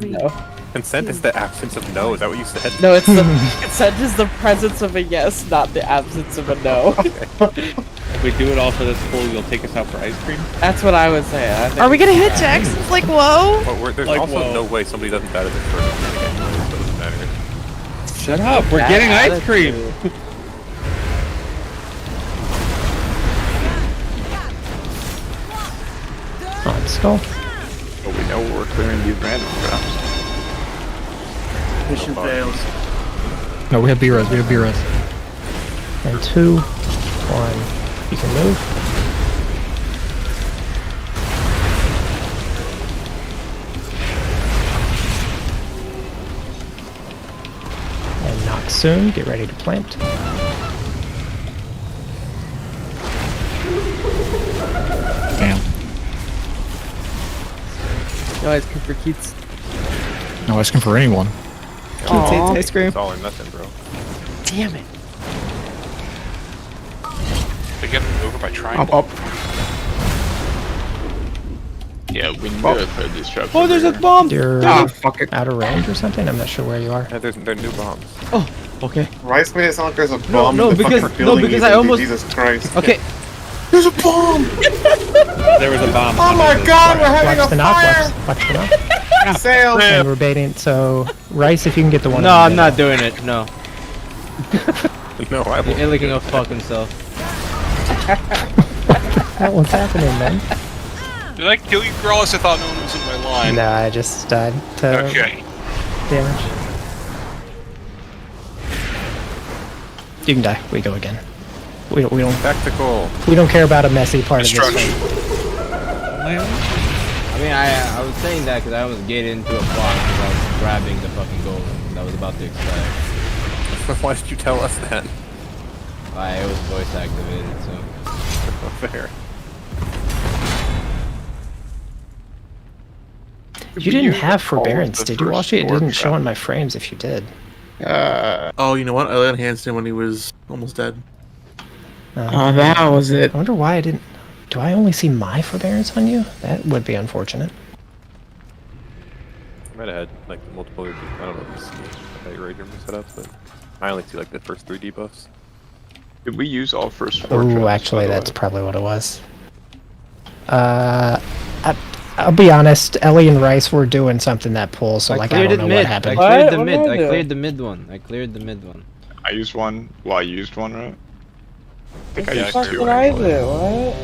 Consent is the absence of no. Is that what you said? No, it's the consent is the presence of a yes, not the absence of a no. If we do it all for this pool, you'll take us out for ice cream? That's what I would say. I think Are we gonna hit Jax? It's like, whoa. But there's Like, also whoa. no way somebody doesn't bat at this first. So it doesn't matter. Shut up, we're getting ice cream! on skull. But we know we're clearing these random drops. Mission fails. No, we have B-res. We have B-res. And 2, 1. You can move. And knock soon. Get ready to plant. Damn. No ice cream for Keats. No ice cream for anyone. Keats hates ice cream. It's all or nothing, bro. Damn it. They get over by triangle. Up. Yeah, we knew it put these traps. Oh, there's a bomb! You're fuck it. out of range or something? I'm not sure where you are. Yeah, they're new bombs. Oh, okay. Rice made it sound like there's a bomb no, in the because- fucking no, building. because even, I almost- Jesus Christ. Okay. There's a bomb! There was a bomb. Oh my god, we're having Watch the a knock. fire! Watch the knock. Sail! And we're baiting. So, Rice, if you can get the one. No, in the I'm not middle. doing it. No. No, I He's will. gonna fuck himself. What's happening, man? Did I kill you, Grawless? I thought no one was in my line. No, I just died to Okay. damage. You can die. We go again. We don't Tactical. we don't care about a messy part of this Destruction. fight. I mean, I was saying that because I was getting into a box because I was grabbing the fucking goal that was about to expire. Why did you tell us that? It was voice activated, so. Fair. You didn't have forbearance, did you, Walshy? It didn't show on my frames if you did. Oh, you know what? I let Hanson when he was almost dead. Oh, that was it. I wonder why I didn't... Do I only see my forbearance on you? That would be unfortunate. I might have had like multiple. I don't know if how your raid room was set up, but I only see like the first 3 debuffs. Did we use all first 4 Ooh, traps, actually, by the that's way? probably what it was. I'll be honest, Ellie and Rice were doing something that pull, so like I don't know what happened. I cleared the What mid. did I I do? cleared the mid one. I cleared the mid one. I used one. Well, I used one, right? I think I What the used fuck 2, did I actually. do? What?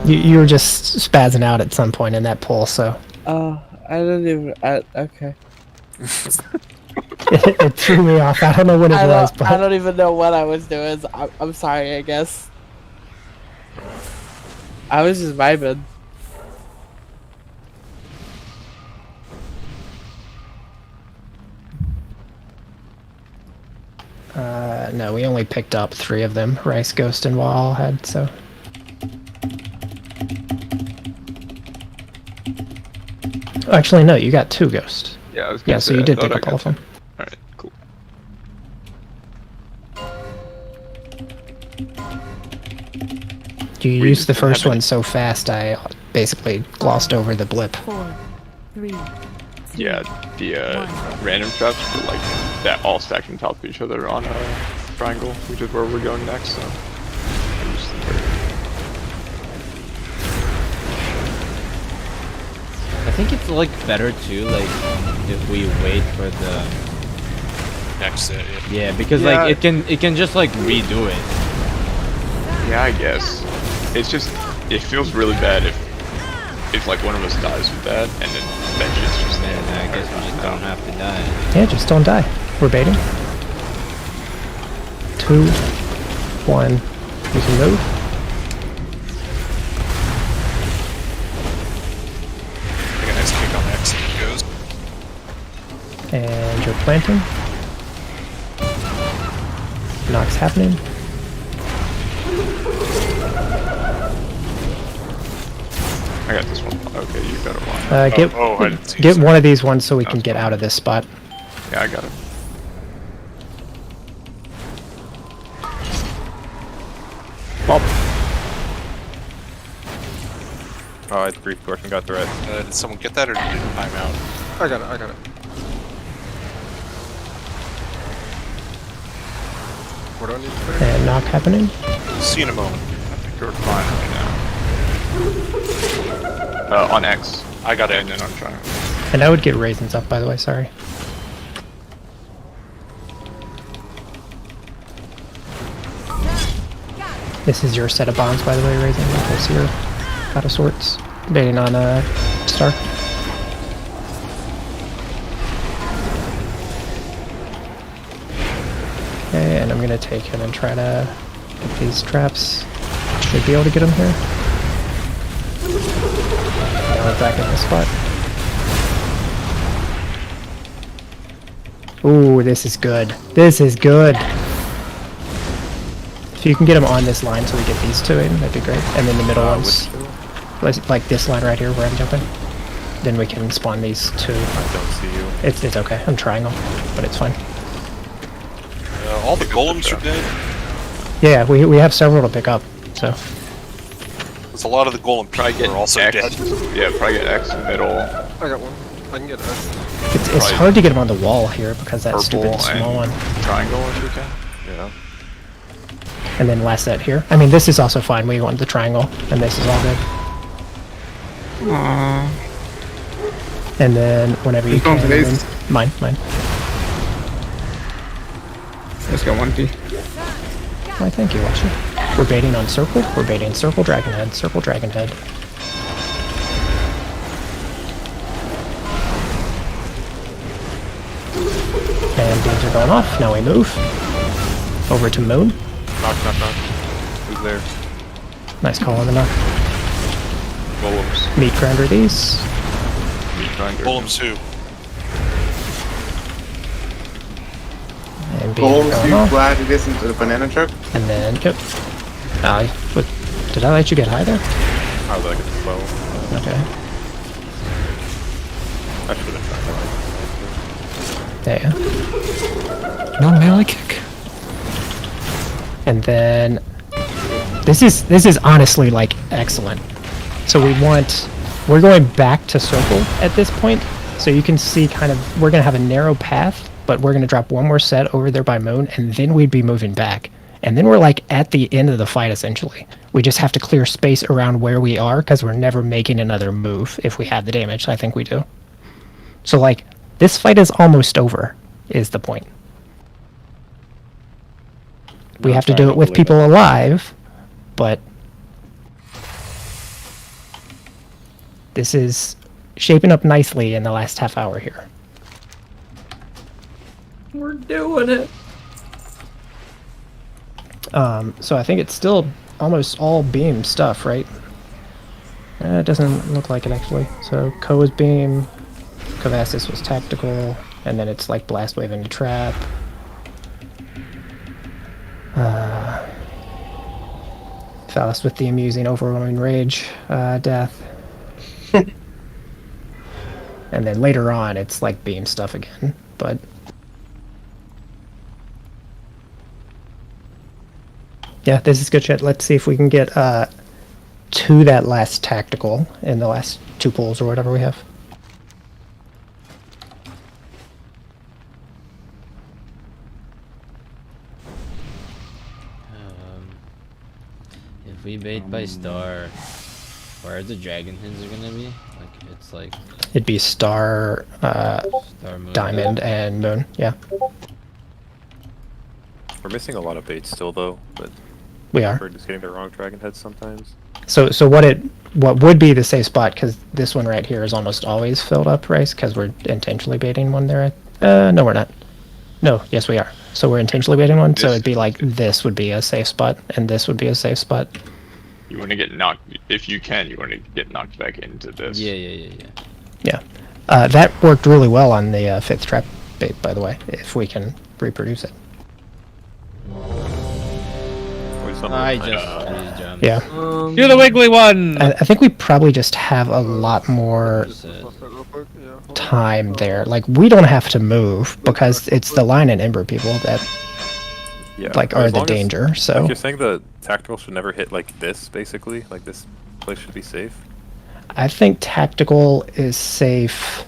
You were just spazzing out at some point in that pull, so Oh, I didn't even. Okay. it threw me off. I don't know what it was, but I don't even know what I was doing. I'm sorry, I guess. I was just vibing. no, we only picked up 3 of them. Rice, Ghost, and Wall had, so. Actually, no, you got 2 Ghost. Yeah, I was gonna Yeah, so say, you I did thought pick I up all of got them. Alright, cool. You We used just the didn't first have one any- so fast, I basically glossed over the blip. 4, 3, 2, Yeah, the random traps were like that all stacked on top of each other on a triangle, which is where we're going next. So I used them for- I think it's like better too, like if we wait for the Next set. yeah, because Yeah. like it can just like redo it. Yeah, I guess. It's just it feels really bad if like one of us dies with that and then vengeance just Man, I guess we just don't have to die. Yeah, just don't die. We're baiting. 2, 1. We can move. Take a nice kick on X and it goes. And you're planting. Knock's happening. I got this one. Okay, you got it one. I didn't see get one of these ones so we can get out of this spot. Yeah, I got it. Well, Oh, I brief portion got threat. Did someone get that or did it time out? I got it. I got it. What do I need to do? and knock happening. See you in a moment. I think you're fine right now. On X. I got it. And then I'm trying. And I would get raisins up, by the way, sorry. This is your set of bombs, by the way, Raisin, because you're out of sorts. Baiting on Star. Okay, and I'm gonna take him and try to get these traps. Should be able to get him here. Now we're back in the spot. Ooh, this is good. This is good. If you can get him on this line so we get these two in, that'd be great. And then the middle ones, like this line right here where I'm jumping. Then we can spawn these two. I don't see you. It's okay. I'm trying them, but it's fine. All the golems are dead. Yeah, we have several to pick up, so. There's a lot of the golem people are also X. dead. Yeah, probably get X middle. I got one. I can get it. It's hard to get him on the wall here because that stupid Purple small one. and triangle if we can. Yeah. And then last set here. I mean, this is also fine. We want the triangle, and this is all good. And then whenever you Who's going can, for these? then- mine. Let's go 1P. Why, thank you, Watcher. We're baiting on circle. We're baiting circle dragon head. Circle dragon head. And beams are going off. Now we move over to moon. Knock, knock, knock. Who's there? Nice call on the knock. Golems. Meat grinder these. Meat grinder. Golems who? And beams Golems, going you off. glad it isn't a banana truck? And then, yep. Did I let you get high there? I was like, it's slow. Okay. I should have tried that. Yeah. No melee kick. And then this is honestly like excellent. So we're going back to circle at this point. So you can see kind of we're gonna have a narrow path, but we're gonna drop one more set over there by moon, and then we'd be moving back. And then we're like at the end of the fight essentially. We just have to clear space around where we are because we're never making another move if we have the damage. I think we do. So like this fight is almost over, is the point. We have to do it with people alive, but this is shaping up nicely in the last half hour here. We're doing it. So I think it's still almost all beam stuff, right? It doesn't look like it actually. So Ko was beam, Kavassis was tactical, and then it's like blast wave into trap. Faust with the amusing overwhelming rage death. And then later on it's like beam stuff again, but yeah, this is good shit. Let's see if we can get to that last tactical in the last 2 pulls or whatever we have. If we bait by star, where the dragon heads are gonna be? Like it's like It'd be star, moon, diamond, and moon. Yeah, We're missing a lot of baits still though, but we are. we're just getting the wrong dragon heads sometimes. So what would be the safe spot? Because this one right here is almost always filled up, right? Because we're intentionally baiting one there. No, we're not. No, yes, we are. So we're intentionally baiting one. So it'd be like this would be a safe spot, and this would be a safe spot. You want to get knocked, if you can, you want to get knocked back into this. Yeah. That worked really well on the 5th trap bait, by the way, if we can reproduce it. I just re-jumped. Yeah. Do the wiggly one! I think we probably just have a lot more time there. Like, we don't have to move because it's the line and ember people that like are as the long as- danger. So like you're saying the tactical should never hit like this, basically. Like this place should be safe. I think tactical is safe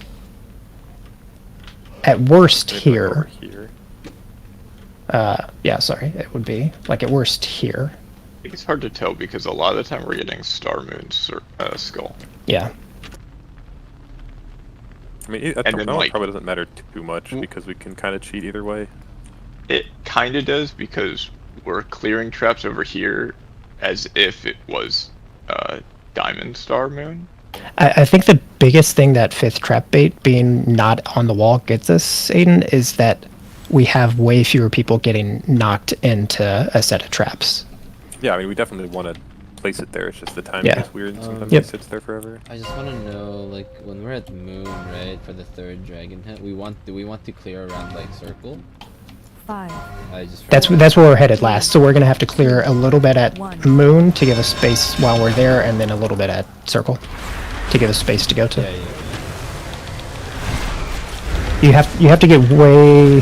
at worst here. Yeah, sorry, it would be like at worst here. I think it's hard to tell because a lot of the time we're getting Star Moon's skull. Yeah. I mean, that then, like- probably doesn't matter too much because we can kind of cheat either way. It kind of does because we're clearing traps over here as if it was Diamond Star Moon. I think the biggest thing that 5th trap bait being not on the wall gets us, Aiden, is that we have way fewer people getting knocked into a set of traps. Yeah, I mean, we definitely want to place it there. It's just the time Yeah. gets weird and sometimes Yep. it sits there forever. I just want to know, like, when we're at the moon, right, for the 3rd dragon head, do we want to clear around like circle? 5. That's where we're headed last. So we're gonna have to clear a little bit at moon to give us space while we're there, and then a little bit at circle to give us space to go to. You have to get way.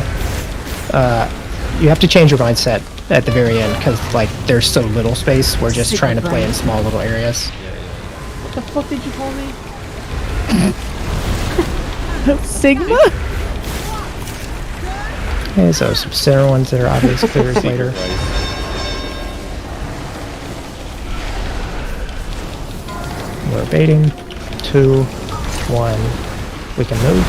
You have to change your mindset at the very end because like there's so little space. We're just trying to play in small little areas. What the fuck did you call me? Sigma? Okay, so some center ones that are obvious clears later. We're baiting. 2, 1. We can move.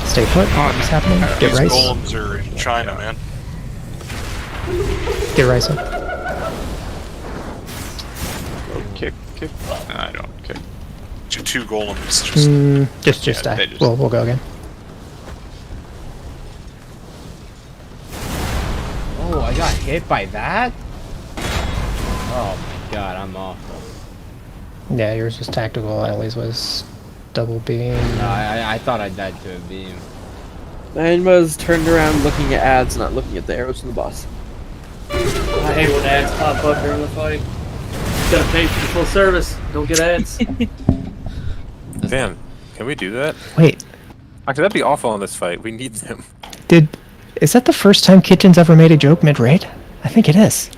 Stay put. What's happening? Get These rice. golems are in China, man. Get rice up. Kick. Nah, I don't kick. Two golems. Just die. We'll go again. Oh, I got hit by that? Oh my god, I'm awful. Yeah, yours was tactical. Ellie's was double beam. No, I thought I died to a beam. Mine was turned around looking at ads, not looking at the arrows from the boss. I hate when ads pop up during the fight. Gotta pay for the full service. Don't get ads. Damn, can we do that? Wait, Actually, that'd be awful in this fight. We need them. is that the first time Kitchen's ever made a joke mid-raid? I think it is.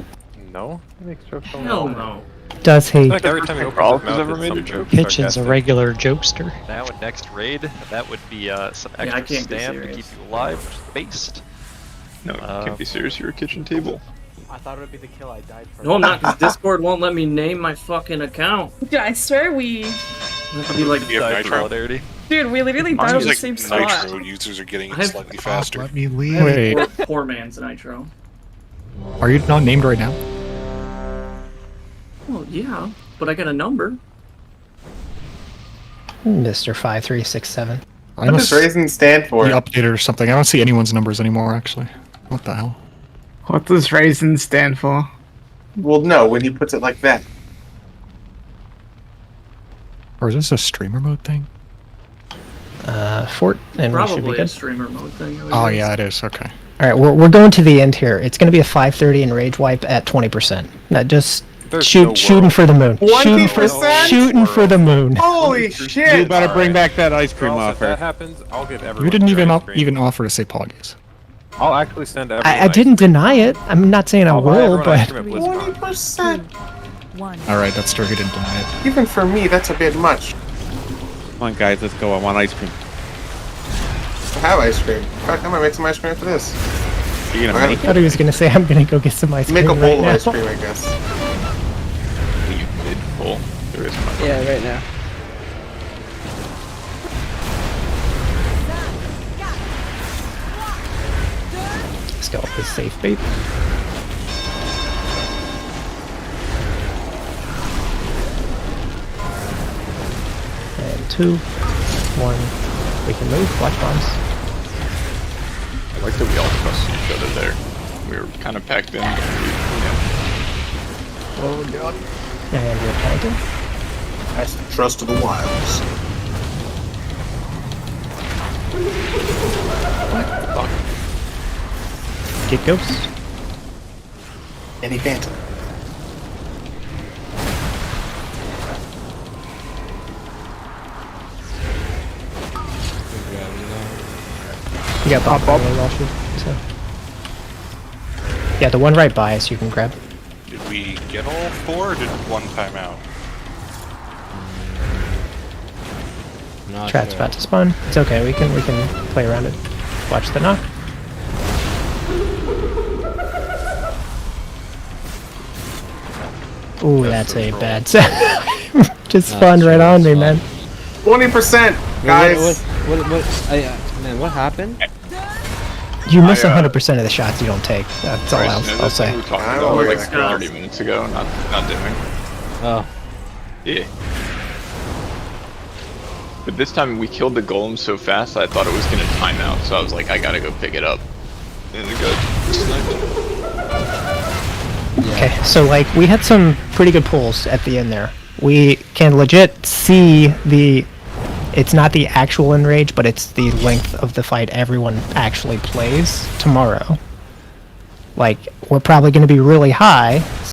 No? He makes jokes all Hell the time. no. Does he? Like every time he opens his mouth, it's some joke. Kitchen's a regular jokester. Now in next raid, that would be some I extra can't be stamp to serious. keep you alive, based. No, you can't be serious. You're a kitchen table. I thought it would be the kill I died for. No, I'm not, because Discord won't let me name my fucking account. Dude, I swear we... It'll be like, You have Die for Nitro? solidarity. Dude, we literally died on Seems the like same spot. Nitro users are getting I have- slightly faster. Let me I leave. have Wait, poor man's Nitro. are you not named right now? Well, yeah, but I got a number. Mr. 5367. I What must does Raisin stand for? be updated or something. I don't see anyone's numbers anymore, actually. What the hell? What does Raisin stand for? Well, no, when he puts it like that. Or is this a streamer mode thing? Fort, and we should be Probably a good. streamer mode thing. I would Oh guess. yeah, it is. Okay. All right, we're going to the end here. It's going to be a 5:30 and rage wipe at 20%. Now just There's shooting no for the moon. 20%? Shooting for the moon. Holy You shit! better bring back that ice cream Well, if that offer. happens, I'll give everyone. You didn't their even ice cream. even offer to say apologies. I'll actually send everyone. I didn't deny it. I'm not saying I I'll buy will, everyone ice but cream at BlizzCon. 20%? 1. All right, that's true. He didn't deny it. Even for me, that's a bit much. Come on, guys, let's go. I want ice cream. I have ice cream. In fact, I'm gonna make some ice cream after this. You're gonna I make I thought he was going to say I'm going to go get some ice Make cream a bowl right of now. ice cream, I guess. You did pull. There is my Yeah, right now. Let's go with this safe bait. And 2, 1. We can move. Watch bombs. I like that we all trusted each other there. We were kind of packed in. But Oh god. And you're taunting. That's the trust of the wilds. Get ghost. Any phantom. You got pop up. So. Yeah, the one right by us you can grab. Did we get all four, or did one time out? Not Trap's sure. about to spawn. It's okay. We can play around it. Watch the knock. Ooh, that's a bad set. Just spawned right on me, man. 20%, guys. Man, what happened? You miss 100% of the shots you don't take. That's all Right, I'll that's say. what we were talking I about don't like like 30 minutes ago, not doing. Oh. Yeah. But this time we killed the golem so fast I thought it was gonna time out, so I was like, I gotta go pick it up. And the guy sniped. Okay, so like we had some pretty good pulls at the end there. We can legit see the. It's not the actual enrage, but it's the length of the fight everyone actually plays tomorrow. Like, we're probably going to be really high,